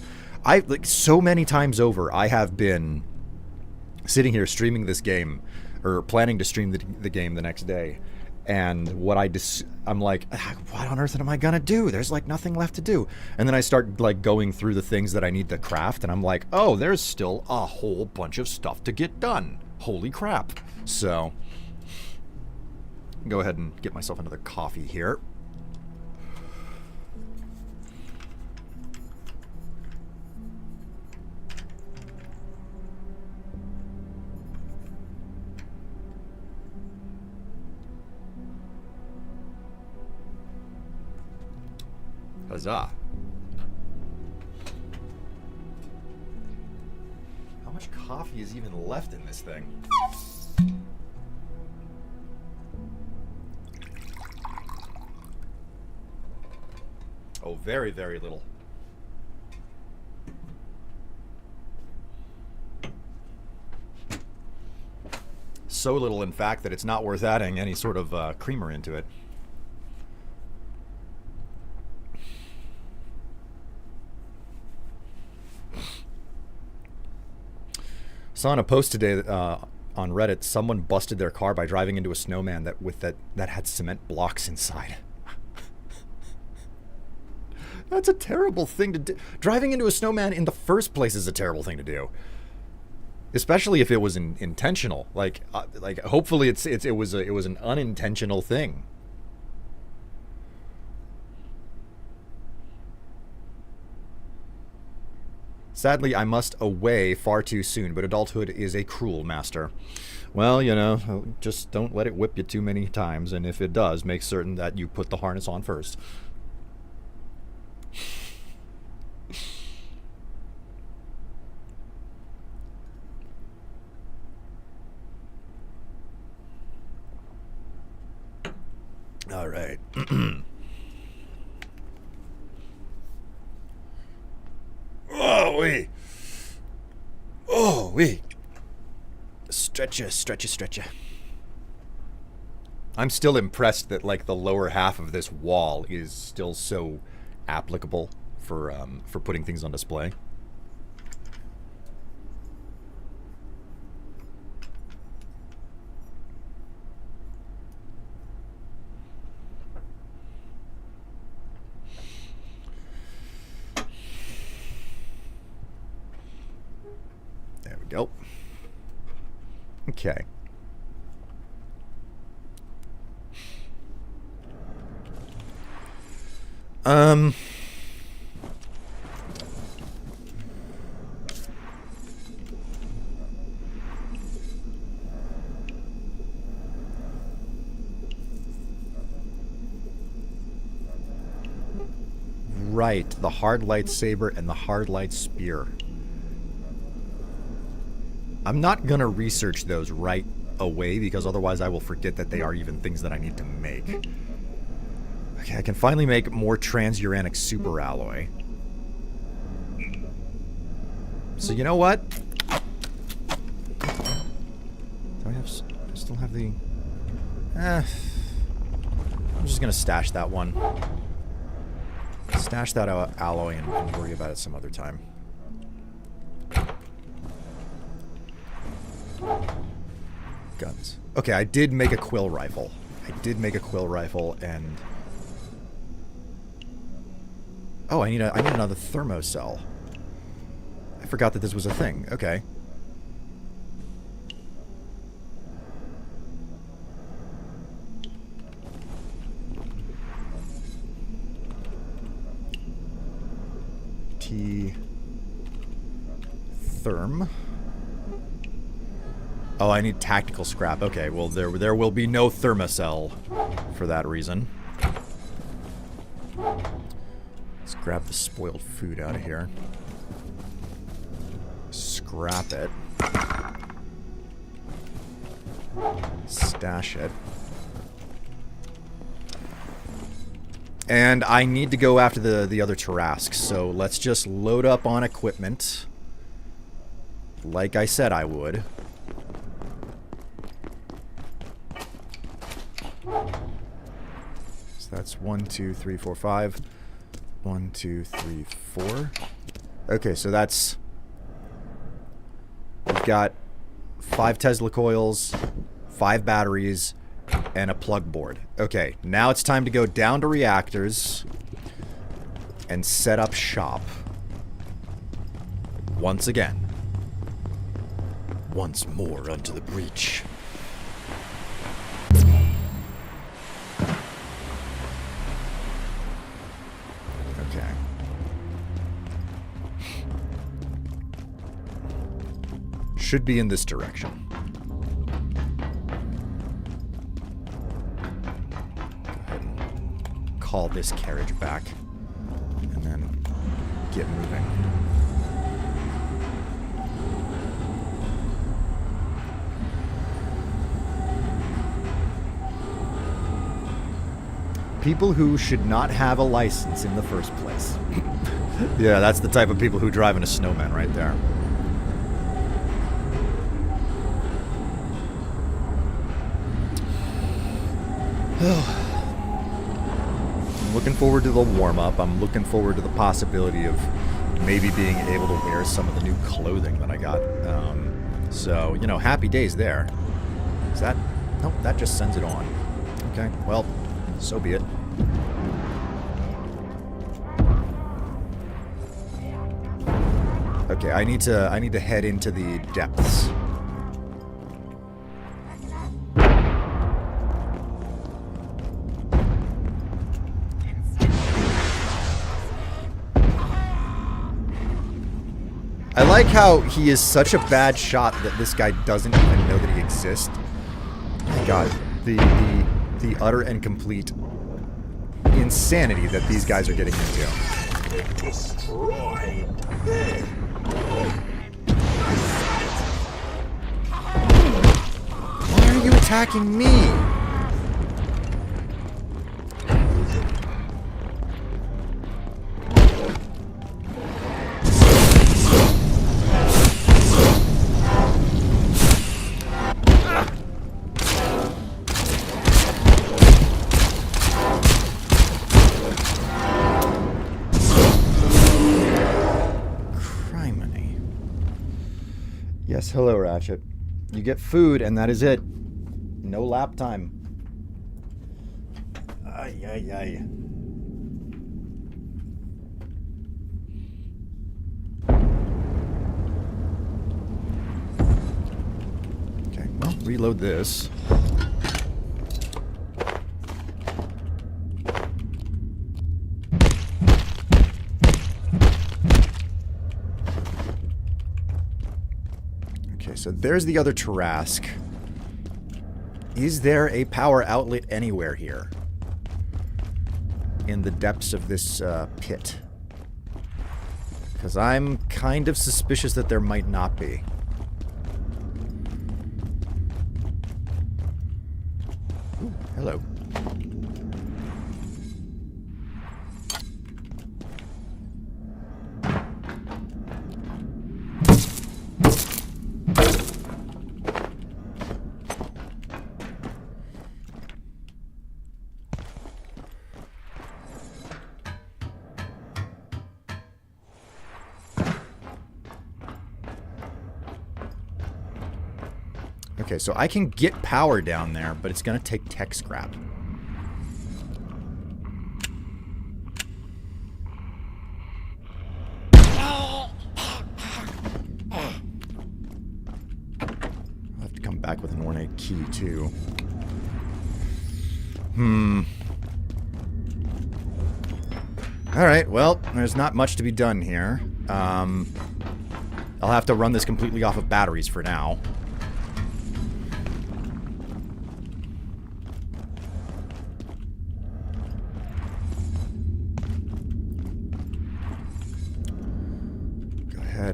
So many times over, I have been sitting here streaming this game, or planning to stream the game the next day, and I'm like, what on earth am I gonna do? There's like nothing left to do. And then I start like going through the things that I need to craft, and I'm like, oh, there's still a whole bunch of stuff to get done. Holy crap. So, go ahead and get myself another coffee here. Huzzah. How much coffee is even left in this thing? Oh, very, very little. So little, in fact, that it's not worth adding any sort of creamer into it. Saw on a post today on Reddit, someone busted their car by driving into a snowman that had cement blocks inside. That's a terrible thing to do. Driving into a snowman in the first place is a terrible thing to do, especially if it was intentional. Like hopefully it was an unintentional thing. Sadly, I must away far too soon, but adulthood is a cruel master. Well, just don't let it whip you too many times, and if it does, make certain that you put the harness on first. All right. Oh, wee. Stretcha. I'm still impressed that, like, the lower half of this wall is still so applicable for putting things on display. There we go. Okay. Right, the hard lightsaber and the hard light spear. I'm not going to research those right away because otherwise I will forget that they are even things that I need to make. Okay, I can finally make more transuranic superalloy. So you know what? Do I still have the... I'm just going to stash that one. Stash that alloy and worry about it some other time. Guns. Okay, I did make a quill rifle. And... Oh, I need another thermocell. I forgot that this was a thing. Okay. Therm. Oh, I need tactical scrap. Okay, well there will be no thermocell for that reason. Let's grab the spoiled food out of here. Scrap it. Stash it. And I need to go after the other Tarrasques, so let's just load up on equipment. Like I said I would. So that's 1, 2, 3, 4, 5. 1, 2, 3, 4. Okay, so that's... We've got 5 Tesla coils, 5 batteries, and a plug board. Okay, now it's time to go down to reactors and set up shop. Once again. Once more unto the breach. Okay. Should be in this direction. Call this carriage back and then get moving. People who should not have a license in the first place. Yeah, that's the type of people who drive in a snowman right there. I'm looking forward to the warm-up. I'm looking forward to the possibility of maybe being able to wear some of the new clothing that I got. So, you know, happy days there. Is that... Nope, that just sends it on. Okay, well, so be it. Okay, I need to head into the depths. I like how he is such a bad shot that this guy doesn't even know that he exists. Oh my God, the utter and complete insanity that these guys are getting into. Why are you attacking me? Yes, hello, Ratchet. You get food, and that is it. No lap time. Ay, ay, ay. Okay, well, reload this. So there's the other Tarrasque. Is there a power outlet anywhere here? In the depths of this pit? Because I'm kind of suspicious that there might not be. hello. Okay, so I can get power down there, but it's going to take tech scrap. I'll have to come back with an ornate key, too. Alright, well, there's not much to be done here. I'll have to run this completely off of batteries for now.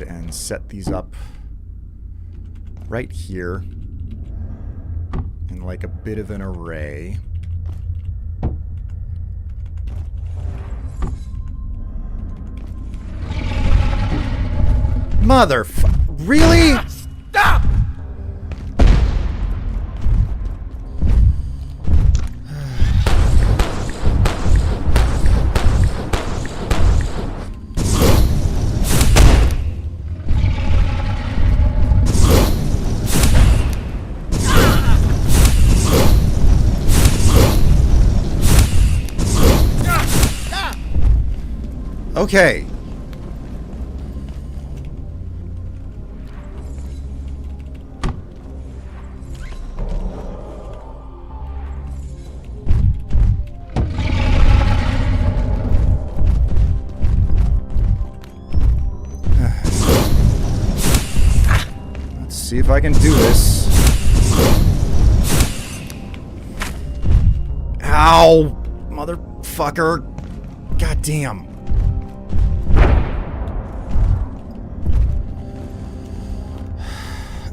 And set these up right here in like a bit of an array. Really? Stop! Okay. Let's see if I can do this. Ow! Motherfucker. God damn.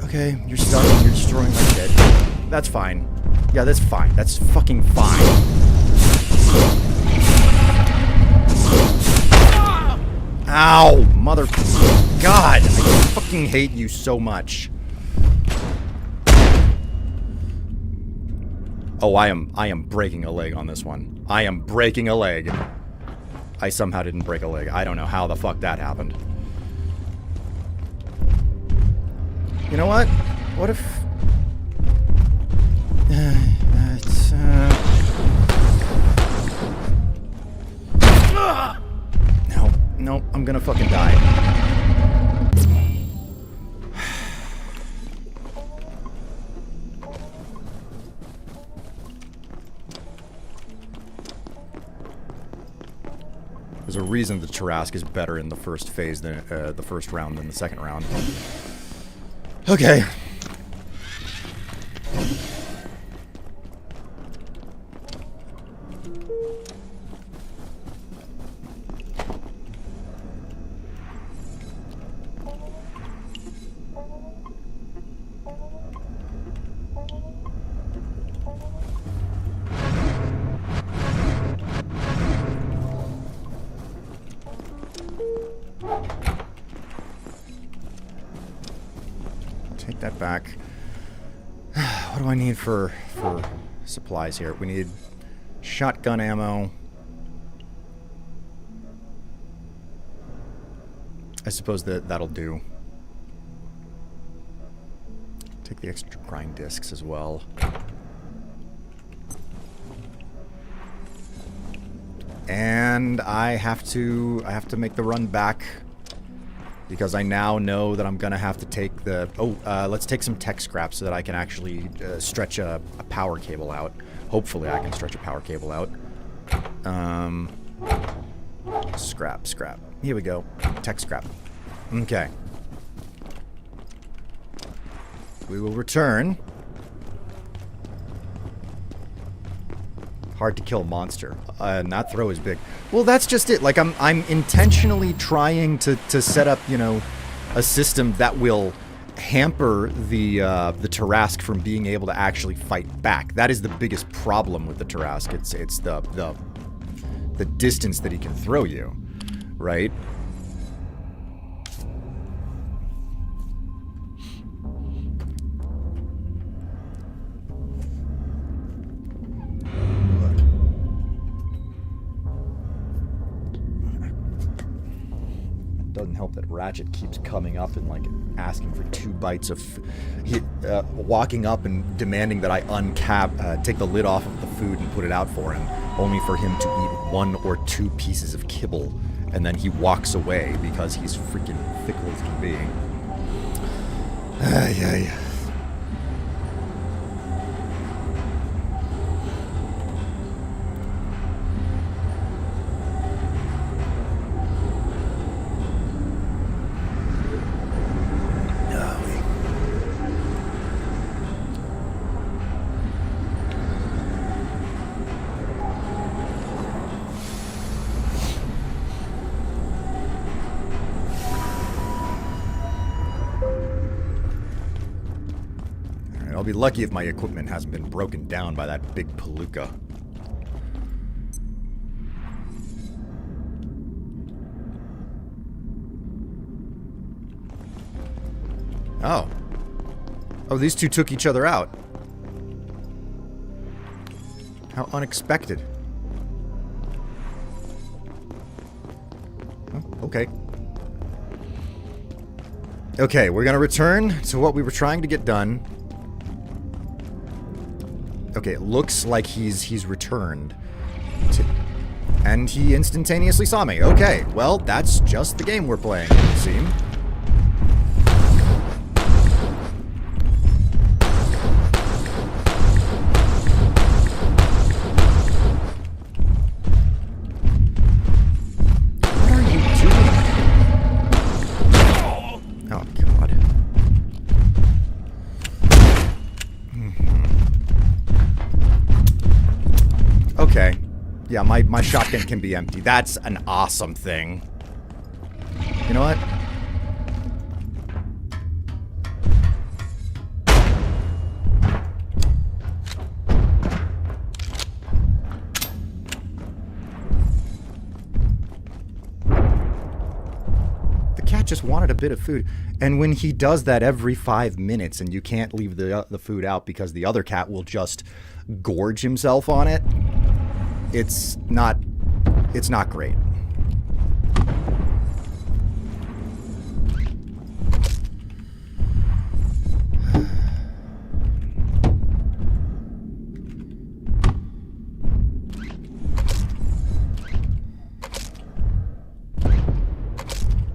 Okay, you're stuck and you're destroying my shit. That's fine. Yeah, that's fine. That's fucking fine. Ow! Mother... God! I fucking hate you so much. Oh, I am breaking a leg on this one. I am breaking a leg. I somehow didn't break a leg. I don't know how the fuck that happened. You know what? What if... No, I'm gonna fucking die. There's a reason the Tarask is better in the first phase than the first round than the second round. Okay. Take that back. What do I need for supplies here? We need shotgun ammo. I suppose that'll do. Take the extra grind discs as well. And I have to make the run back because I now know that I'm gonna have to take the... let's take some tech scrap so that I can actually stretch a power cable out. Hopefully I can stretch a power cable out. Scrap. Here we go. Tech scrap. Okay. We will return. Hard to kill monster. And that throw is big. Well, that's just it. Like, I'm intentionally trying to set up, you know, a system that will hamper the Tarrasque from being able to actually fight back. That is the biggest problem with the Tarrasque. It's the distance that he can throw you, right? Doesn't help that Ratchet keeps coming up and like asking for 2 bites of walking up and demanding that I take the lid off of the food and put it out for him, only for him to eat 1 or 2 pieces of kibble, and then he walks away because he's freaking fickle as can be. Yeah. I'll be lucky if my equipment hasn't been broken down by that big palooka. Oh. Oh, these two took each other out. How unexpected. Oh, okay. Okay, we're gonna return to what we were trying to get done. Okay, it looks like he's returned. And he instantaneously saw me. Okay, well, that's just the game we're playing, it would seem. What are you doing? Oh, God. Okay. Yeah, my shotgun can be empty. That's an awesome thing. You know what? The cat just wanted a bit of food. And when he does that every 5 minutes and you can't leave the food out because the other cat will just gorge himself on it, it's not great.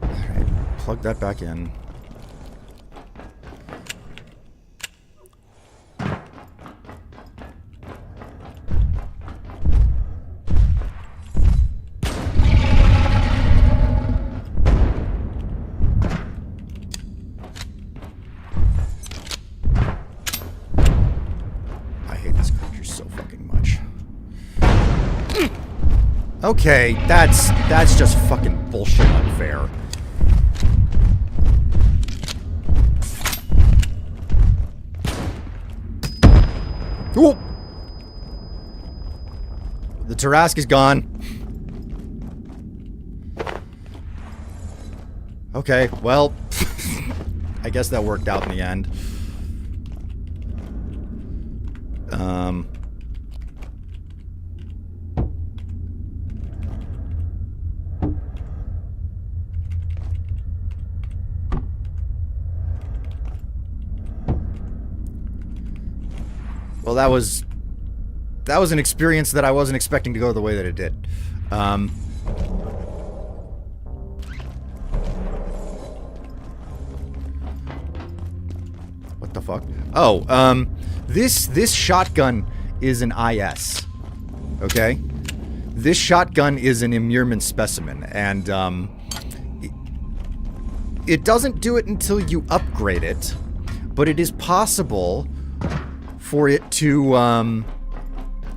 Alright, plug that back in. Okay, that's just fucking bullshit unfair. Ooh. The Tarrasque is gone. Okay, well, I guess that worked out in the end. Well, that was an experience that I wasn't expecting to go the way that it did. What the fuck? Oh, this shotgun is an IS. Okay? This shotgun is an immurement specimen, and it doesn't do it until you upgrade it, but it is possible for it to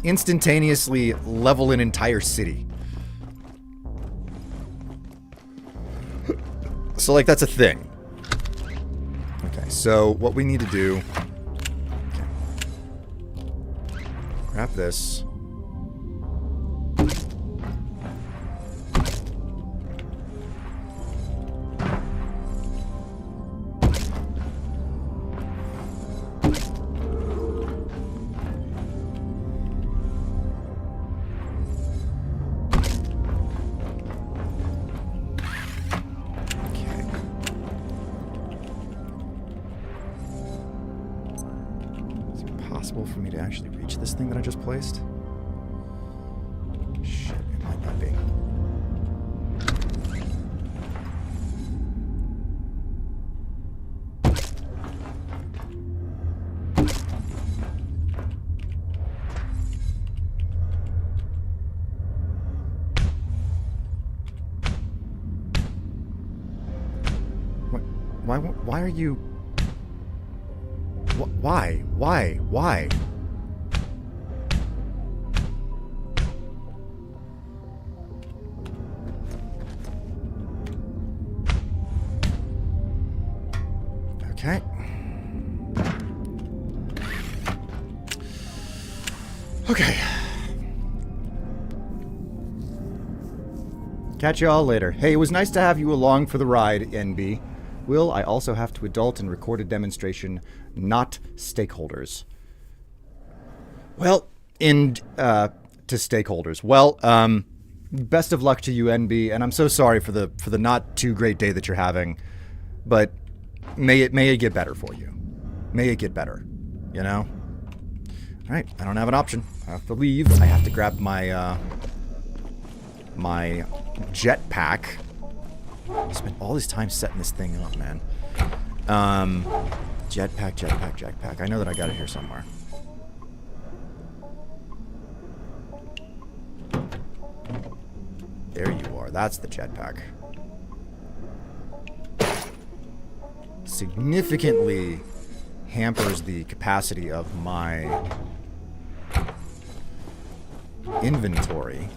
instantaneously level an entire city. So, like, that's a thing. Okay. Okay, so what we need to do... Okay. Grab this. For me to actually reach this thing that I just placed? Shit, it might not be. Why are you... Why? Okay. Okay. Catch you all later. Hey, it was nice to have you along for the ride, NB. Will, I also have to adult and record a demonstration, not stakeholders. Well, to stakeholders. Well, best of luck to you, NB, and I'm so sorry for the not too great day that you're having, but may it get better for you. May it get better, you know? Alright, I don't have an option. I have to leave. I have to grab my, my jetpack. I spent all this time setting this thing up, man. Jetpack. I know that I got it here somewhere. There you are. That's the jetpack. Significantly hampers the capacity of my inventory.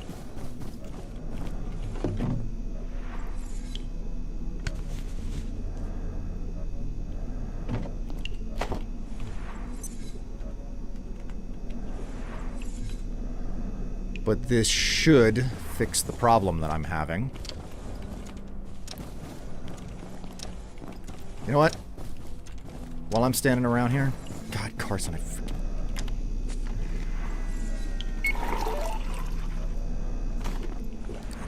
But this should fix the problem that I'm having. You know what? While I'm standing around here... God, Carson,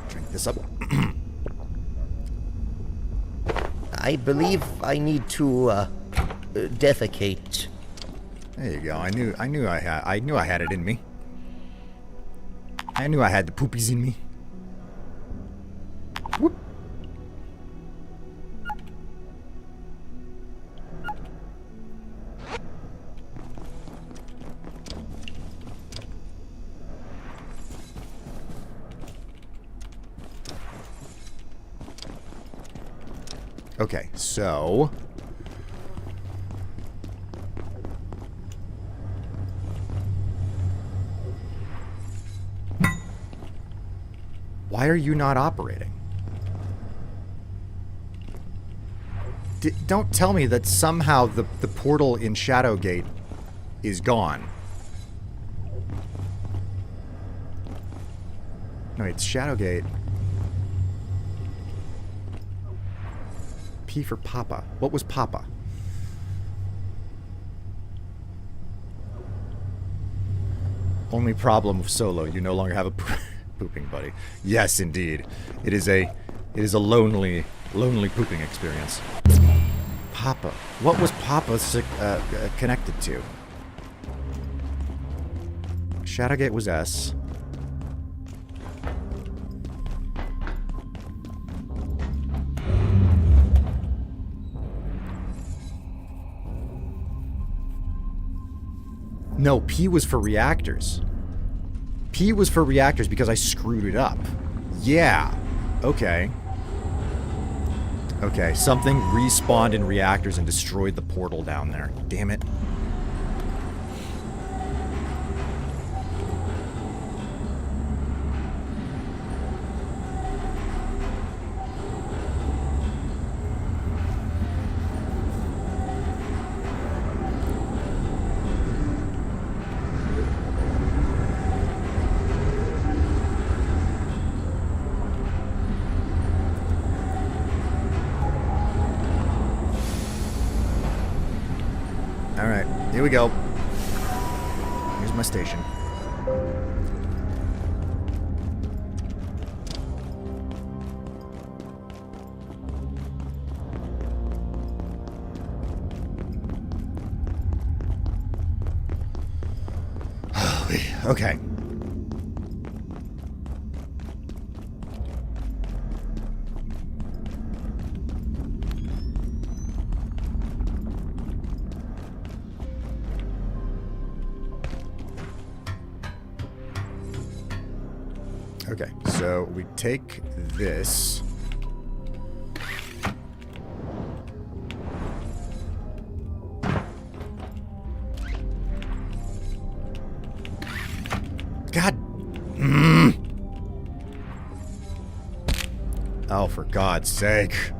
drink this up. I believe I need to, defecate. There you go. I knew I had it in me. I knew I had the poopies in me. Whoop. Okay, so... Why are you not operating? Don't tell me that somehow the portal in Shadowgate is gone. No, it's Shadowgate. P for Papa. What was Papa? Only problem with Solo, you no longer have a pooping buddy. Yes, indeed. It is a lonely pooping experience. Papa. What was Papa connected to? Shadowgate was S. No, P was for reactors. P was for reactors because I screwed it up. Yeah. Okay. Okay, something respawned in reactors and destroyed the portal down there. Damn it. Here we go. Here's my station. Okay. Okay, so we take this. God. Oh, for God's sake.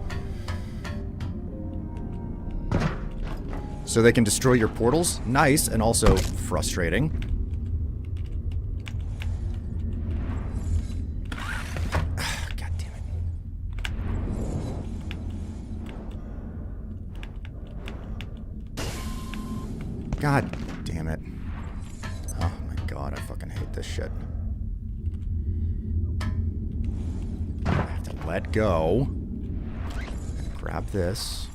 So they can destroy your portals? Nice, and also frustrating. God damn it. God damn it. Oh my God, I fucking hate this shit. I have to let go. And grab this.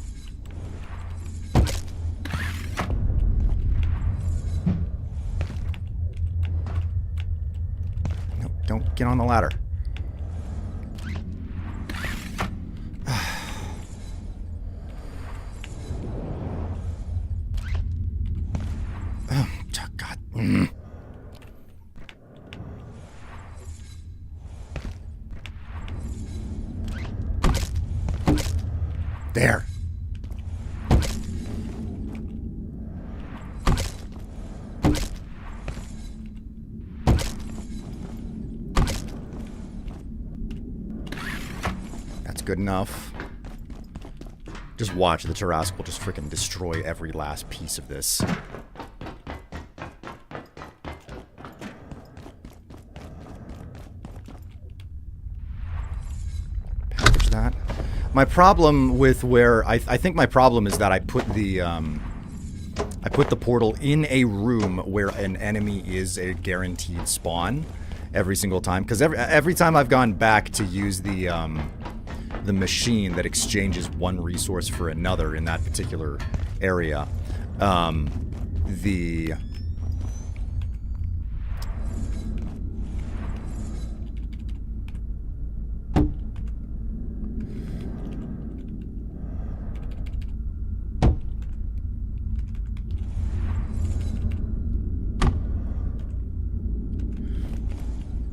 No, don't get on the ladder. Oh, God. There. That's good enough. Just watch, the Tarrasque will just freaking destroy every last piece of this. Package that. My problem with where I think my problem is that I put the portal in a room where an enemy is a guaranteed spawn every single time, because every time I've gone back to use the machine that exchanges one resource for another in that particular area,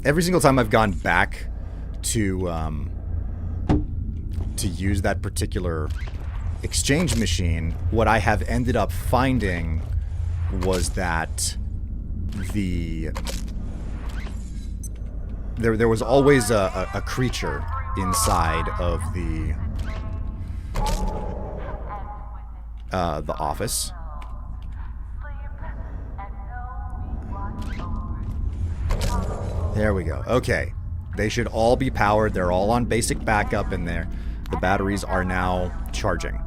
every single time I've gone back to use that particular exchange machine, what I have ended up finding was that there was always a creature inside of the office. There we go. Okay. They should all be powered. They're all on basic backup in there. The batteries are now charging.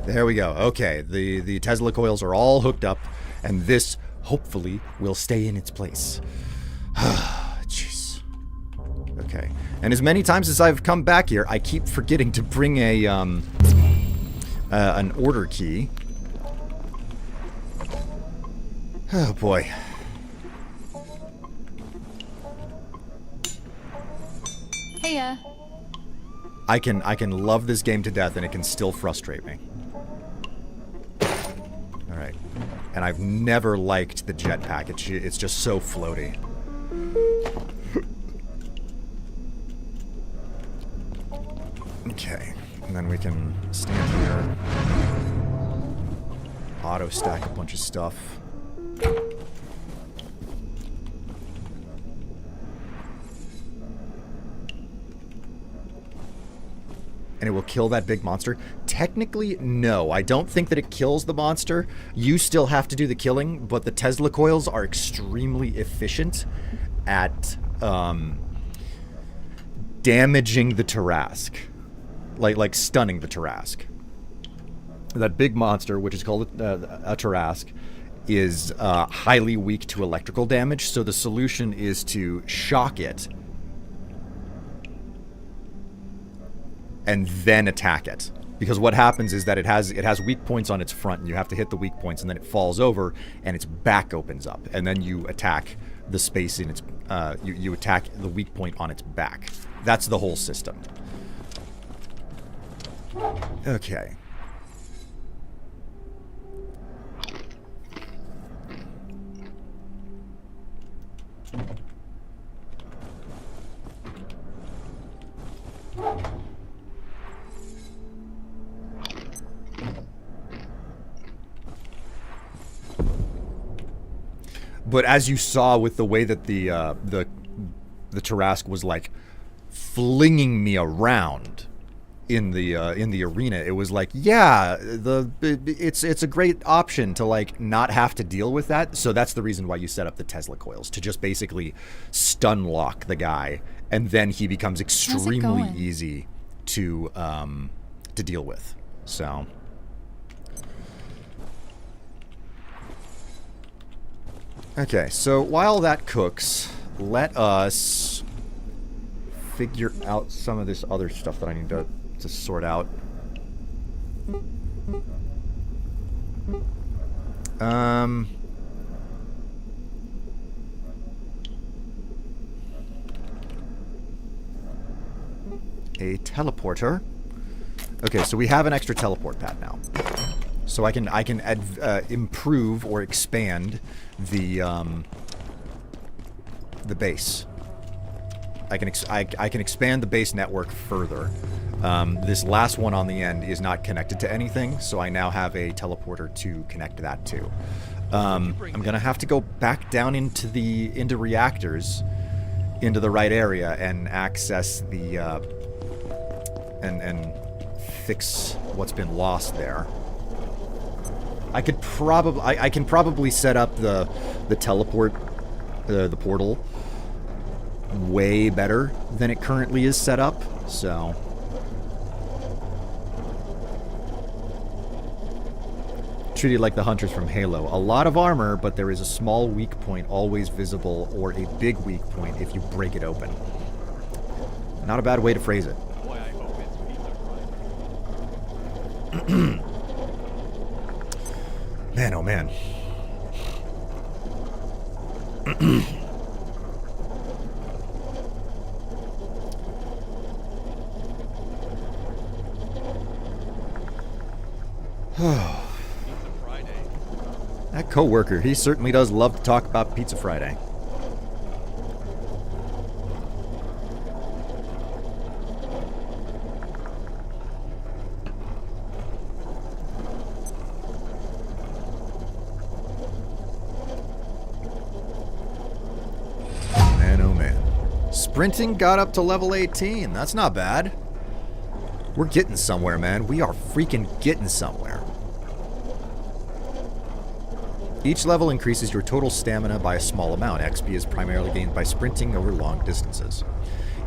There we go. Okay. The Tesla coils are all hooked up, and this, hopefully, will stay in its place. Jeez. Okay. And as many times as I've come back here, I keep forgetting to bring an order key. Oh boy. Heya. I can love this game to death and it can still frustrate me. Alright. And I've never liked the jetpack. It's just so floaty. Okay. And then we can stand here. Auto stack a bunch of stuff. And it will kill that big monster? Technically, no. I don't think that it kills the monster. You still have to do the killing, but the Tesla coils are extremely efficient at damaging the Tarrasque. Like stunning the Tarrasque. That big monster, which is called a Tarrasque, is highly weak to electrical damage, so the solution is to shock it and then attack it. Because what happens is that it has weak points on its front, and you have to hit the weak points, and then it falls over, and its back opens up, and then you attack the space in its you attack the weak point on its back. That's the whole system. Okay. But as you saw with the way that the Tarrasque was like flinging me around in the arena, it was like, yeah, it's a great option to like not have to deal with that. So that's the reason why you set up the Tesla coils, to just basically stun lock the guy, and then he becomes extremely easy to deal with. So. Okay, so while that cooks, let us figure out some of this other stuff that I need to sort out. A teleporter. Okay, so we have an extra teleport pad now. So I can improve or expand the base. I can expand the base network further. This last one on the end is not connected to anything, so I now have a teleporter to connect that to. I'm gonna have to go back down into reactors, into the right area, and access the and fix what's been lost there. I can probably set up the teleport, the portal, way better than it currently is set up. So, treated like the hunters from Halo. A lot of armor, but there is a small weak point always visible, or a big weak point if you break it open. Not a bad way to phrase it. Boy, I hope it's pizza Friday. Man, oh man. Pizza Friday. That coworker, he certainly does love to talk about Pizza Friday. Sprinting got up to level 18. That's not bad. We're getting somewhere, man. We are freaking getting somewhere. Each level increases your total stamina by a small amount. XP is primarily gained by sprinting over long distances.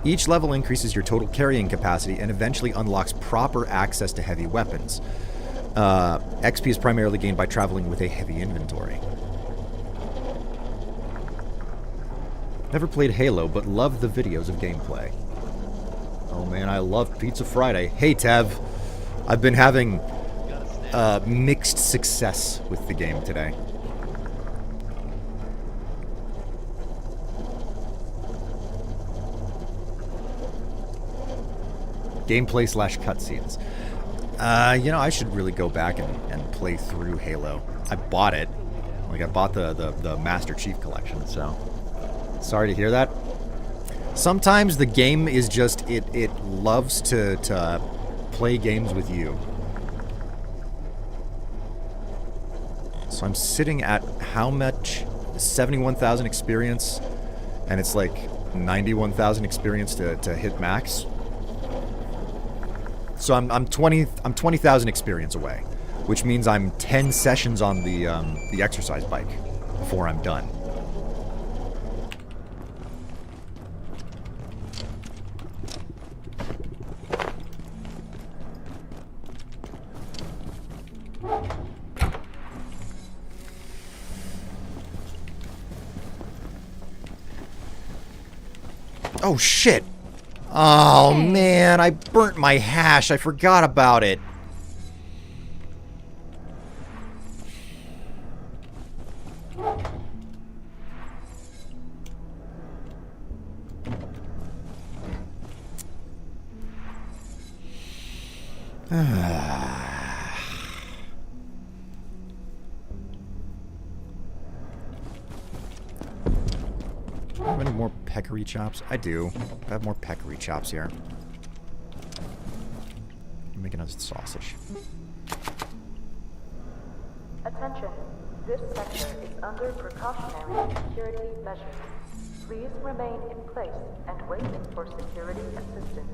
Each level increases your total carrying capacity and eventually unlocks proper access to heavy weapons. XP is primarily gained by traveling with a heavy inventory. Never played Halo, but loved the videos of gameplay. Oh man, I love Pizza Friday. Hey Tev, I've been having mixed success with the game today. Gameplay / cutscenes. You know, I should really go back and play through Halo. I bought it. Like, I bought the Master Chief Collection, so... Sorry to hear that. Sometimes the game is just, it loves to play games with you. So I'm sitting at how much? 71,000 experience, and it's like 91,000 experience to hit max. So I'm 20,000 experience away, which means I'm 10 sessions on the exercise bike before I'm done. Oh, shit. Oh, man. I burnt my hash. I forgot about it. Have any more peccary chops? I do. I have more peccary chops here. I'm making a sausage. Attention. This sector is under precautionary security measures. Please remain in place and wait for security assistance.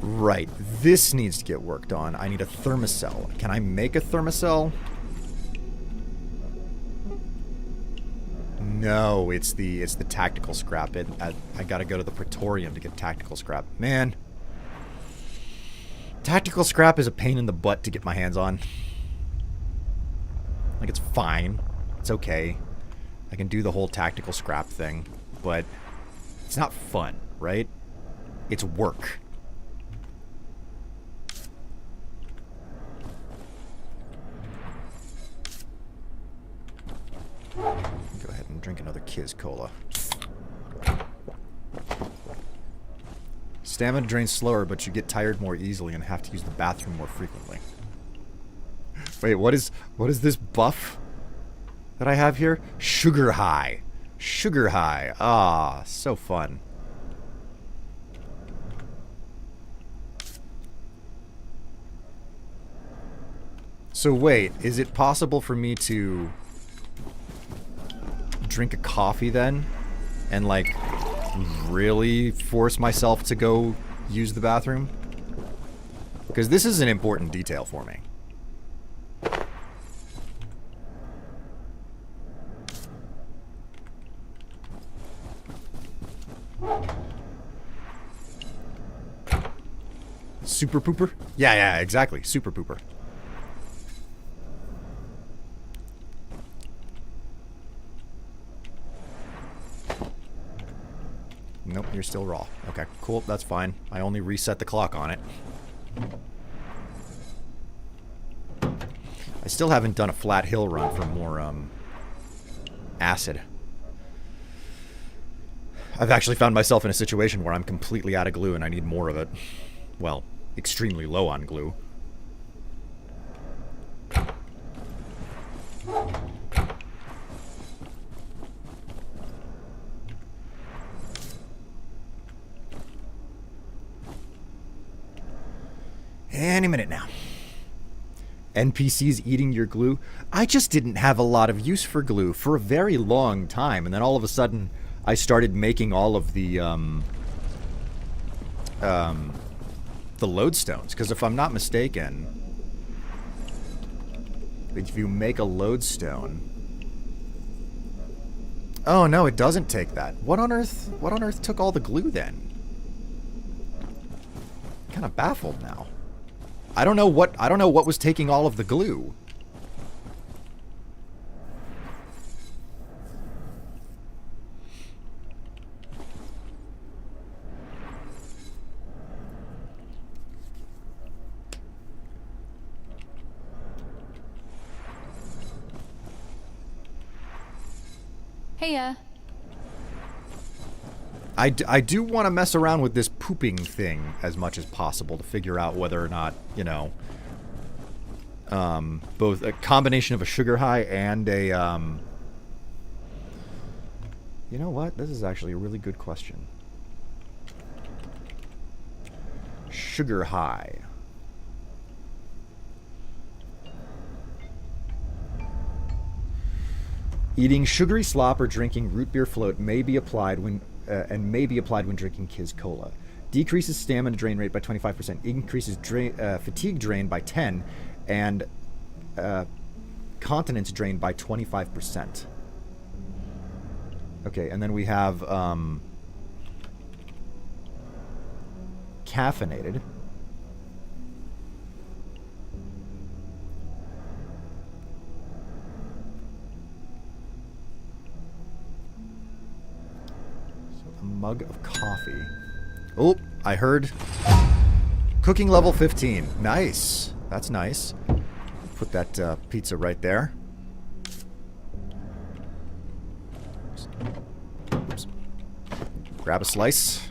Right. This needs to get worked on. I need a thermocell. Can I make a thermocell? No, it's the tactical scrap. I gotta go to the Praetorium to get tactical scrap. Man. Tactical scrap is a pain in the butt to get my hands on. Like, it's fine. It's okay. I can do the whole tactical scrap thing. But it's not fun, right? It's work. Go ahead and drink another Kiz Cola. Stamina drains slower, but you get tired more easily and have to use the bathroom more frequently. Wait, what is this buff that I have here? Sugar high. Sugar high. Ah, so fun. So wait, is it possible for me to drink a coffee then and like really force myself to go use the bathroom? Because this is an important detail for me. Super pooper? Yeah, exactly. Super pooper. Nope, you're still raw. Okay, cool, that's fine. I only reset the clock on it. I still haven't done a flat hill run for more, acid. I've actually found myself in a situation where I'm completely out of glue and I need more of it. Well, extremely low on glue. Any minute now. NPCs eating your glue? I just didn't have a lot of use for glue for a very long time, and then all of a sudden I started making all of the lodestones, because if I'm not mistaken, if you make a lodestone... Oh no, it doesn't take that. What on earth took all the glue then? I'm kind of baffled now. I don't know what was taking all of the glue. Heya. I do want to mess around with this pooping thing as much as possible to figure out whether or not, you know, both a combination of a sugar high and a, you know what? This is actually a really good question. Sugar high. Eating sugary slop or drinking root beer float may be applied when drinking Kiz Cola. Decreases stamina drain rate by 25%, increases fatigue drain by 10, and continence drain by 25%. Okay, and then we have caffeinated. mug of coffee. Oh, I heard cooking level 15. Nice. That's nice. Put that pizza right there. Oops. Grab a slice.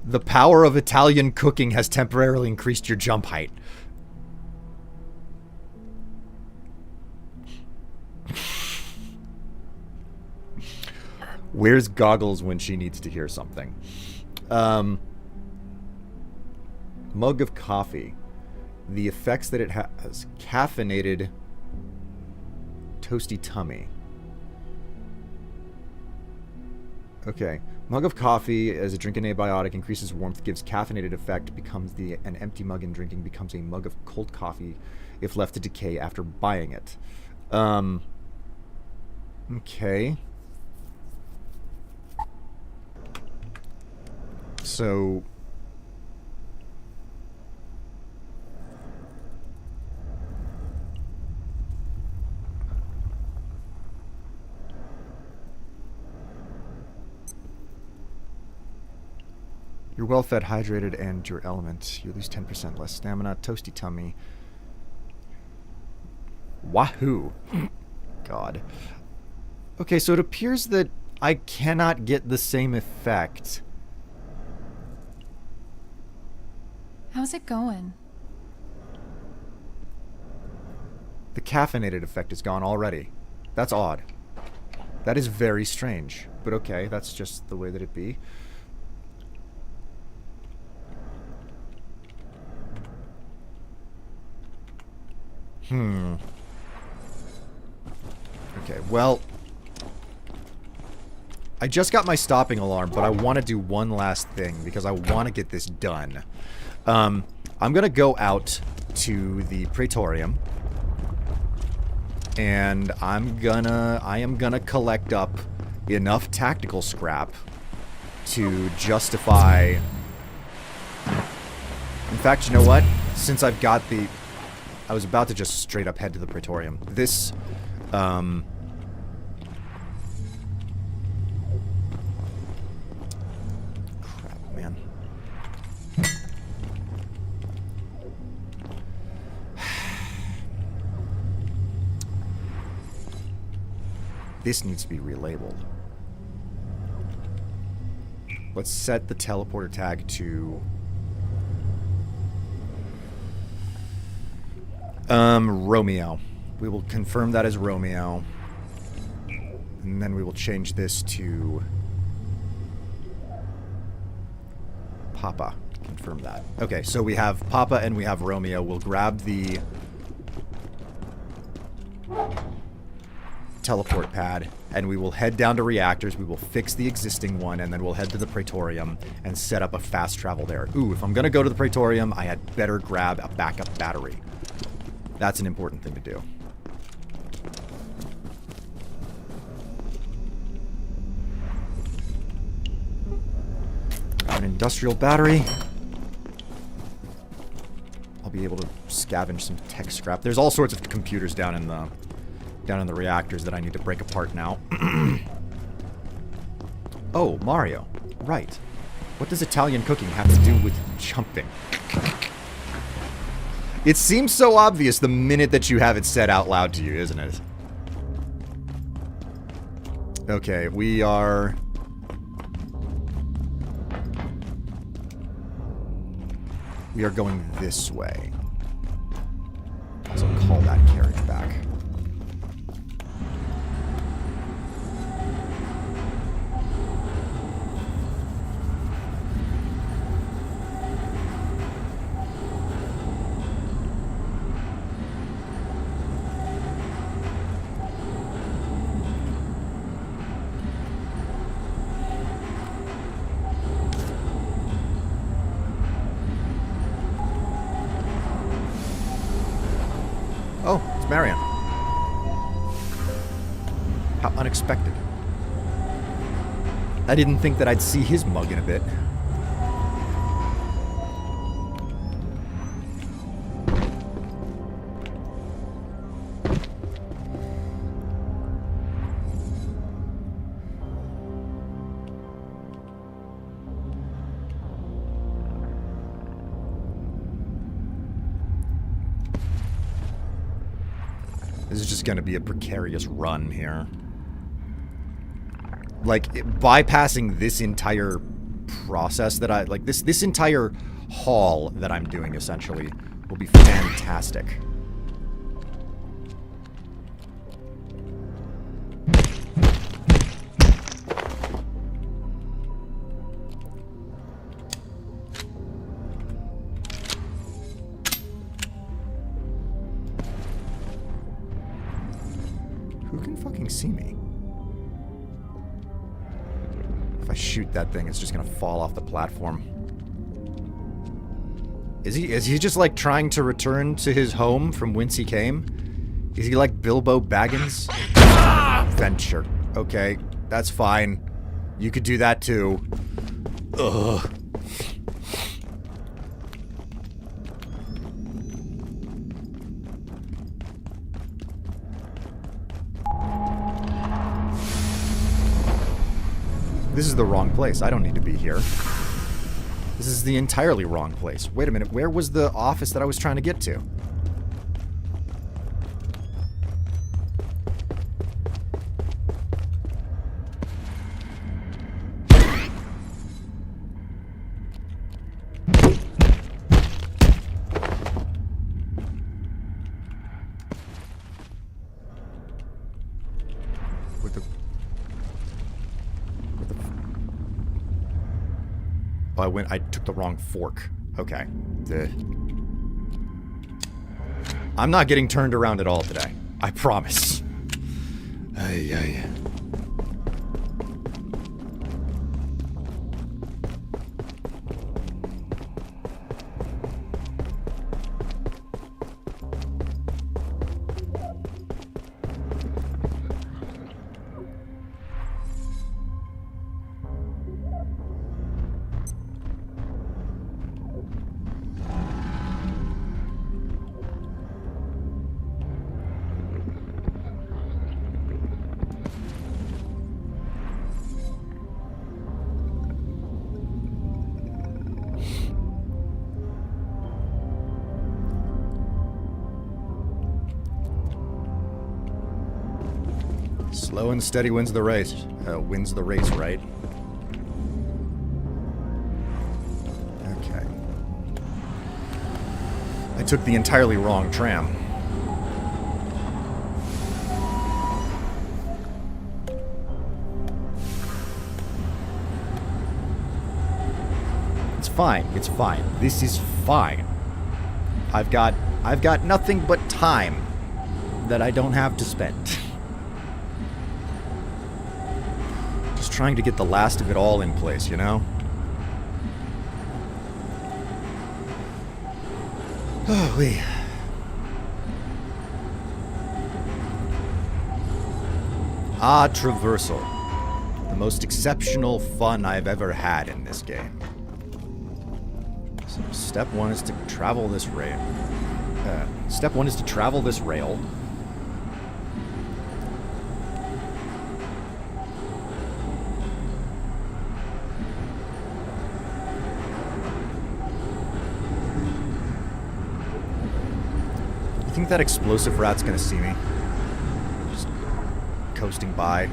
The power of Italian cooking has temporarily increased your jump height. Wears goggles when she needs to hear something. Mug of coffee. The effects that it has. Caffeinated toasty tummy. Okay. Mug of coffee as a drink antibiotic increases warmth, gives caffeinated effect, becomes an empty mug in drinking, becomes a mug of cold coffee if left to decay after buying it. Okay. So you're well fed, hydrated, and your element. You lose 10% less stamina. Toasty tummy. Wahoo. God. Okay, so it appears that I cannot get the same effect. How's it going? The caffeinated effect is gone already. That's odd. That is very strange. But okay, that's just the way that it be. Okay, well, I just got my stopping alarm, but I want to do one last thing because I want to get this done. I'm going to go out to the Praetorium, and I am gonna collect up enough tactical scrap to justify... In fact, you know what? Since I've got the... I was about to just straight up head to the Praetorium. This, crap, man. This needs to be relabeled. Let's set the teleporter tag to... Romeo. We will confirm that as Romeo. And then we will change this to... Papa. Confirm that. Okay, so we have Papa and we have Romeo. We'll grab the... teleport pad, and we will head down to reactors. We will fix the existing one, and then we'll head to the Praetorium and set up a fast travel there. Ooh, if I'm gonna go to the Praetorium, I had better grab a backup battery. That's an important thing to do. An industrial battery. I'll be able to scavenge some tech scrap. There's all sorts of computers down in the reactors that I need to break apart now. Oh, Mario. Right. What does Italian cooking have to do with jumping? It seems so obvious the minute that you have it said out loud to you, isn't it? Okay, we are... We are going this way. So call that carriage back. Oh, it's Marion. How unexpected. I didn't think that I'd see his mug in a bit. This is just gonna be a precarious run here. Like, bypassing this entire process that I... Like, this entire haul that I'm doing, essentially, will be fantastic. Who can fucking see me? If I shoot that thing, it's just gonna fall off the platform. Is he just like trying to return to his home from whence he came? Is he like Bilbo Baggins? Venture. Okay, that's fine. You could do that too. Ugh. This is the wrong place. I don't need to be here. This is the entirely wrong place. Wait a minute, where was the office that I was trying to get to? I took the wrong fork. Okay. I'm not getting turned around at all today. I promise. Ay. Slow and steady wins the race. Wins the race, right? Okay. I took the entirely wrong tram. It's fine. It's fine. This is fine. I've got nothing but time that I don't have to spend. Trying to get the last of it all in place, you know? Oh, wee. Ah, traversal. The most exceptional fun I've ever had in this game. So step one is to travel this rail. Step one is to travel this rail. I think that explosive rat's gonna see me. Just coasting by.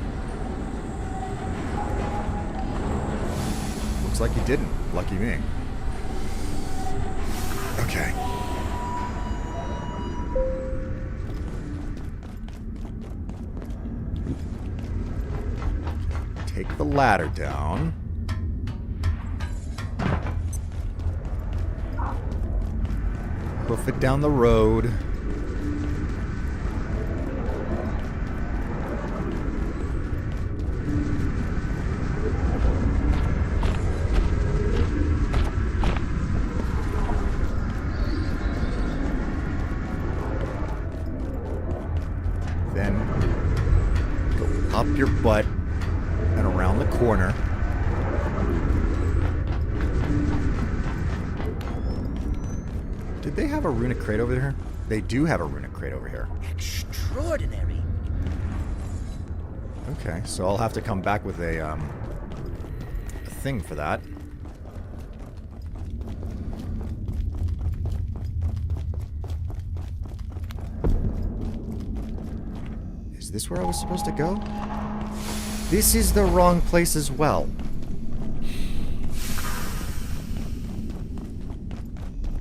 Looks like he didn't. Lucky me. Okay. Take the ladder down. Hoof it down the road. Up your butt and around the corner. Did they have a runic crate over here? They do have a runic crate over here. Extraordinary. Okay, so I'll have to come back with a thing for that. Is this where I was supposed to go? This is the wrong place as well.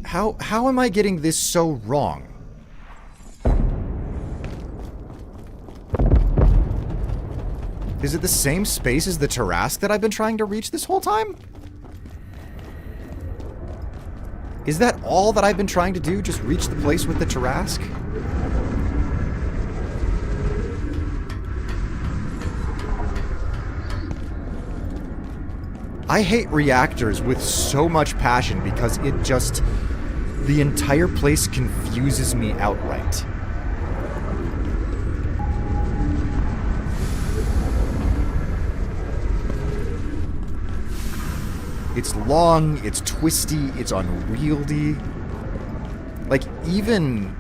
How am I getting this so wrong? Is it the same space as the Tarrasque that I've been trying to reach this whole time? Is that all that I've been trying to do? Just reach the place with the Tarrasque? I hate reactors with so much passion because it just... the entire place confuses me outright. It's long, it's twisty, it's unwieldy. Like, even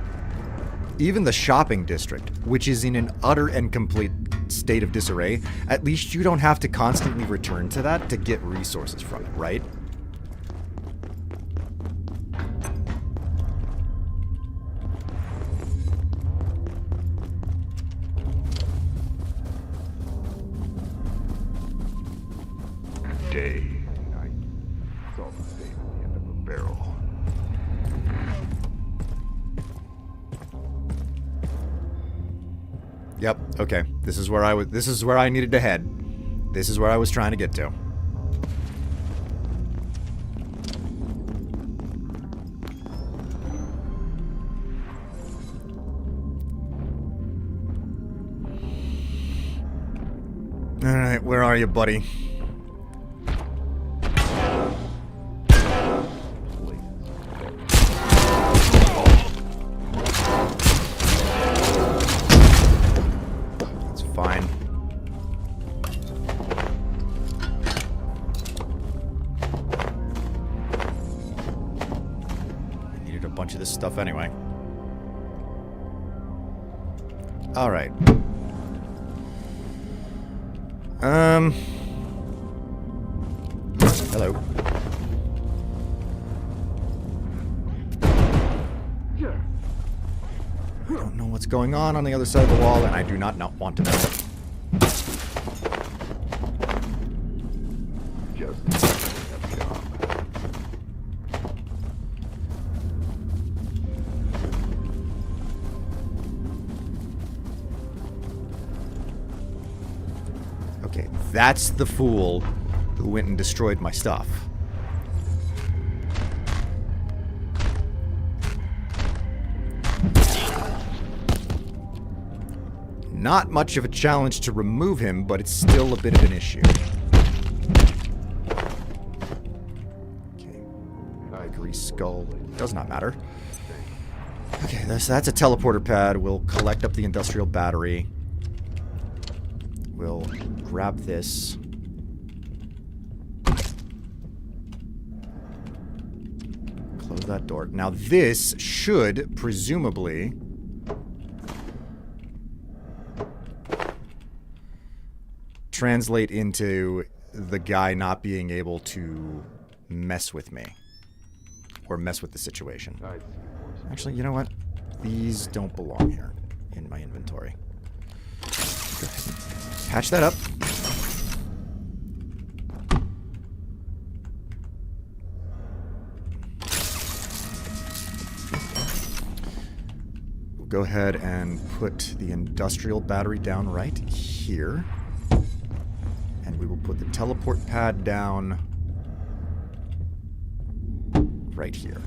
the shopping district, which is in an utter and complete state of disarray, at least you don't have to constantly return to that to get resources from it, right? Day, night. It's all the same at the end of a barrel. Yep, okay. This is where I needed to head. This is where I was trying to get to. Alright, where are you, buddy? Stuff anyway. All right. Hello. I don't know what's going on the other side of the wall, and I do not want to know. That's the fool who went and destroyed my stuff. Not much of a challenge to remove him, but it's still a bit of an issue. Okay. Grease skull. Does not matter. Okay, so that's a teleporter pad. We'll collect up the industrial battery. We'll grab this. Close that door. Now this should, presumably... translate into the guy not being able to mess with me. Or mess with the situation. Actually, you know what? These don't belong here in my inventory. Go ahead. Patch that up. We'll go ahead and put the industrial battery down right here. And we will put the teleport pad down right here.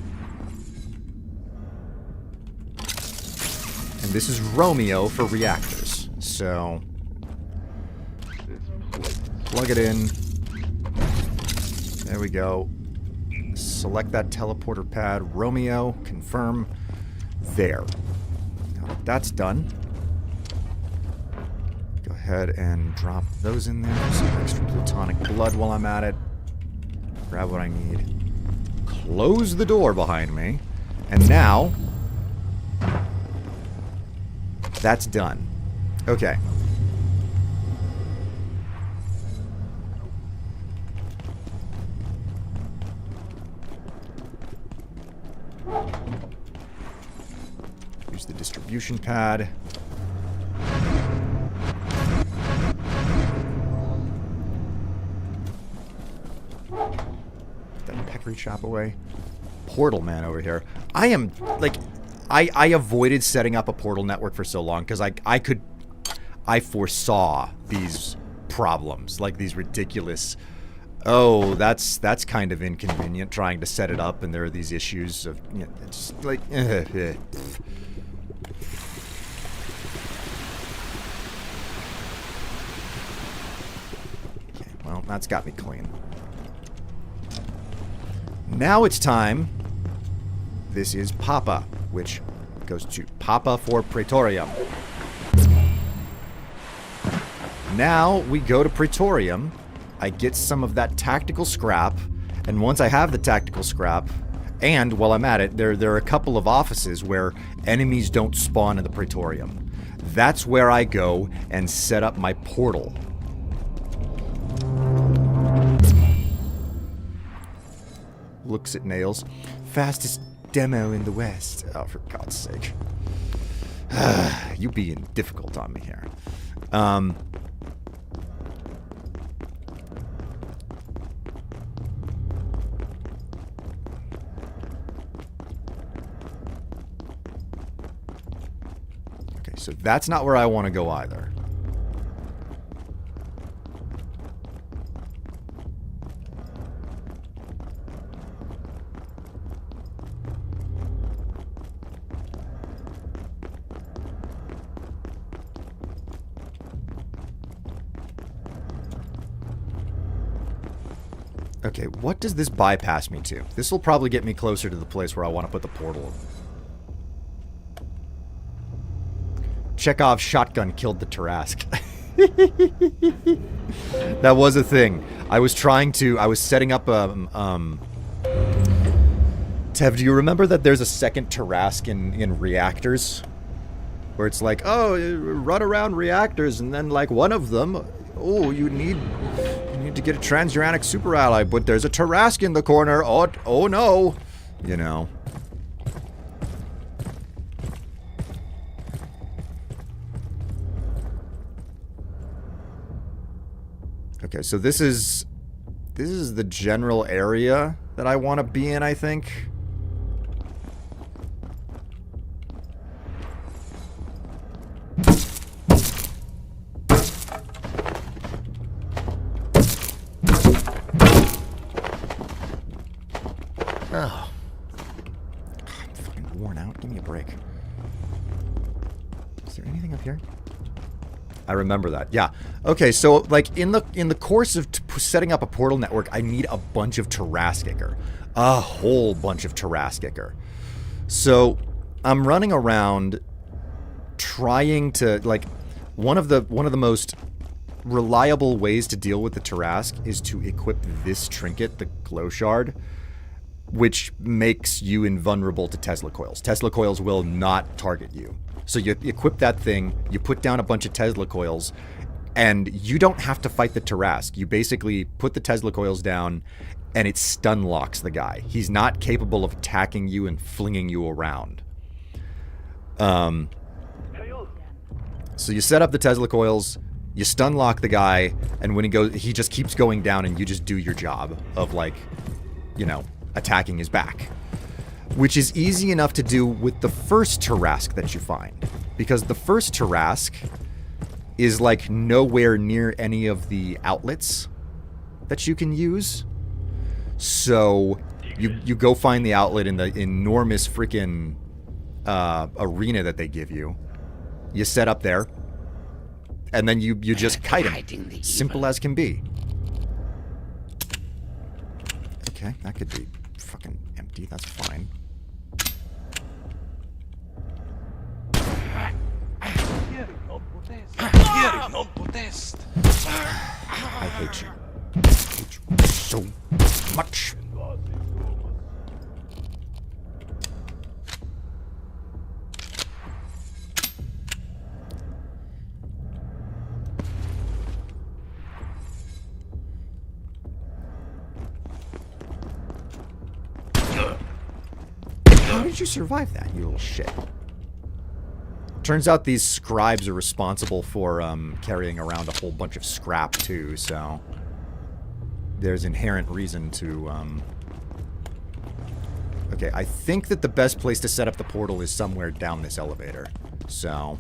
And this is Romeo for reactors. So... plug it in. There we go. Select that teleporter pad. Romeo, confirm. There. Now that's done. Go ahead and drop those in there. Some extra plutonic blood while I'm at it. Grab what I need. Close the door behind me. And now... that's done. Okay. Use the distribution pad. chop away. Portal man over here. I am, like, I avoided setting up a portal network for so long because I foresaw these problems, like these ridiculous, oh, that's kind of inconvenient trying to set it up, and there are these issues of, you know, it's like, Okay, well, that's got me clean. Now it's time. This is Papa, which goes to Papa for Praetorium. Now we go to Praetorium. I get some of that tactical scrap, and once I have the tactical scrap, and while I'm at it, there are a couple of offices where enemies don't spawn in the Praetorium. That's where I go and set up my portal. Looks at nails. Fastest demo in the West. Oh, for God's sake. You being difficult on me here. Okay, so that's not where I want to go either. Okay, what does this bypass me to? This will probably get me closer to the place where I want to put the portal. Chekhov's shotgun killed the Tarask. That was a thing. I was setting up Tev, do you remember that there's a second Tarask in reactors? Where it's like, oh, run around reactors, and then like one of them, oh, you need to get a transuranic super ally, but there's a Tarask in the corner. Oh no. You know. Okay, so this is the general area that I want to be in, I think. Oh. I'm fucking worn out. Give me a break. Is there anything up here? I remember that. Yeah. Okay, so like in the course of setting up a portal network, I need a bunch of Taraskiker. A whole bunch of Taraskiker. So I'm running around trying to, like, one of the most reliable ways to deal with the Tarask is to equip this trinket, the glow shard, which makes you invulnerable to Tesla coils. Tesla coils will not target you. So you equip that thing, you put down a bunch of Tesla coils, and you don't have to fight the Tarask. You basically put the Tesla coils down, and it stun locks the guy. He's not capable of attacking you and flinging you around. So you set up the Tesla coils, you stun lock the guy, and when he just keeps going down, and you just do your job of, like, you know, attacking his back. Which is easy enough to do with the first Tarask that you find. Because the first Tarask is, like, nowhere near any of the outlets that you can use. So you go find the outlet in the enormous freaking arena that they give you. You set up there. And then you just kite him. Simple as can be. Okay, that could be fucking empty. That's fine. I hate you. I hate you so much. How did you survive that, you little shit? Turns out these scribes are responsible for carrying around a whole bunch of scrap too, so there's inherent reason to Okay, I think that the best place to set up the portal is somewhere down this elevator. So...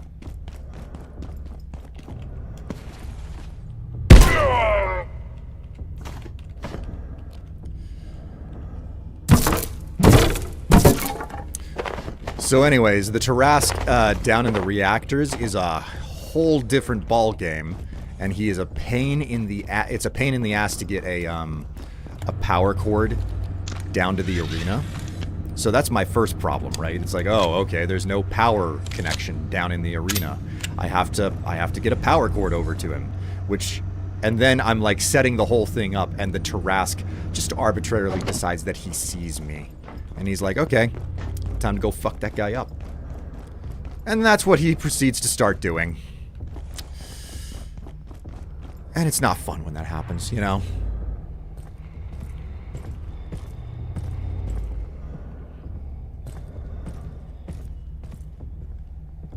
So anyways, the Tarask down in the reactors is a whole different ball game, and he is a pain in the it's a pain in the ass to get a power cord down to the arena. So that's my first problem, right? It's like, oh, okay, there's no power connection down in the arena. I have to get a power cord over to him, and then I'm like setting the whole thing up, and the Tarask just arbitrarily decides that he sees me, and he's like, okay, time to go fuck that guy up. And that's what he proceeds to start doing. And it's not fun when that happens, you know?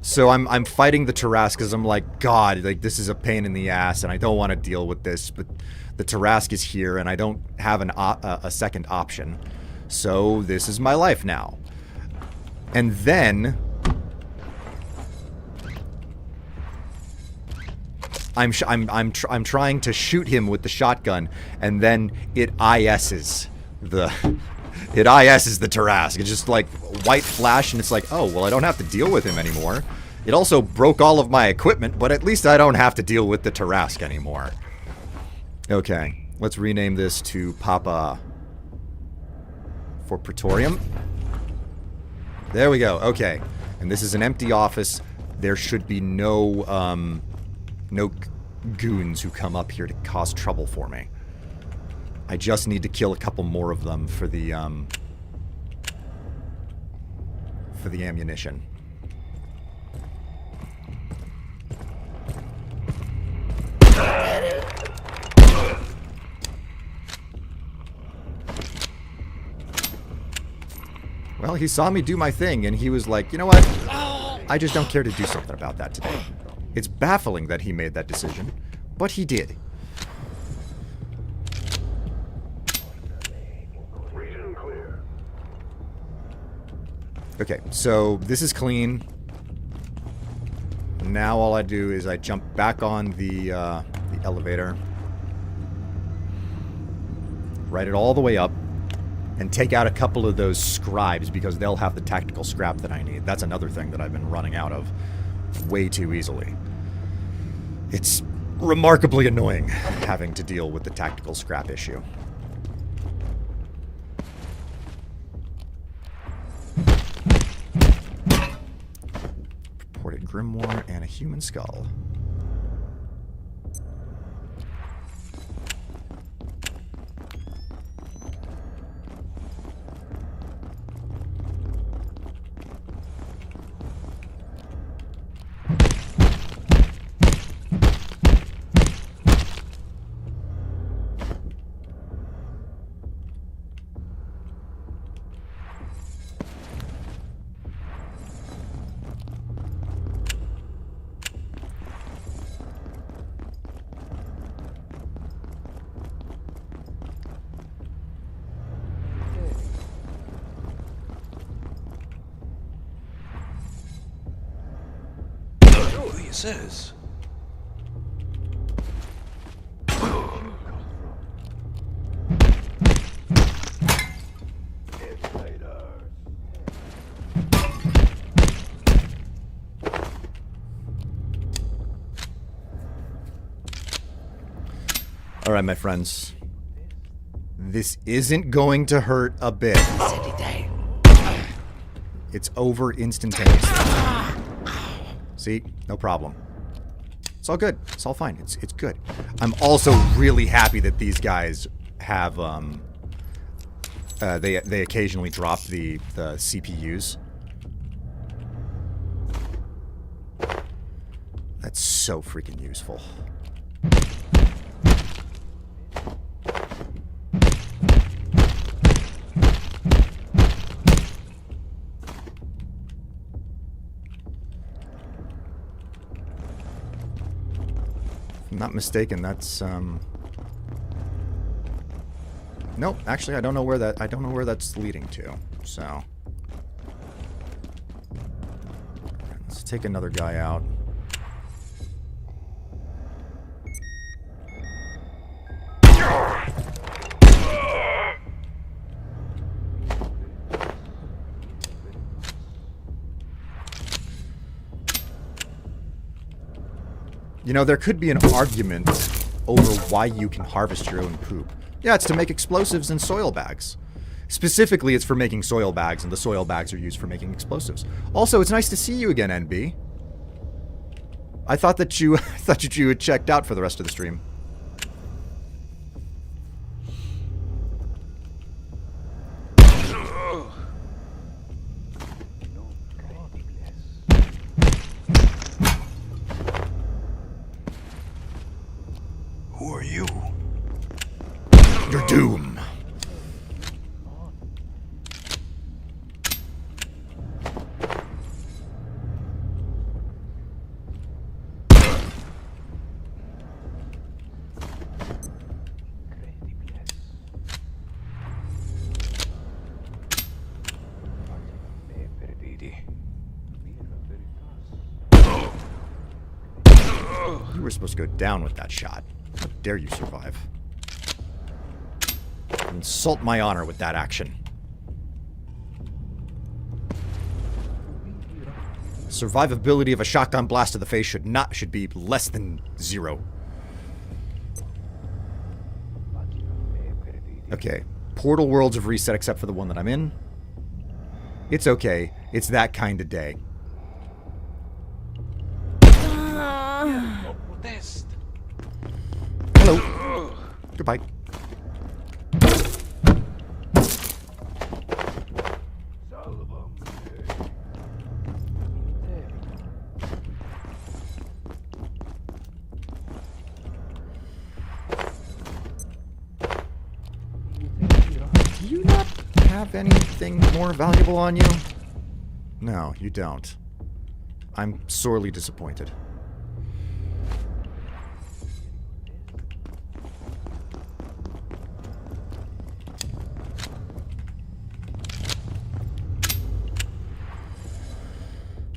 So I'm fighting the Tarask because I'm like, God, like, this is a pain in the ass, and I don't want to deal with this, but the Tarask is here, and I don't have a second option. So this is my life now. And then I'm trying to shoot him with the shotgun, and then it IS's the Tarask. It's just like white flash, and it's like, oh well, I don't have to deal with him anymore. It also broke all of my equipment, but at least I don't have to deal with the Tarask anymore. Okay, let's rename this to Papa for Praetorium. There we go. Okay. And this is an empty office. There should be no goons who come up here to cause trouble for me. I just need to kill a couple more of them for the ammunition. Well, he saw me do my thing, and he was like, you know what? I just don't care to do something about that today. It's baffling that he made that decision, but he did. Okay, so this is clean. Now all I do is I jump back on the elevator, ride it all the way up, and take out a couple of those scribes because they'll have the tactical scrap that I need. That's another thing that I've been running out of way too easily. It's remarkably annoying having to deal with the tactical scrap issue. Purported grimoire and a human skull. Says. All right, my friends. This isn't going to hurt a bit. It's over instantaneously. See? No problem. It's all good. It's all fine. It's good. I'm also really happy that these guys have they occasionally drop the CPUs. That's so freaking useful. If I'm not mistaken, that's Nope, actually I don't know where that's leading to. So let's take another guy out. You know, there could be an argument over why you can harvest your own poop. Yeah, it's to make explosives and soil bags. Specifically, it's for making soil bags, and the soil bags are used for making explosives. Also, it's nice to see you again, NB. I thought that you had checked out for the rest of the stream. Who are you? Your doom. You were supposed to go down with that shot. How dare you survive? Insult my honor with that action. Survivability of a shotgun blast to the face should be less than 0. Okay. Portal worlds have reset except for the one that I'm in. It's okay. It's that kind of day. Hello. Goodbye. Do you not have anything more valuable on you? No, you don't. I'm sorely disappointed.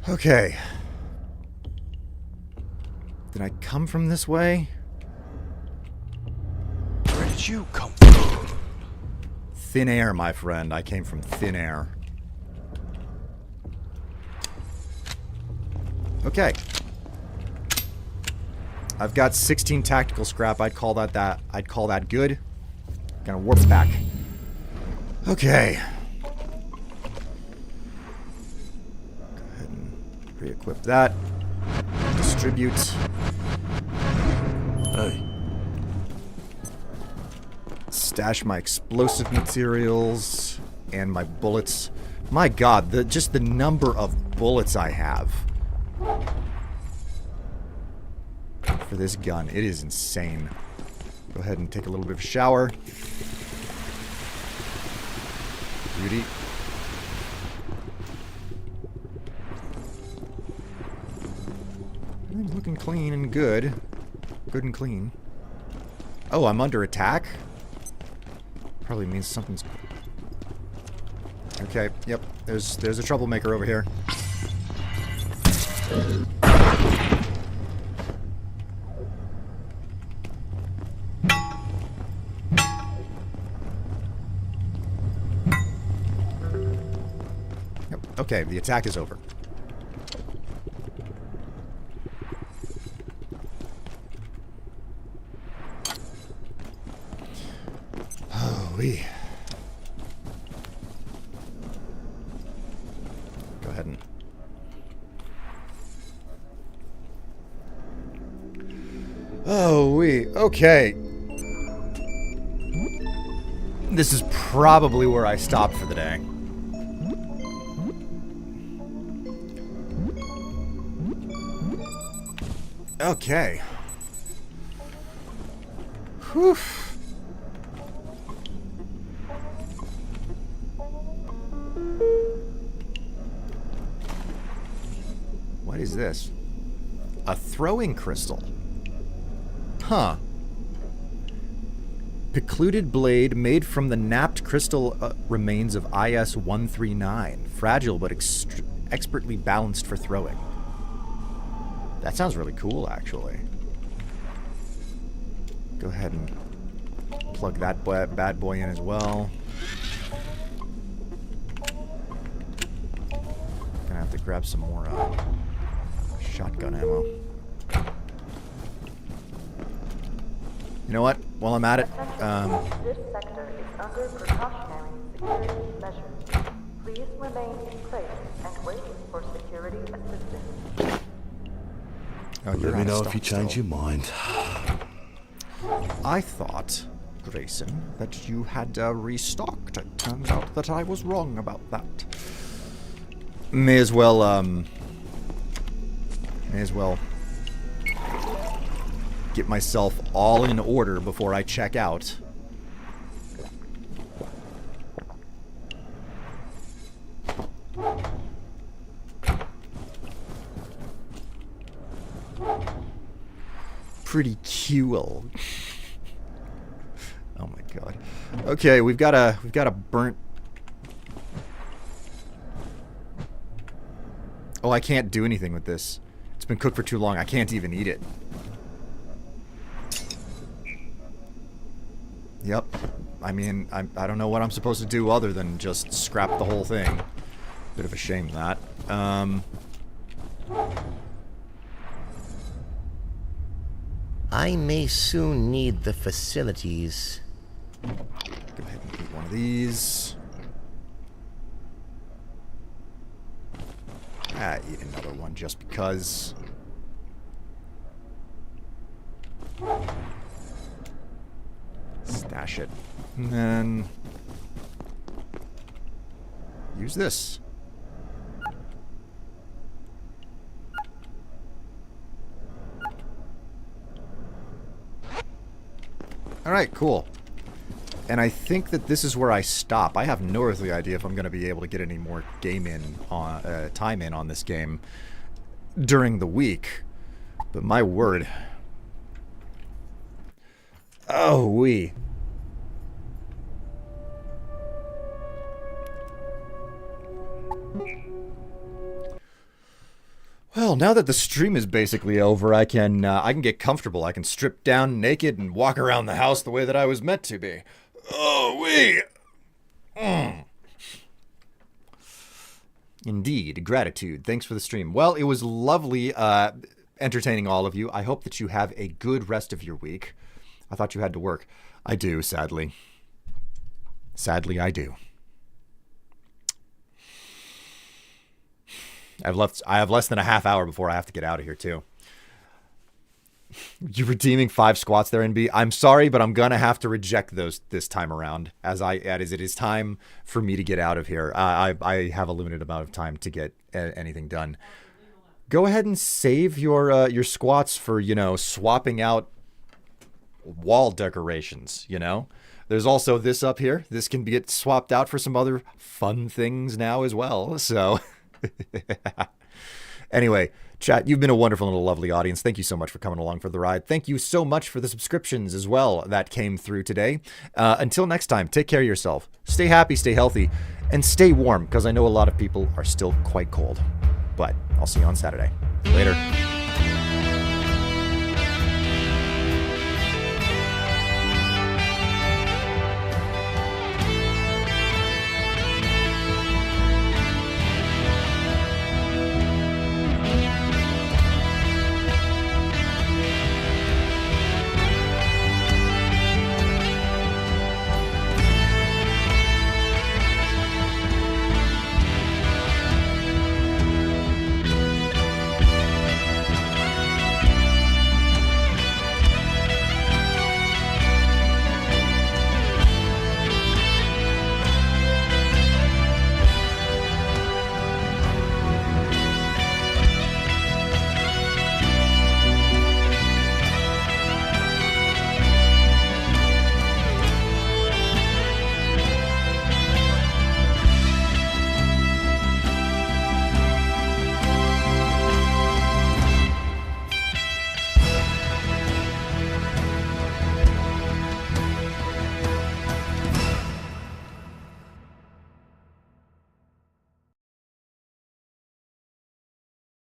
Okay. Did I come from this way? Where did you come from? Thin air, my friend. I came from thin air. Okay. I've got 16 tactical scrap. I'd call that good. Gonna warp back. Okay. Re-equip that. Distribute. Hey. Stash my explosive materials and my bullets. My god, just the number of bullets I have for this gun. It is insane. Go ahead and take a little bit of a shower. Beauty. Everything's looking clean and good. Good and clean. Oh, I'm under attack? Probably means something's... Okay, yep. There's a troublemaker over here. Yep. Okay, the attack is over. Go ahead and... Okay. This is probably where I stopped for the day. Okay. Whew. What is this? A throwing crystal. Huh. Precluded blade made from the napped crystal remains of IS-139. Fragile but expertly balanced for throwing. That sounds really cool, actually. Go ahead and plug that bad boy in as well. Gonna have to grab some more shotgun ammo. You know what? While I'm at it, this sector is under precautionary security measures. Please remain in place and wait for security assistance. oh, Let me know if you change your mind. I thought, Grayson, that you had restocked. It turns out that I was wrong about that. May as well get myself all in order before I check out. Pretty cool. Oh my god. Okay, we've got a burnt. Oh, I can't do anything with this. It's been cooked for too long. I can't even eat it. Yep. I mean, I don't know what I'm supposed to do other than just scrap the whole thing. Bit of a shame, that. I may soon need the facilities. Go ahead and eat one of these. Eat another one just because. Stash it. And then use this. Alright, cool. And I think that this is where I stop. I have no earthly idea if I'm going to be able to get any more time in on this game during the week. But my word. Oh, wee. Well, now that the stream is basically over, I can get comfortable. I can strip down naked and walk around the house the way that I was meant to be. Oh, wee. Indeed, gratitude. Thanks for the stream. Well, it was lovely entertaining all of you. I hope that you have a good rest of your week. I thought you had to work. I do, sadly. Sadly, I do. I have less than a half hour before I have to get out of here, too. You're redeeming 5 squats there, NB. I'm sorry, but I'm going to have to reject those this time around, as it is time for me to get out of here. I have a limited amount of time to get anything done. Go ahead and save your squats for, swapping out wall decorations, There's also this up here. This can get swapped out for some other fun things now as well, so... Anyway, chat, you've been a wonderful and a lovely audience. Thank you so much for coming along for the ride. Thank you so much for the subscriptions as well that came through today. Until next time, take care of yourself. Stay happy, stay healthy, and stay warm, because I know a lot of people are still quite cold. But I'll see you on Saturday. Later.